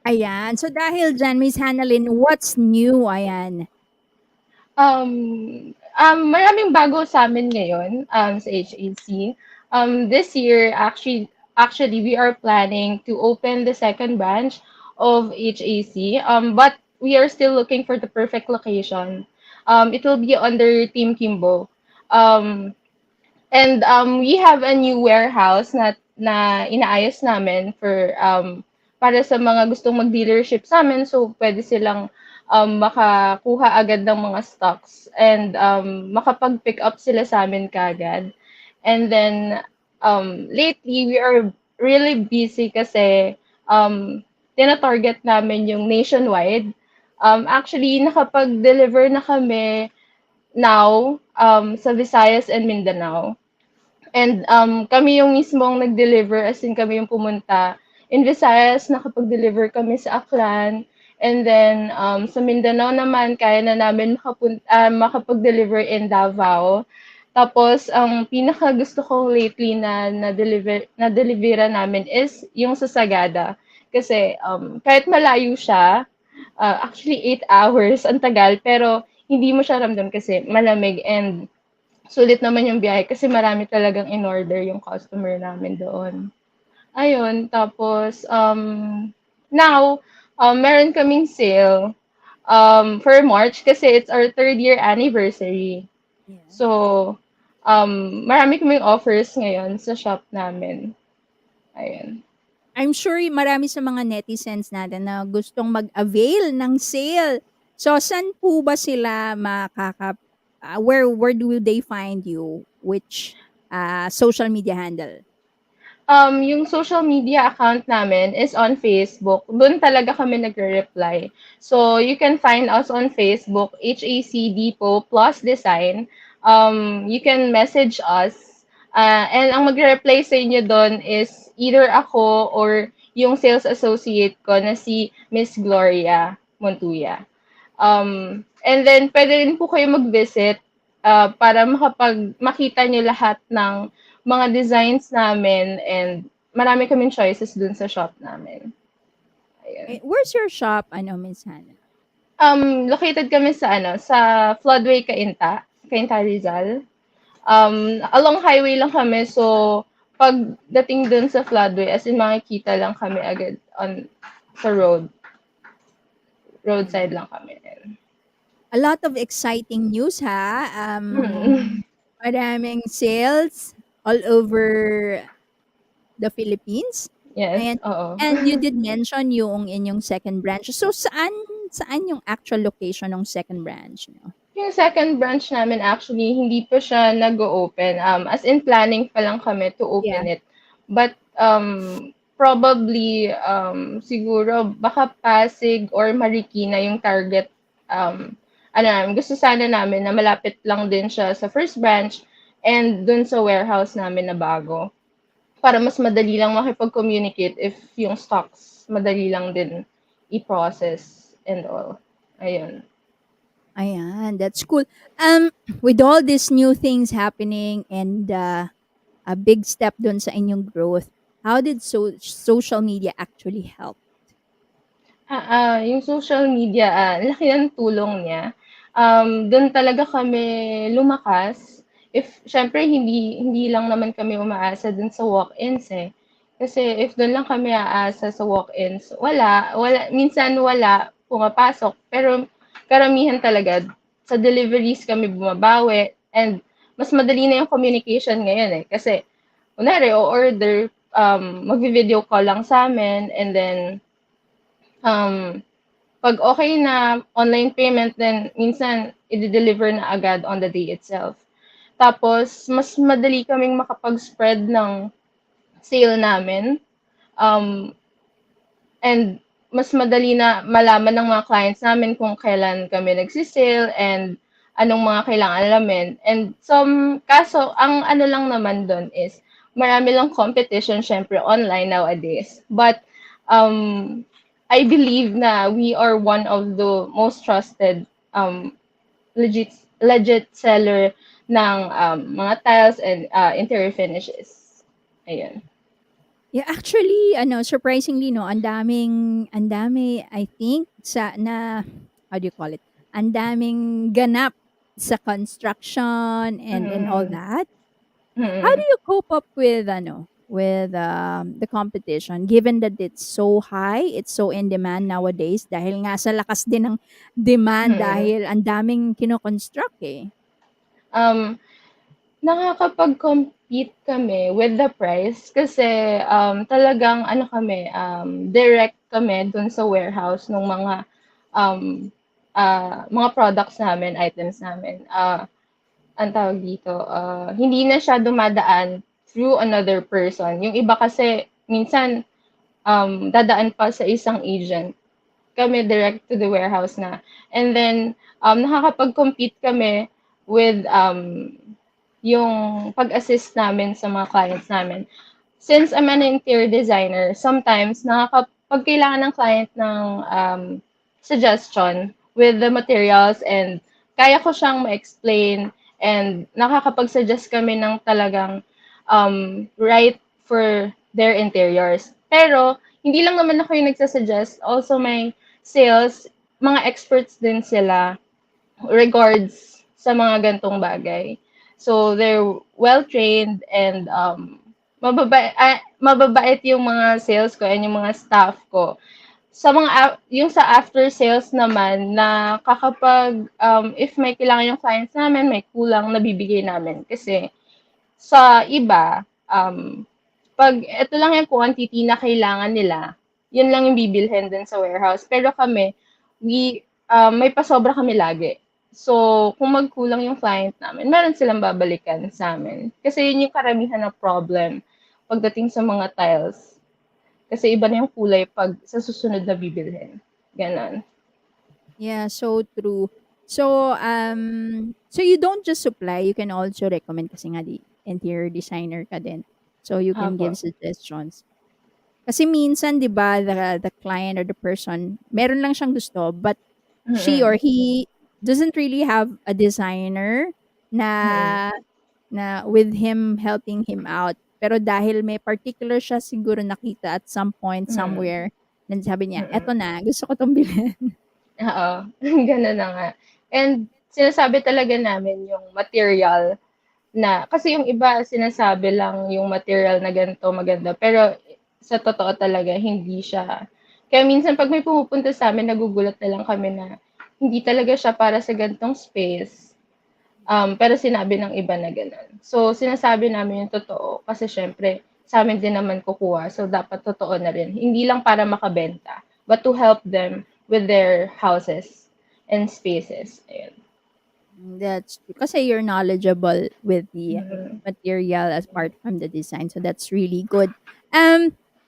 Ayan. So dahil dyan, Miss Hannalyn, what's new? Ayan. Maraming bago sa amin ngayon sa HAC. This year, actually, we are planning to open the second branch of HAC. But we are still looking for the perfect location. It will be under Team Kimbo. Um, And we have a new warehouse na inaayos namin for para sa mga gustong mag-dealership sa amin, so pwede silang makakuha agad ng mga stocks and makapag-pick up sila sa amin kaagad. And then lately we are really busy kasi tina-target namin yung nationwide. Actually nakapag-deliver na kami now sa Visayas and Mindanao. And kami yung mismong nag-deliver, as in kami yung pumunta. In Visayas, nakapag-deliver kami sa Aklan. And then sa Mindanao naman, kaya na namin makapag-deliver in Davao. Tapos, ang pinaka gusto ko lately na delivera namin is yung sa Sagada. Kasi kahit malayo siya, actually 8 hours, ang tagal, pero hindi mo siya ramdam kasi malamig and sulit naman yung biyahe kasi marami talagang in-order yung customer namin doon. Ayun, tapos now, meron kaming sale for March kasi it's our 3rd year anniversary. So, marami kaming offers ngayon sa shop namin. Ayun. I'm sure marami sa mga netizens natin na gustong mag-avail ng sale. So, saan po ba sila where do they find you? Which social media handle? Yung social media account namin is on Facebook. Doon talaga kami nagre-reply. So, you can find us on Facebook, HAC Depot Plus Design. You can message us. And ang magre-reply sa inyo doon is either ako or yung sales associate ko na si Miss Gloria Montuya. And then, pwede rin po kayo mag-visit para makita nyo lahat ng mga designs namin and marami kaming choices dun sa shop namin. Where's your shop, Miss Hannah? Located kami sa Floodway, Cainta Rizal. Along highway lang kami, so pagdating dun sa Floodway, as in makikita lang kami agad sa roadside lang kami. A lot of exciting news, ha? Maraming sales all over the Philippines. Yes, And you did mention yung inyong second branch. So, saan yung actual location ng second branch? No? Yung second branch namin actually, hindi pa siya nag-open. As in, planning pa lang kami to open it. But probably, siguro, baka Pasig or Marikina yung target. Gusto sana namin na malapit lang din siya sa first branch and dun sa warehouse namin na bago. Para mas madali lang makipag-communicate if yung stocks, madali lang din i-process and all. Ayun. Ayan, that's cool. With all these new things happening and a big step dun sa inyong growth, how did social media actually help? Yung social media, laki ng tulong niya. Doon talaga kami lumakas. Syempre, hindi lang naman kami umaasa dun sa walk-ins eh. Kasi if doon lang kami aasa sa walk-ins, minsan wala, pumapasok. Pero karamihan talaga, sa deliveries kami bumabawi. And mas madali na yung communication ngayon eh. Kasi, kunwari, o-order, mag-video call lang sa amin, and then, pag okay na online payment, then minsan i-deliver na agad on the day itself. Tapos, mas madali kaming makapag-spread ng sale namin. And mas madali na malaman ng mga clients namin kung kailan kami nagsisale and anong mga kailangan alamin. And kaso, ang ano lang naman doon is, marami lang competition syempre online nowadays. But I believe na we are one of the most trusted legit legit seller ng mga tiles and interior finishes. Ayun. Yeah, actually, surprisingly, no, ang dami, I think, how do you call it? Ang daming ganap sa construction and all Mm. that. How do Mm. you cope up with, the competition, given that it's so high, it's so in demand nowadays, dahil nga sa lakas din ng demand Mm. dahil ang daming kino-construct eh. Nakakapag-compete kami with the price kasi talagang ano kami, direct kami dun sa warehouse ng um, mga products namin, items namin. Ang tawag dito, hindi na siya dumadaan through another person. Yung iba kasi minsan dadaan pa sa isang agent. Kami direct to the warehouse na. And then nakakapag-compete kami with yung pag-assist namin sa mga clients namin. Since I'm an interior designer, sometimes pag kailangan ng client ng suggestion with the materials and kaya ko siyang ma-explain and nakakapag-suggest kami ng talagang right for their interiors. Pero, hindi lang naman ako yung nagsasuggest. Also, may sales, mga experts din sila regards sa mga gantong bagay. So, they're well-trained and mababait yung mga sales ko and yung mga staff ko. Yung sa after sales naman, na if may kailangan yung clients namin, may kulang, nabibigay namin. Kasi sa iba, pag ito lang yung quantity na kailangan nila, yun lang yung bibilhin din sa warehouse. Pero kami, may pasobra kami lagi. So, kung magkulang yung client namin, meron silang babalikan sa amin. Kasi yun yung karamihan na problem pagdating sa mga tiles. Kasi iba na yung kulay pag sa susunod na bibilhin. Ganon. Yeah, so true. So you don't just supply, you can also recommend kasi nga di interior designer ka din. So you can give Apo. suggestions. Kasi minsan, 'di ba, the client or the person, meron lang siyang gusto, but she or Mm. he doesn't really have a designer Mm. na na with him helping him out. Pero dahil may particular siya siguro nakita at some point Mm. somewhere, then sabi niya, Mm. "Eto na, gusto ko 'tong bilhin." Oo, gano'n na nga. And sinasabi talaga namin yung material kasi yung iba sinasabi lang yung material na ganito maganda, pero sa totoo talaga hindi siya. Kaya minsan 'pag may pumupunta sa'min nagugulat na lang kami na hindi talaga siya para sa ganitong space, pero sinabi ng iba na gano'n. So, sinasabi namin yung totoo kasi siyempre sa'min din naman kukuha, so dapat totoo na rin. Hindi lang para makabenta, but to help them with their houses and spaces, ayun. That's true. Kasi you're knowledgeable with the Mm. material as part from the design. So that's really good.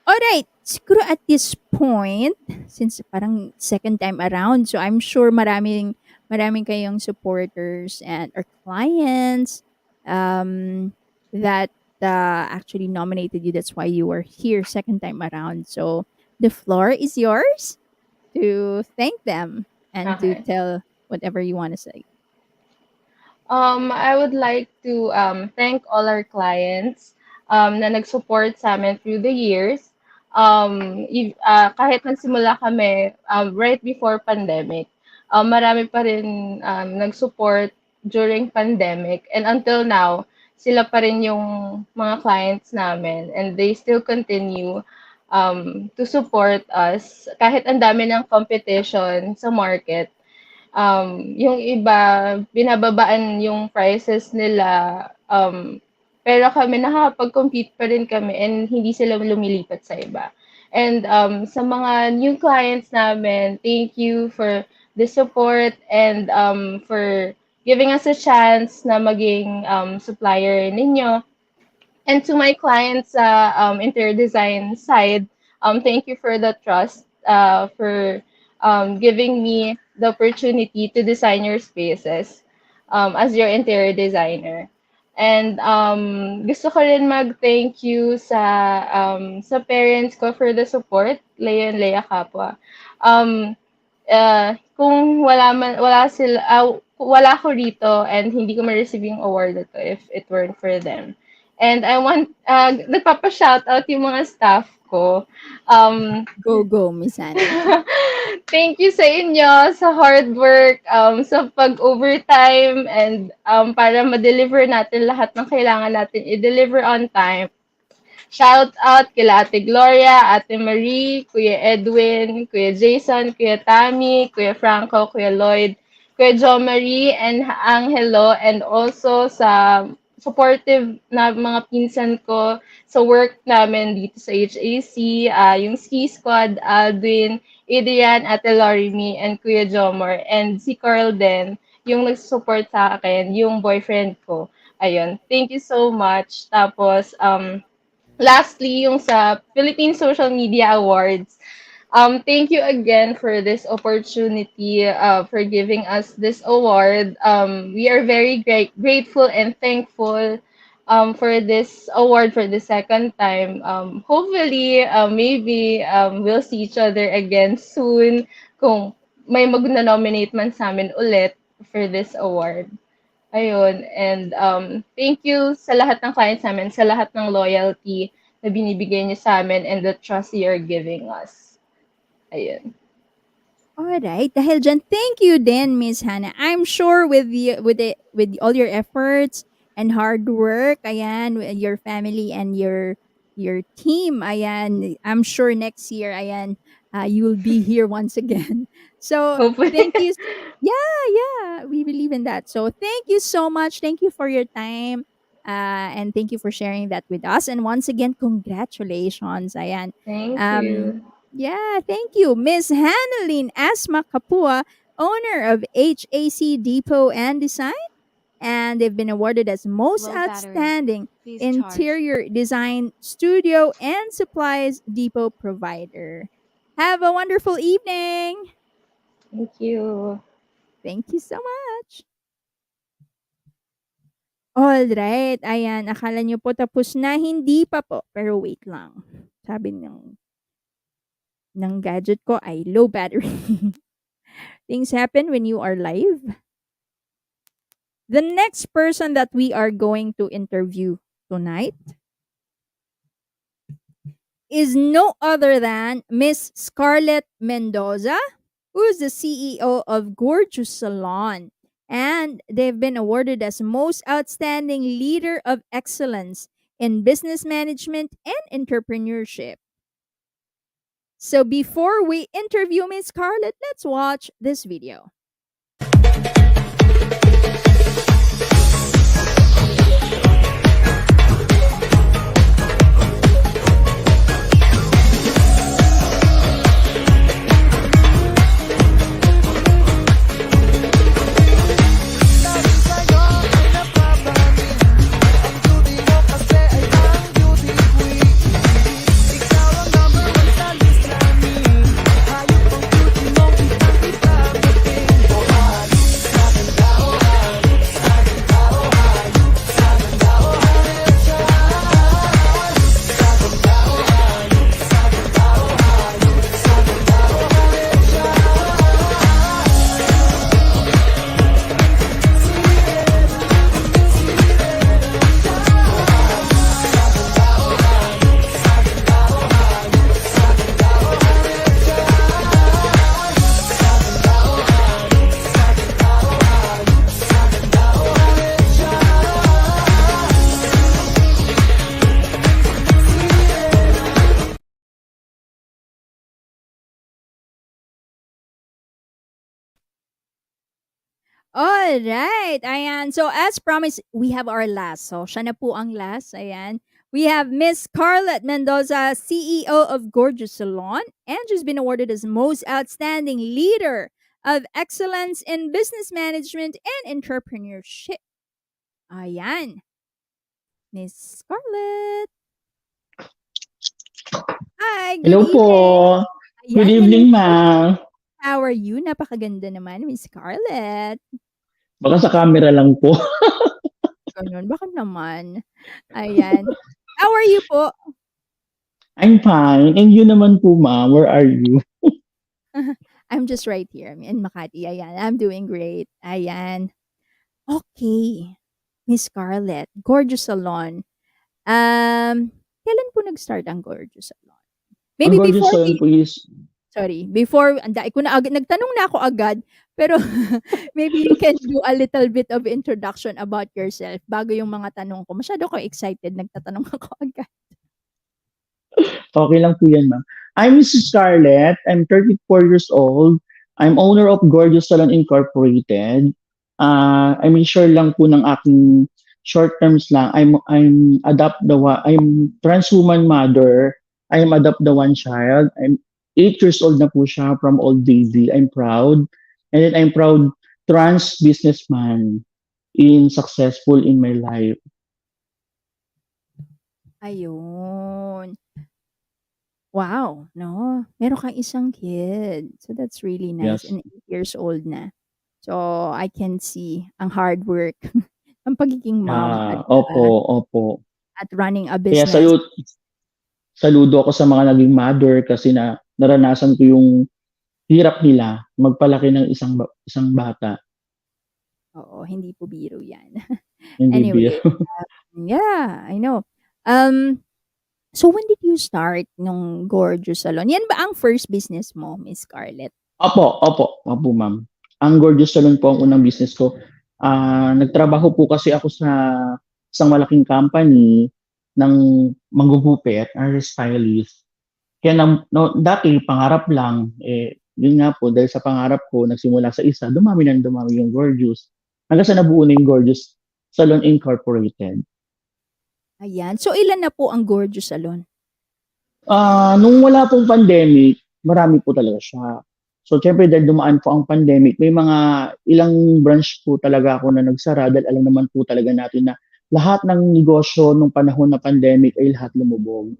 All right. Siguro at this point, since parang second time around, so I'm sure maraming kayong supporters and or clients that actually nominated you. That's why you were here second time around. So the floor is yours to thank them and to Okay. tell whatever you want to say. I would like to thank all our clients na nag-support sa amin through the years. Kahit nagsimula kami right before pandemic, marami pa rin nag-support during pandemic. And until now, sila pa rin yung mga clients namin. And they still continue to support us. Kahit ang dami ng competition sa market, yung iba binababaan yung prices nila, pero kami nakakapag-compete pa rin kami and hindi sila lumilipat sa iba. And sa mga new clients namin, thank you for the support and for giving us a chance na maging supplier ninyo. And to my clients sa interior design side, thank you for the trust. for giving me the opportunity to design your spaces as your interior designer. And gusto ko rin mag-thank you sa parents ko for the support, Leo and Leia Kapwa. Kung wala ko rito and hindi ko ma-receive yung award na to if it weren't for them. And I want, nagpapa-shoutout yung mga staff ko. Go, Miss Hannah. Thank you sa inyo, sa hard work, sa pag-overtime, and para ma-deliver natin lahat ng kailangan natin i-deliver on time. Shout out kila Ate Gloria, Ate Marie, Kuya Edwin, Kuya Jason, Kuya Tammy, Kuya Franco, Kuya Lloyd, Kuya Jo Marie, and Angelo, and also sa supportive na mga pinsan ko sa work namin dito sa HAC, yung Ski Squad, Aldwin, Adrian, Ate Lorimi, and Kuya Jomar, and si Carl din, yung nag-support sa akin, yung boyfriend ko. Ayun, thank you so much. Tapos, lastly, yung sa Philippine Social Media Awards, thank you again for this opportunity, for giving us this award. We are very grateful and thankful for this award for the second time. Hopefully, maybe we'll see each other again soon kung may mag-nominate man sa amin ulit for this award. Ayun, and thank you sa lahat ng clients namin, sa lahat ng loyalty na binibigay niyo sa amin and the trust you're giving us. Ayun. Alright, dahil dyan, thank you din, Miss Hannah. I'm sure with all your efforts and hard work, ayan, with your family and your team, ayan, I'm sure next year, ayan, you will be here once again. So, Hopefully. thank you. Yeah, we believe in that. So, thank you so much. Thank you for your time. And thank you for sharing that with us. And once again, congratulations, ayan. Thank you. Yeah, thank you, Miss Hannelyn Asma Kapua, owner of HAC Depot and Design, and they've been awarded as Most Low battery. Outstanding Please Interior Design Studio and Supplies Depot Provider. Have a wonderful evening. Thank you. Thank you so much. Alright, ayan, akala nyo po tapos na, hindi pa po, pero wait lang. Sabi ng gadget ko ay low battery. Things happen when you are live. The next person that we are going to interview tonight is no other than Miss Scarlett Mendoza, who's the CEO of Gorgeous Salon. And they've been awarded as Most Outstanding Leader of Excellence in Business Management and Entrepreneurship. So before we interview Miss Scarlett, let's watch this video. Alright, ayan. So as promised, we have our last. So siya na po ang last, ayan. We have Miss Scarlett Mendoza, CEO of Gorgeous Salon, and she's been awarded as Most Outstanding Leader of Excellence in Business Management and Entrepreneurship. Ayan. Miss Scarlett. Hi, good Hello evening. po. Ayan, Good hello. evening, ma'am. How are you? Napakaganda naman, Miss Scarlett. Baka sa camera lang po. Gano'n, baka naman. Ayan. How are you po? I'm fine. And you naman po, ma'am. Where are you? I'm just right here. I'm in Makati. Ayan, I'm doing great. Ayan. Okay. Miss Scarlett, Gorgeous Salon. Kailan po nag-start ang Gorgeous Salon? Ang Maybe gorgeous before salon we po is, sorry, before andai ko na agad nagtanong na ako agad, pero maybe you can do a little bit of introduction about yourself bago yung mga tanong ko. Masyado ako excited, nagtatanong ako agad. okay lang po yan, ma'am. I'm Mrs. Scarlett. I'm 34 years old. I'm owner of Gorgeous Salon Incorporated. I'm sure lang po ng aking short terms lang. I'm trans woman mother. I'm adopt the one child. I'm 8 years old na po siya from old baby. I'm proud. And then I'm proud trans businessman in successful in my life. Ayun. Wow, 'no? Meron kang isang kid. So, that's really nice Yes. and 8 years old na. So, I can see ang hard work ng pagiging mom Opo, opo. at running a Kaya business. saludo ako sa mga naging mother kasi naranasan ko yung hirap nila magpalaki ng isang bata. Oo, hindi po biro 'yan. Hindi biro. Anyway, yeah, I know. So when did you start nung Gorgeous Salon? Yan ba ang first business mo, Miss Scarlett? Opo, ma'am. Ang Gorgeous Salon po ang unang business ko. Nagtrabaho po kasi ako sa isang malaking company ng manggugupit, stylist. Kaya dati pangarap lang, yun nga po, dahil sa pangarap ko, nagsimula sa isa, dumami yung Gorgeous. Hanggang sa nabuo na yung Gorgeous Salon Incorporated. Ayan. So ilan na po ang Gorgeous Salon? Nung wala pong pandemic, marami po talaga siya. So, syempre dahil dumaan po ang pandemic, may mga ilang branch po talaga ako na nagsara dahil alam naman po talaga natin na lahat ng negosyo nung panahon na pandemic ay lahat lumubog.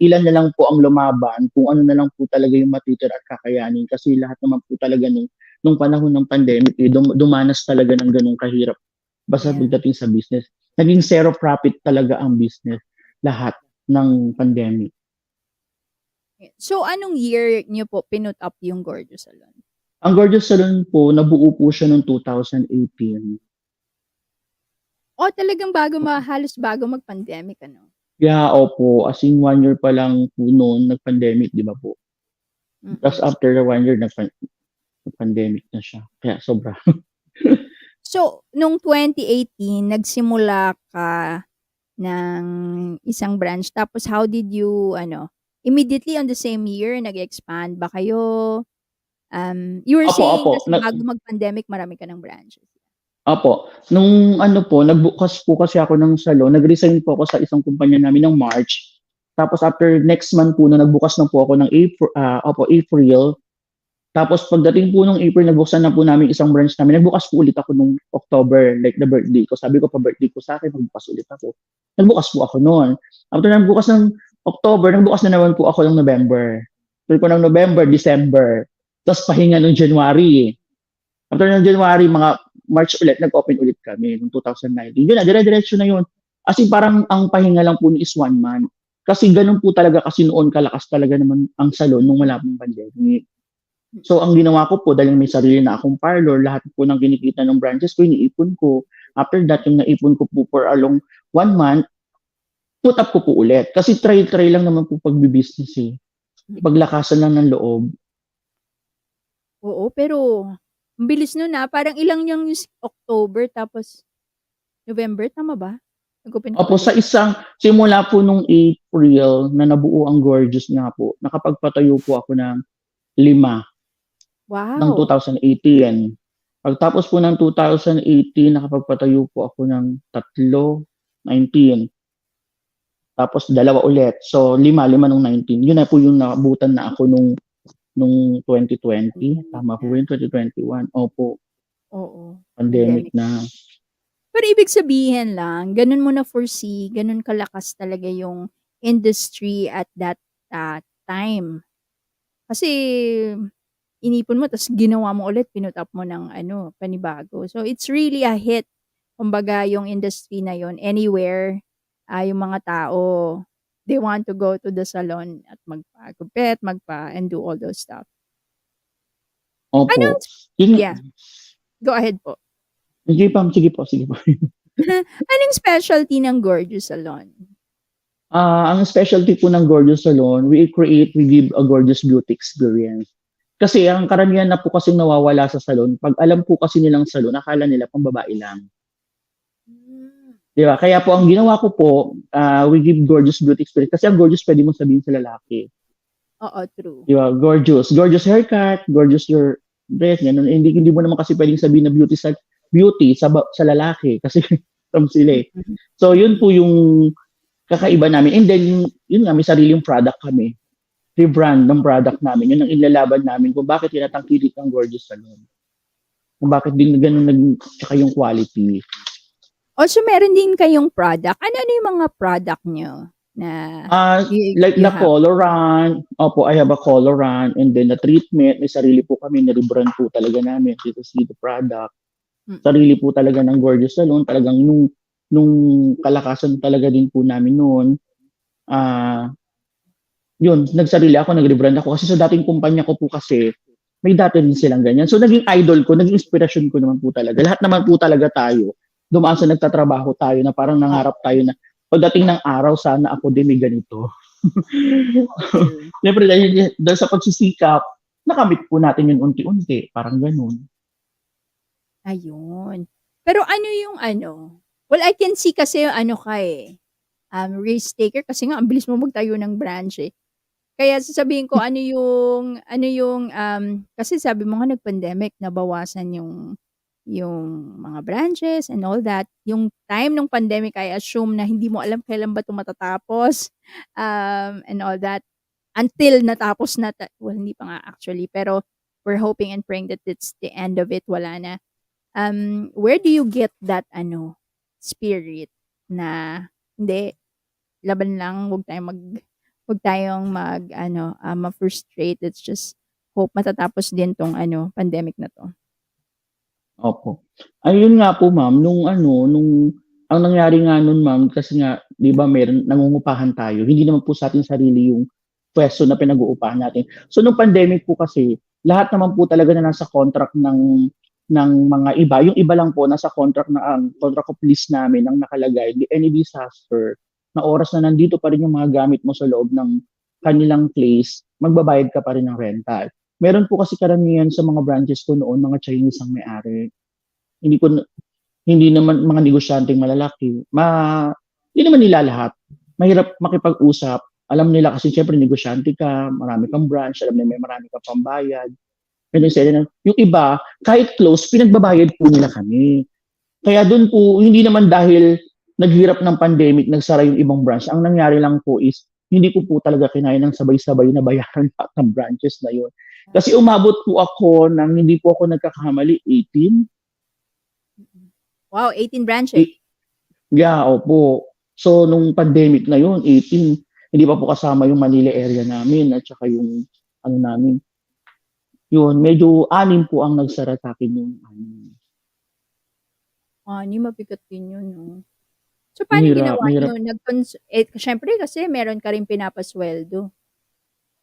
Ilan na lang po ang lumaban kung ano na lang po talaga yung matitira at kakayanin kasi lahat naman po talaga nung panahon ng pandemic, dumanas talaga ng ganung kahirap. Basta pagdating sa business, naging zero profit talaga ang business lahat ng pandemic. So anong year niyo po pinut up yung Gorgeous Salon? Ang Gorgeous Salon po, nabuo po siya noong 2018. Oh, talagang halos bago mag-pandemic, ano? Yeah, opo. As in 1 year pa lang po noon, nag-pandemic, di ba po? Tapos after the 1 year, nag-pandemic na siya. Kaya sobra. So, nung 2018, nagsimula ka ng isang branch. Tapos how did you, immediately on the same year, nag-expand ba kayo? You were saying Opo. kasi bago mag-pandemic, marami ka ng branches. Opo. Nung nagbukas po kasi ako ng salon, nag-resign po ako sa isang kumpanya namin ng March. Tapos after next month po na nagbukas na po ako ng April. Tapos pagdating po nung April, nagbuksan na po namin isang branch namin. Nagbukas po ulit ako nung October, like the birthday ko. Sabi ko pa birthday ko sa akin, magbukas ulit ako. Nagbukas po ako noon. After nagbukas ng October, nagbukas na naman po ako ng November. Tuloy ko ng November, December. Tapos pahinga nung January. After ng January, mga March ulit, nag-open ulit kami noong 2019. Yun na, dire-diretso na yun. As in, parang ang pahinga lang po is 1 month. Kasi ganun po talaga kasi noon kalakas talaga naman ang salon nung wala pong pandemic. So, ang ginawa ko po, dahil may sarili na akong parlor, lahat po ng kinikita ng branches ko, iniipon ko. After that, yung naipon ko po for along 1 month, put up ko po ulit. Kasi try lang naman po pagbibusiness eh. Paglakasan lang ng loob. Oo, pero ang bilis nun parang ilang yung October tapos November, tama ba? Nag-open ka Opo, ulit? sa simula po nung April na nabuo ang Gorgeous nga po, nakapagpatayo po ako ng 5 ng Wow. 2018. Pagtapos po ng 2018, nakapagpatayo po ako ng 3, 19. Tapos 2 ulit. So 5 nung 19. Yun na po yung naabutan na ako nung 2020. Tama po yun, 2021. Opo. Oo. Pandemic na. Pero ibig sabihin lang, ganun mo na foresee, ganun kalakas talaga yung industry at that time. Kasi inipon mo tapos ginawa mo ulit, pinutap mo ng panibago. So, it's really a hit. Kumbaga, yung industry na yon anywhere, yung mga tao, they want to go to the salon at magpagupit, and do all those stuff. Opo. Anong Yun, yeah, go ahead po. sige pa, sige po, sige po. Anong specialty ng Gorgeous Salon? Ang specialty po ng Gorgeous Salon, we give a gorgeous beauty experience. Kasi ang karamihan na po kasi nawawala sa salon, pag alam po kasi nilang salon, akala nila pang babae lang. Di ba? Kaya po ang ginawa ko po, we give gorgeous beauty experience. Kasi ang gorgeous pwede mo sabihin sa lalaki. Oo, true. Di ba? Gorgeous. Gorgeous haircut, gorgeous your dress, ganun. Hindi mo naman kasi pwedeng sabihin na beauty sa lalaki. Kasi from sila eh. So yun po yung kakaiba namin. And then, yun nga, may sariling product kami. Rebrand ng product namin. Yun ang ilalaban namin kung bakit tinatangkilik ang Gorgeous Salon. Kung bakit din ganun tsaka yung quality. Also, meron din kayong product. Ano yung mga product nyo? Na Like you the have? colorant. Opo, I have a colorant. And then the treatment. May sarili po kami. Na-rebrand po talaga namin. You see the product. Sarili po talaga ng Gorgeous Salon. Talagang nung kalakasan talaga din po namin noon. Yun, nagsarili ako, nag-rebrand ako. Kasi sa dating kumpanya ko po kasi, may dati din silang ganyan. So, naging idol ko, naging inspiration ko naman po talaga. Lahat naman po talaga tayo. Dumaan sa nagtatrabaho tayo na parang nangarap tayo na pagdating ng araw, sana ako din may ganito. Siyempre, dahil sa pagsisikap, nakamit po natin yun unti-unti. Parang ganun. Ayun. Pero ano yung well, I can see kasi risk taker kasi nga ang bilis mo magtayo ng branch eh. Kaya sasabihin ko ano yung kasi sabi mo nga nag-pandemic nabawasan yung mga branches and all that. Yung time ng pandemic I assume na hindi mo alam kailan ba 'to matatapos and all that until natapos na well hindi pa nga actually pero we're hoping and praying that it's the end of it, wala na. Where do you get that spirit na hindi laban lang, wag tayong ma-frustrate. It's just hope matatapos din tong pandemic na to. Opo. Ayun nga po ma'am, nung ang nangyari nga nun ma'am, kasi nga, di ba nangungupahan tayo. Hindi naman po sa ating sarili yung pwesto na pinag-uupahan natin. So nung pandemic po kasi, lahat naman po talaga na nasa contract ng mga iba. Yung iba lang po, nasa contract of lease namin ang nakalagay, any disaster, na oras na nandito pa rin yung mga gamit mo sa loob ng kanilang place, magbabayad ka pa rin ng rental. Meron po kasi karamihan sa mga branches ko noon, mga Chinese ang may-ari. Hindi naman mga negosyanteng malalaki. Hindi naman nila lahat. Mahirap makipag-usap. Alam nila kasi syempre negosyante ka, marami kang branch, alam nila may marami kang pambayad. Yung iba, kahit close, pinagbabayad po nila kami. Kaya doon po, hindi naman dahil naghirap ng pandemic, nagsara yung ibang branch. Ang nangyari lang po is, hindi ko po talaga kinaya ng sabay-sabay na bayaran lahat ng branches na yun. Kasi umabot po ako ng, hindi po ako nagkakamali, 18. Wow, 18 branches. Yeah, opo. So, nung pandemic na yun, 18. Hindi pa po kasama yung Manila area namin at saka yung namin. Yun, medyo 6 po ang nagsara sa akin yung 6, mabigat din yun, no? So, paano ginawa nyo? Siyempre kasi meron ka rin pinapasweldo.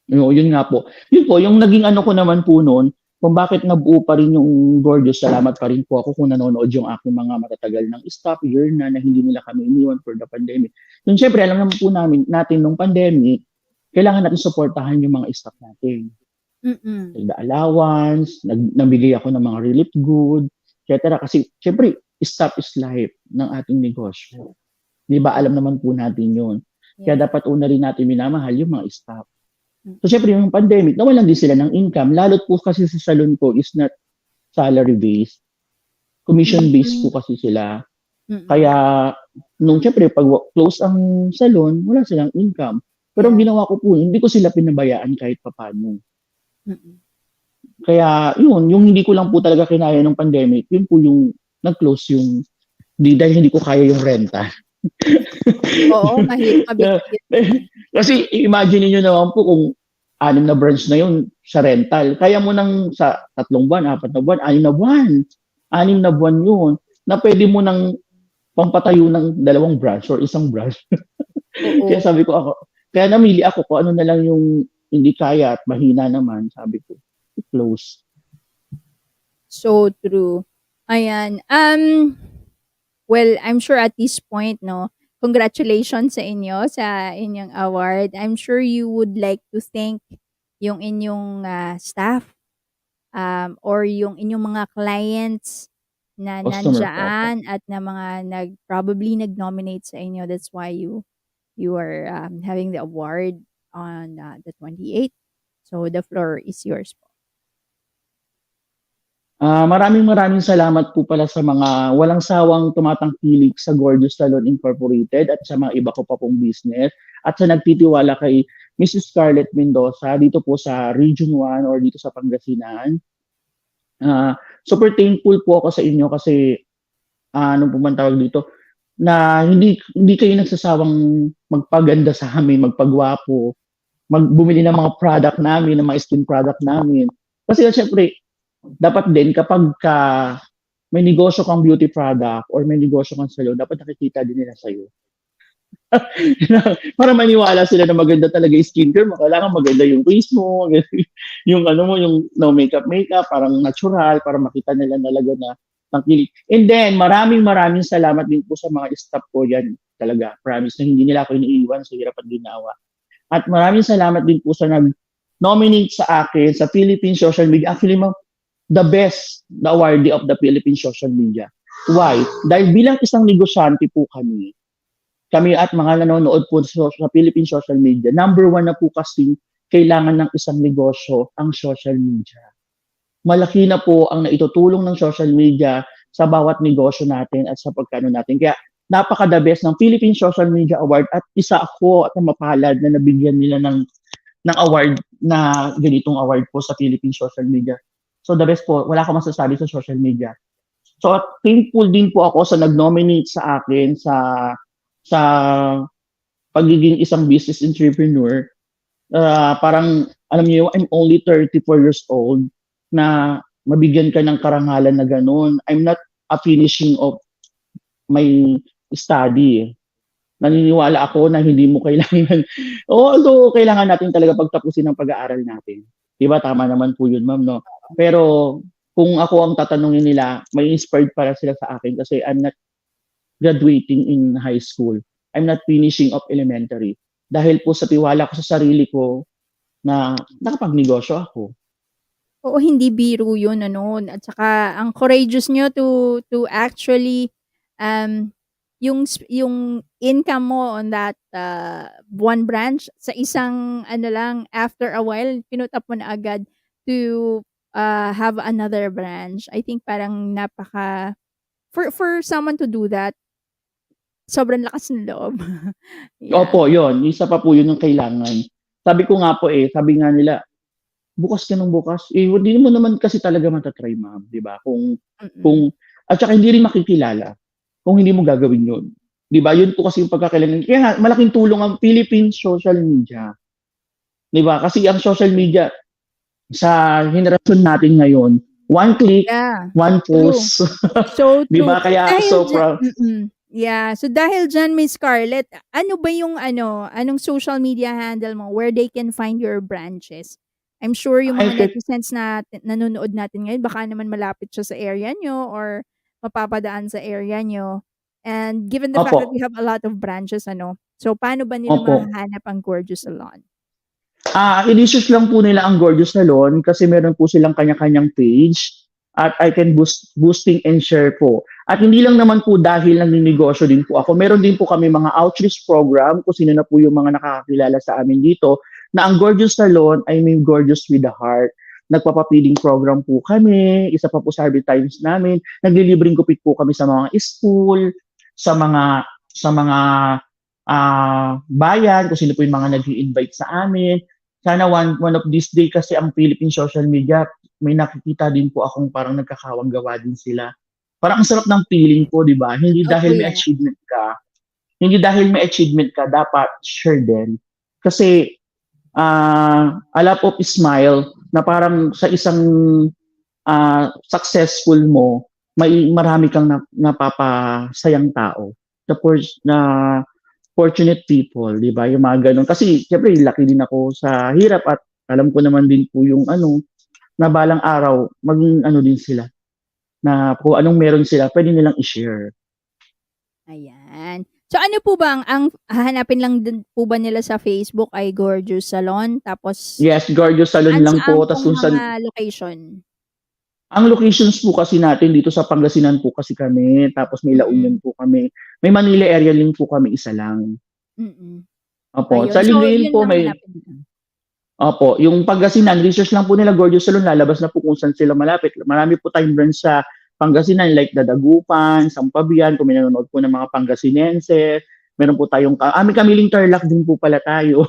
Yun nga po. Yun po, yung naging ko naman po noon, kung bakit nabuo pa rin yung Gorgeous, salamat pa rin po ako kung nanonood yung aking mga matatagal ng staff, year na hindi nila kami iniwan for the pandemic. Yun, syempre, alam naman po natin nung pandemic, kailangan natin supportahan yung mga staff natin. The allowance, nabigay ako ng mga relief good, etc. Kasi, syempre, staff is life ng ating negosyo. Di ba? Alam naman po natin yun. Kaya dapat una rin natin minamahal yung mga staff. So, syempre, yung pandemic, nawalan din sila ng income. Lalo't po kasi sa salon ko is not salary-based. Commission-based po kasi sila. Kaya, syempre, pag close ang salon, wala silang income. Pero ang ginawa ko po, hindi ko sila pinabayaan kahit papaano. Kaya, yung hindi ko lang po talaga kinaya ng pandemic, yun po yung nag-close yung, dahil hindi ko kaya yung renta. Oo, mahirap. Kasi imagine niyo naman po kung 6 na branch na yun, sa rental. Kaya mo nang sa 3 buwan, 4 na buwan, 6 na buwan. 6 na buwan yun na pwede mo nang pampatayo ng 2 branch or 1 branch. Kaya Oo. sabi ko kaya namili ako kung ano na lang yung hindi kaya at mahina naman, sabi ko, i-close. So true. Ayan. Well, I'm sure at this point, no, congratulations sa inyo sa inyong award. I'm sure you would like to thank yung inyong staff or yung inyong mga clients na Customer po, opo. nandyan at na mga probably nag-nominate sa inyo. That's why you are having the award on the 28th. So the floor is yours po. Maraming salamat po pala sa mga walang sawang tumatangkilik sa Gorgeous Salon Incorporated at sa mga iba ko pa pong business at sa nagtitiwala kay Mrs. Scarlett Mendoza dito po sa Region 1 or dito sa Pangasinan. Super thankful po ako sa inyo kasi ano po man tawag dito, na hindi kayo nagsasawang magpaganda sa amin, magpagwapo, bumili ng mga product namin, ng mga skin product namin. Kasi syempre, dapat din kapag may negosyo kang beauty product or may negosyo kang salon, dapat nakikita din nila sa'yo. Para maniwala sila na maganda talaga yung skincare mo, kailangan maganda yung face mo, yung ano mo, yung no makeup, parang natural, para makita nila talaga na tangkilik. And then, maraming salamat din po sa mga staff ko yan. Talaga, promise na hindi nila ako iniiwan sa hirap at ginawa. At maraming salamat din po sa nag-nominate sa akin sa Philippine Social Media. Actually, the awardee of the Philippine Social Media. Why? Dahil bilang isang negosyante po kami at mga nanonood po sa Philippine Social Media, number 1 na po kasi kailangan ng isang negosyo ang social media. Malaki na po ang naitutulong ng social media sa bawat negosyo natin at sa pagkano natin. Kaya napaka-the best ng Philippine Social Media Award at isa ako at mapalad na nabigyan nila ng award na ganitong award po sa Philippine Social Media. So the best po, wala akong masasabi sa social media. So thankful din po ako sa nag-nominate sa akin sa pagiging isang business entrepreneur. Parang, alam niyo, I'm only 34 years old na mabigyan ka ng karangalan na ganun. I'm not a finishing of my study. Naniniwala ako na hindi mo kailangan, although kailangan natin talaga pagtapusin ang pag-aaral natin. Diba? Tama naman po yun, ma'am, no? Pero kung ako ang tatanungin nila, may inspired para sila sa akin kasi I'm not graduating in high school. I'm not finishing of elementary. Dahil po sa tiwala ko sa sarili ko na nakapagnegosyo ako. Oo, hindi biro yun, ano. At saka, ang courageous nyo to actually, yung income mo on that one branch, sa isang, after a while, pinutap mo na agad to have another branch. I think parang for someone to do that, sobrang lakas ng loob. Yeah. Opo, yun. Isa pa po yun yung kailangan. Sabi ko nga po sabi nga nila, bukas ka ng bukas. Hindi mo naman kasi talaga matatry, ma'am. Di ba? At saka hindi rin makikilala kung hindi mo gagawin yun. Di ba? Yun po kasi yung pagkakailangan. Kaya malaking tulong ang Philippine social media. Di ba? Kasi ang social media, sa henerasyon natin ngayon, one click, one post. So true. Di ba? Kaya so proud. Yeah. So dahil dyan, Miss Scarlett, ano ba yung anong social media handle mo where they can find your branches? I'm sure yung mga netizens na nanonood natin ngayon, baka naman malapit siya sa area nyo or mapapadaan sa area nyo. And given the fact that we have a lot of branches, so paano ba nila mahanap ang Gorgeous Salon? I-search lang po nila ang Gorgeous Salon kasi meron po silang kanya-kanyang page at I can boosting and share po. At hindi lang naman po dahil nagninegosyo din po ako. Meron din po kami mga outreach program kung sino na po yung mga nakakakilala sa amin dito na ang Gorgeous Salon ay may Gorgeous with the Heart. Nagpapapiling program po kami, isa pa po sa advertisements namin. Naglilibreng kupit po kami sa mga school, sa mga bayan, kung sino po yung mga nag-i-invite sa amin. Sana one of these day kasi ang Philippine social media, may nakikita din po akong parang nagkakawang gawa din sila. Parang ang sarap ng feeling po, di ba? Hindi dahil may achievement ka, dapat share din. Kasi a lot of smile na parang sa isang successful mo, may marami kang napapasayang tao. Na fortunate people, di ba? Yung mga ganun. Kasi, syempre, laki din ako sa hirap at alam ko naman din po yung na balang araw, maging din sila. Na kung anong meron sila, pwede nilang i-share. Ayan. So ano po ba ang hahanapin lang din po ba nila sa Facebook ay Gorgeous Salon? Tapos Yes, Gorgeous Salon lang po. Tapos Tapos mga location? ang locations po kasi natin dito sa Pangasinan po kasi kami, tapos may La Union po kami. May Manila area din po kami, isa lang. Opo. Ayun. Sa So, Lingayen yun po lang may hanapin nila. Opo, yung Pangasinan, research lang po nila Gorgeous Salon, lalabas na po kung saan sila malapit. Marami po tayong branch sa Pangasinan like Dadagupan, Sampabian, kung may nanonood po ng mga Pangasinense. Meron po tayong, kami Tarlac din po pala tayo.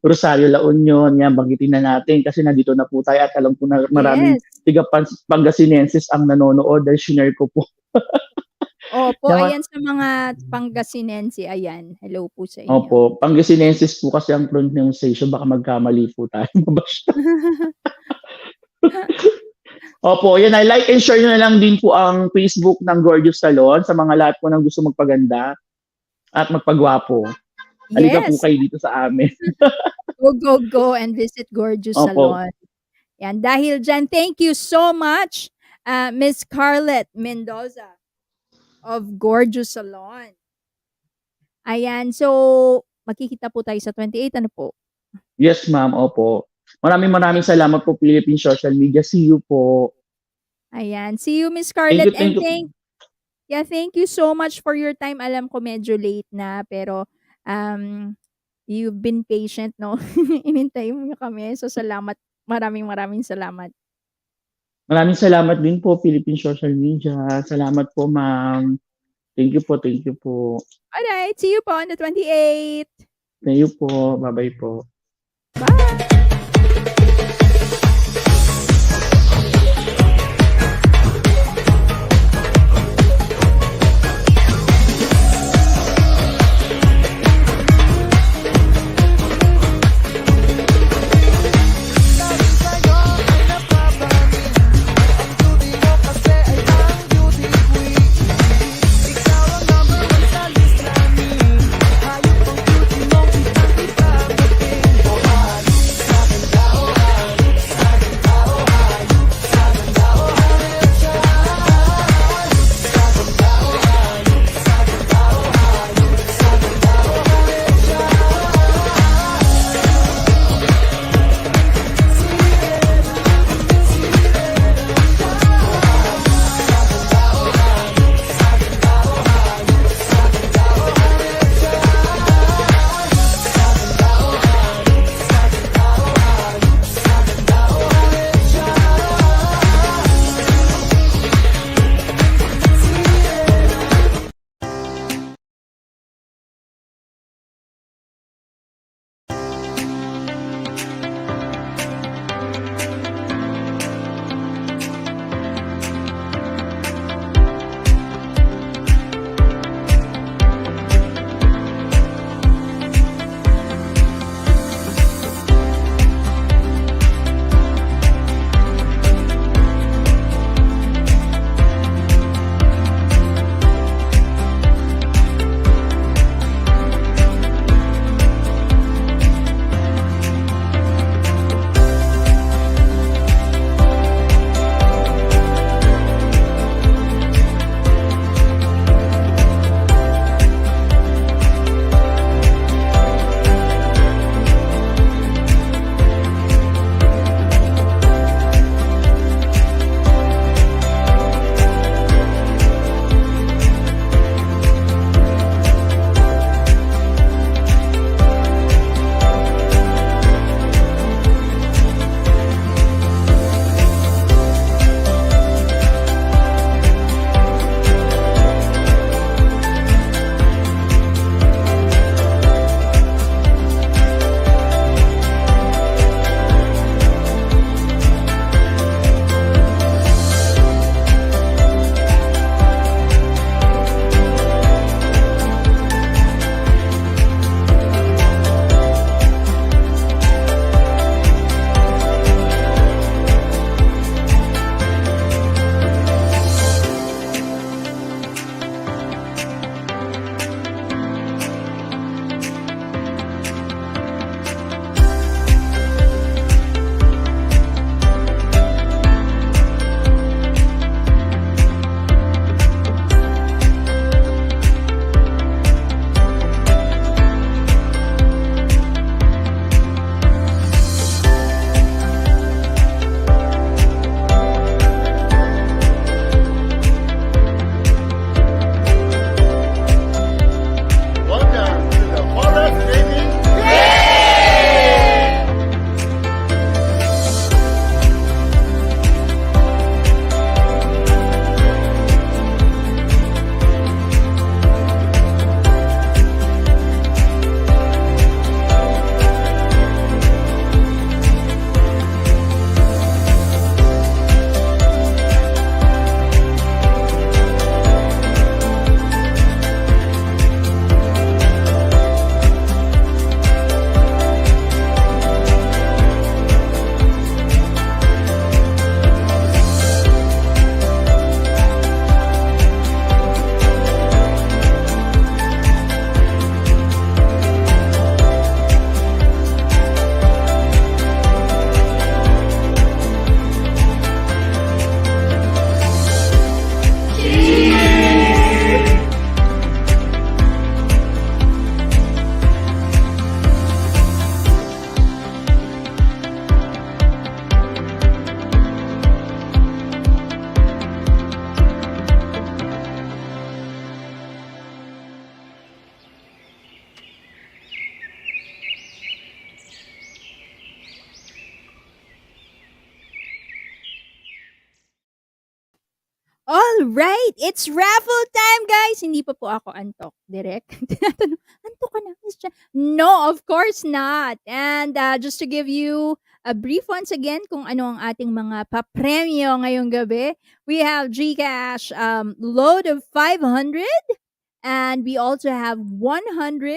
Rosario, La Union, yan, banggitin na natin kasi nandito na po tayo at alam ko na maraming tiga Pangasinenses ang nanonood dahil shinare ko po. Opo, Naman- ayan sa mga Pangasinense, ayan. Hello po sa inyo. Opo, Pangasinenses po kasi ang pronunciation, baka magkamali po tayo. Mabasta. Opo, yan ay like and share nyo na lang din po ang Facebook ng Gorgeous Salon sa mga lahat po ng gusto magpaganda at magpagwapo. Halika po Yes. kayo dito sa amin. Go and visit Gorgeous Opo. Salon. Yan, dahil dyan, thank you so much, Miss Scarlett Mendoza of Gorgeous Salon. Ayan, so makikita po tayo sa 28, ano po? Yes, ma'am. Opo. Maraming salamat po, Philippine Social Media. See you po. Ayan, see you, Miss Scarlett. Thank you. Thank you so much for your time. Alam ko medyo late na, pero you've been patient, no? Inintay mo kami. So, salamat. Maraming salamat. Maraming salamat din po, Philippine Social Media. Salamat po, ma'am. Thank you po. Alright, see you po on the 28th. Thank you po. Bye-bye po. All right, it's raffle time, guys. Hindi pa po ako antok. Direct. Tinatanong, antok ka na, Miss Jan? No, of course not. And just to give you a brief once again kung ano ang ating mga papremyo ngayong gabi, we have GCash load of 500 and we also have 100.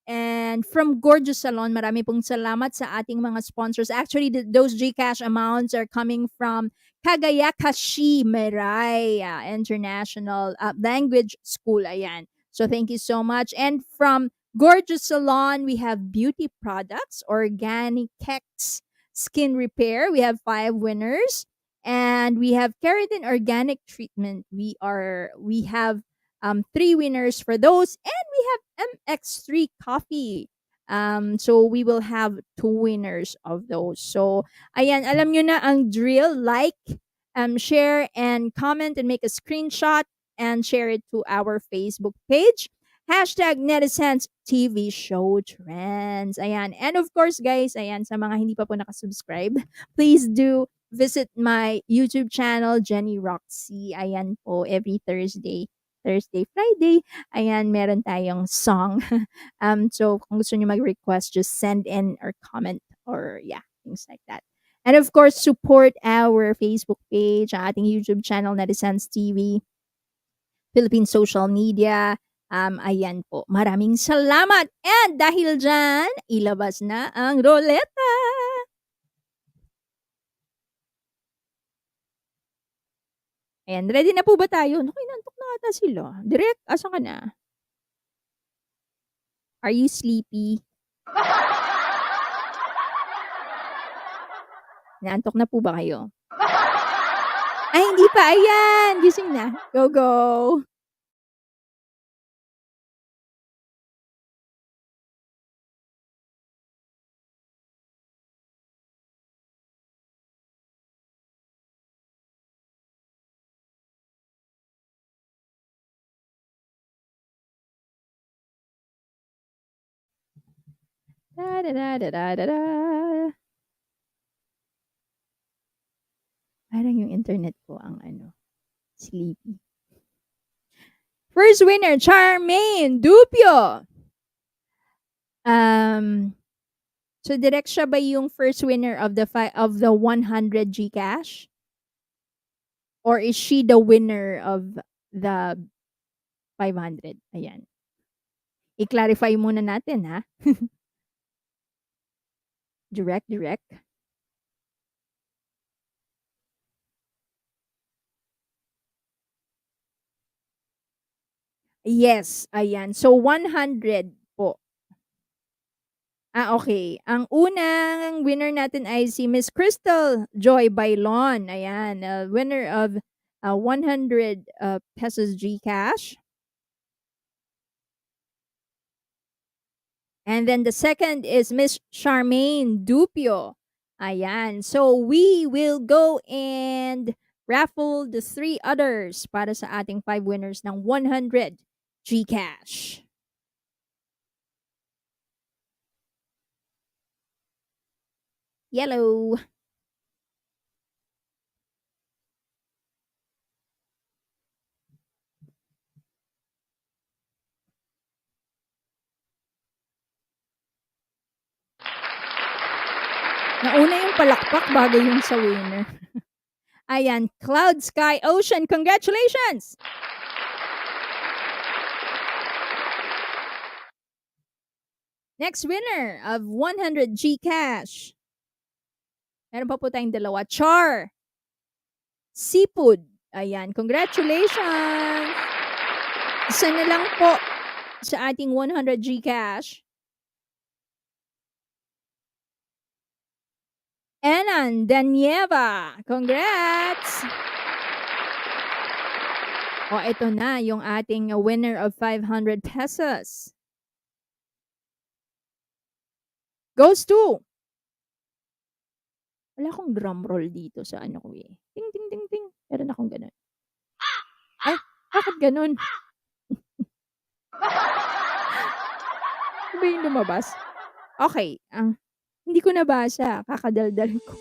And from Gorgeous Salon, marami pong salamat sa ating mga sponsors. Actually, those GCash amounts are coming from Kagayakashi Meray International Language School. Ayan. So thank you so much. And from Gorgeous Salon, we have beauty products, organic Kex skin repair. We have 5 winners. And we have keratin organic treatment. We have 3 winners for those. And we have MX3 coffee. So we will have 2 winners of those. So ayan, alam nyo na ang drill. Like, share, and comment, and make a screenshot and share it to our Facebook page. Hashtag Netizens TV Show Trends. Ayan. And of course, guys, ayan, sa mga hindi pa po nakasubscribe, please do visit my YouTube channel, Jenny Roxy. Ayan po, every Thursday, Friday. Ayan, meron tayong song. So kung gusto niyo mag-request, just send in or comment or yeah, things like that. And of course, support our Facebook page, ang ating YouTube channel, Netizens TV, Philippine social media. Ayan po. Maraming salamat. And dahil dyan, ilabas na ang roleta. Ayan, ready na po ba tayo? Naku, inantok na ata sila. Direct, asan ka na? Are you sleepy? Naantok na po ba kayo? Ay, hindi pa. Ayan, gising na. Go, go. Da, da, da, da, da, da, da. Parang yung internet ko ang sleepy. First winner, Charmaine Dupio. So direct siya ba yung first winner of the 100 GCash? Or is she the winner of the 500? Ayan. I-clarify muna natin, ha? Direct. Yes, ayan. So 100 po. Okay. Ang unang winner natin ay si Miss Crystal Joy Bailon. Ayan, winner of 100 pesos GCash. And then the second is Miss Charmaine Dupio. Ayan. So we will go and raffle the 3 others para sa ating 5 winners ng 100 GCash. Yellow. Nauna yung palakpak bago yung sa winner. Ayan, Cloud Sky Ocean, congratulations! Next winner of 100 GCash. Meron pa po tayong dalawa. Char Seafood. Ayan, congratulations! Isa na lang po sa ating 100 GCash. Enan Danieva. Congrats! Ito na yung ating winner of 500 pesos. Goes to. Wala akong drum roll dito sa ko eh. Ting, ting, ting, ting. Meron akong ganun. Ay, bakit ganun? Ano ba yung lumabas? Okay. Hindi ko nabasa. Kakadaldal ko.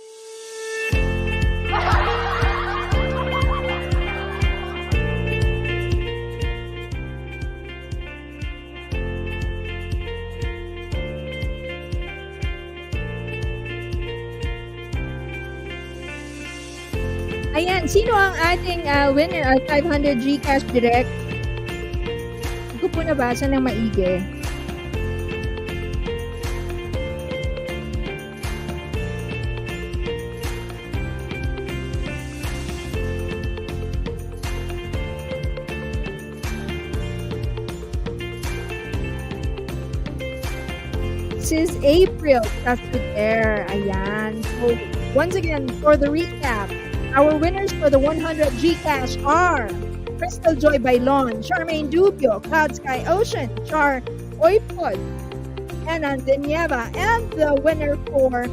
Ayan, sino ang ating winner of 500 GCash Direct? Hindi ko po nabasa ng maigi. This is April. That's good there. Ayan. So, once again, for the recap, our winners for the 100 GCash are Crystal Joy Bailon, Charmaine Dubio, Cloud Sky Ocean, Char Oipod, Anand Nieva, and the winner for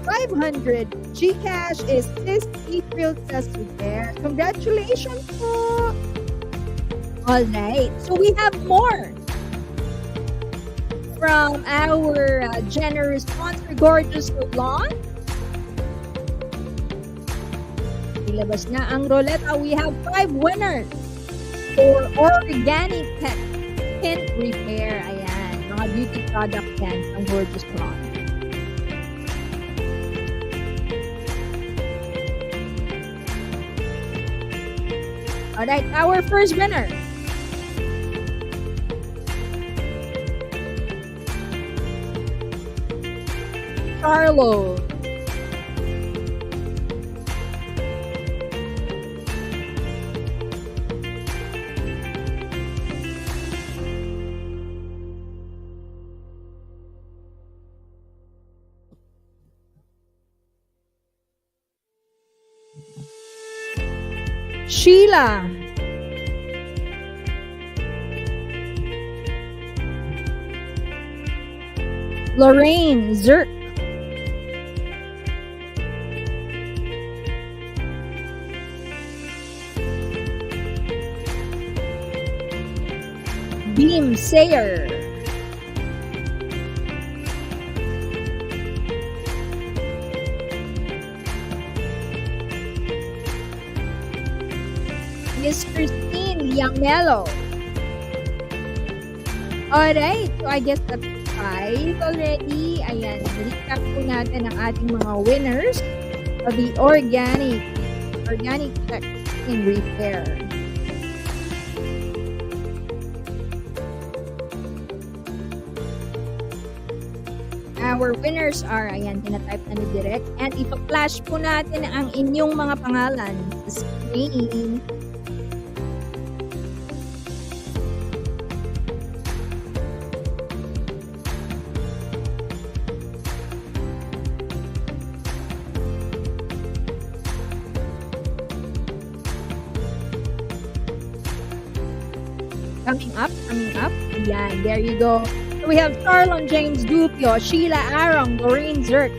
500 GCash is this April Tasuder. Congratulations po! Alright, so we have more from our generous sponsor, Gorgeous Salon. Ilabas na ang roleta. We have 5 winners for organic skin repair. Ayan, mga beauty product yan ang Gorgeous Salon. Alright, our first winner. Carlo. Sheila. Lorraine Zirk. Beam Sayer. Miss Christine Yamelo. Alright, so I guess that's 5 already. Ayan, recap po natin ang ating mga winners of the organic tech in repair. Our winners are, ayan, tinatype na ni Direct. And ipa-flash po natin ang inyong mga pangalan sa screen. Coming up. Ayan, there you go. So we have Charlon James Dupio, Sheila Arong, Lorraine Zirk,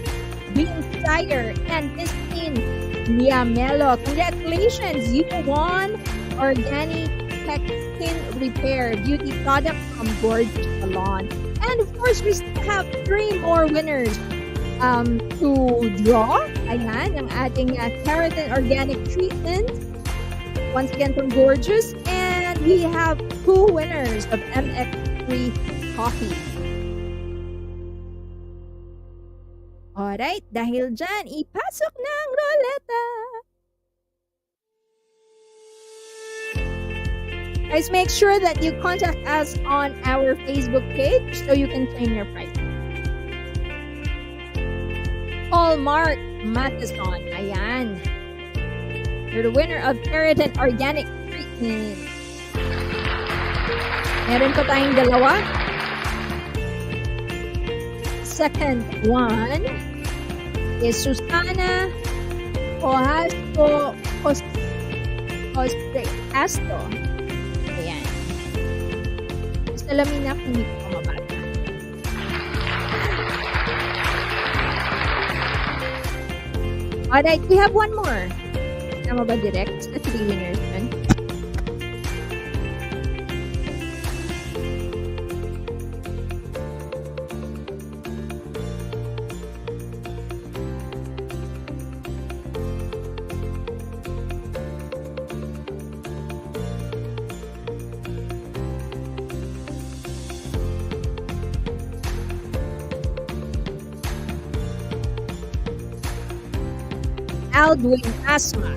Bean Steyer, and Christine Miamelo. Congratulations! You won Organic Tech Skin Repair Beauty Product from Gorgeous Salon. And of course, we still have 3 more winners to draw. Ayan, ang ating Keratin Organic Treatment. Once again from Gorgeous. And we have 2 winners of MX3 Coffee. Alright, dahil dyan, ipasok na ang roleta. Guys, make sure that you contact us on our Facebook page so you can claim your prize. Paul Mark Matheson, ayan. You're the winner of Keratin Organic Treatment. Meron pa tayong dalawa. Second one is Susana Cohasto Costreasto. Ayan. Salamin na kung hindi ko mabata. Alright, we have one more. Tama ba, Direct? Sa 3 winners man. Aldwin Asma.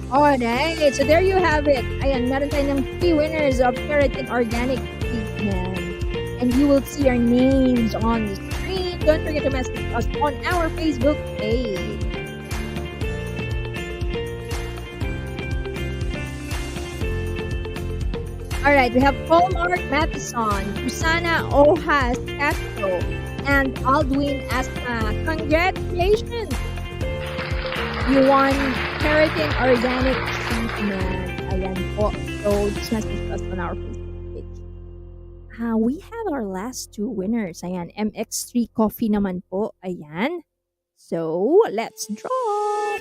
Alright, so there you have it. Ayan, meron tayo ng 3 winners of Keratin Organic Treatment. And you will see our names on the screen. Don't forget to message us on our Facebook page. Alright, we have Paulmark Matheson, Susana Ojas Castro, and Aldwin Asma. Congratulations! You won Keratin Organic Treatment. Ayan po. So, just message us on our Facebook page. We have our last 2 winners. Ayan, MX3 Coffee naman po. Ayan. So, let's draw!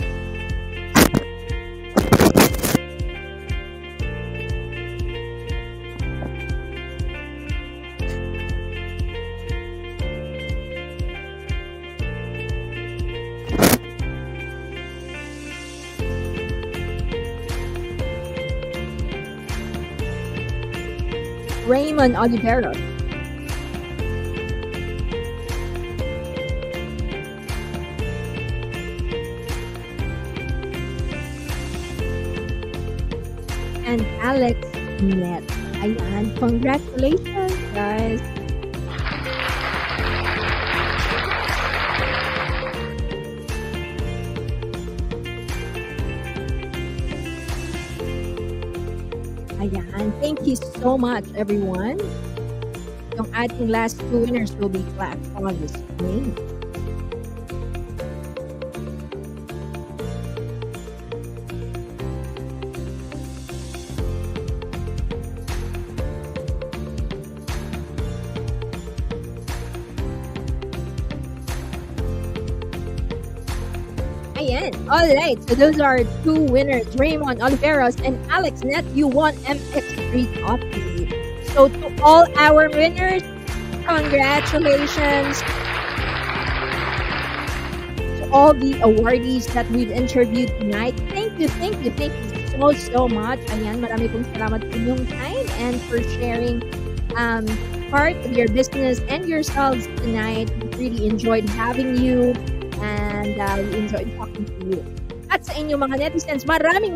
Raymond Olivero. And Alex Net. Ayan, congratulations, guys. Ayan, thank you so much, everyone. Yung ating last 2 winners will be flashed on the screen. Ayan. Alright, so those are 2 winners, Raymond Oliveros and Alex Net. You won MX3 coffee. So to all our winners, congratulations. To all the awardees that we've interviewed tonight, thank you so much. Ayan, marami pong salamat sa inyong time and for sharing part of your business and yourselves tonight. We really enjoyed having you. And we enjoyed talking to you. At sa inyo mga netizens, maraming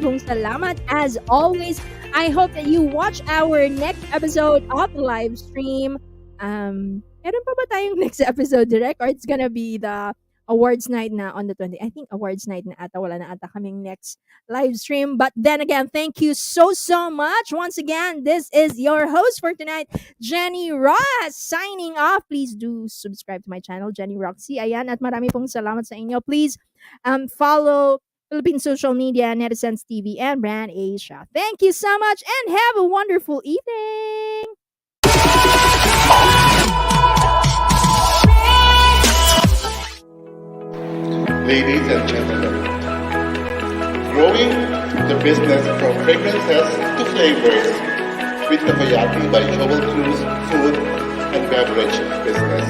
pong salamat. As always, I hope that you watch our next episode of the live stream. Meron pa ba tayong next episode direct? Or it's gonna be the awards night na on the 20th? I think awards night na ata. Wala na ata kaming next live stream. But then again, thank you so much. Once again, this is your host for tonight, Jenny Ross, signing off. Please do subscribe to my channel, Jenny Roxy. Ayan, at marami pong salamat sa inyo. Please follow Philippine social media, Netizens TV, and Brand Asia. Thank you so much and have a wonderful evening. Ladies and gentlemen, growing the business from fragrances to flavors with the Koyaki by Joel Cruz Food and Beverage Business.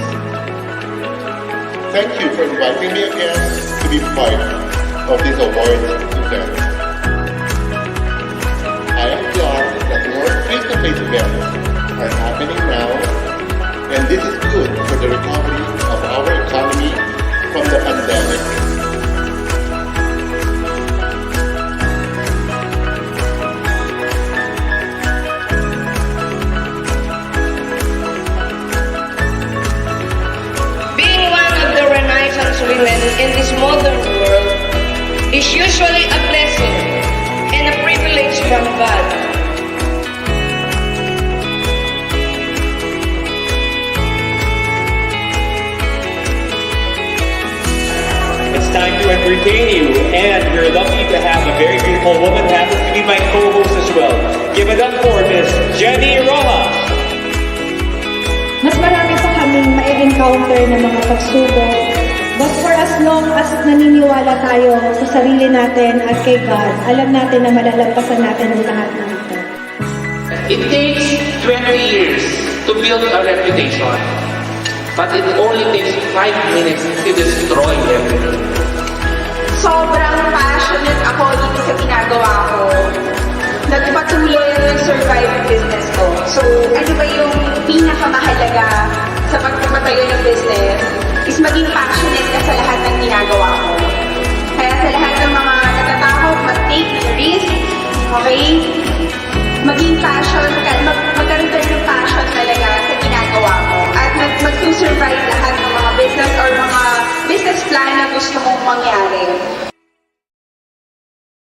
Thank you for inviting me again to be part of this awards event. I am glad that more face-to-face events are happening now, and this is good for the recovery of our economy from the pandemic. Being one of the Renaissance women in this modern world is usually a blessing and a privilege from God. It's time to entertain you, and we're lucky to have a very beautiful woman who happens to be my co-host as well. Give it up for Miss Jenny Rojas. Mas marami pa kaming ma-encounter na mga pagsubok. But for as long as naniniwala tayo sa sarili natin at kay God, alam natin na malalagpasan natin ang lahat ng ito. It takes 20 years to build a reputation, but it only takes 5 minutes to destroy everything. Sobrang passionate ako dito sa ginagawa ko. Nagpatuloy ang nag-survive business ko. So, ano ba yung pinakamahalaga sa pagpapatayo ng business is maging passionate ka sa lahat ng ginagawa ko. Kaya sa lahat ng mga natatakot, na gusto mong mangyari.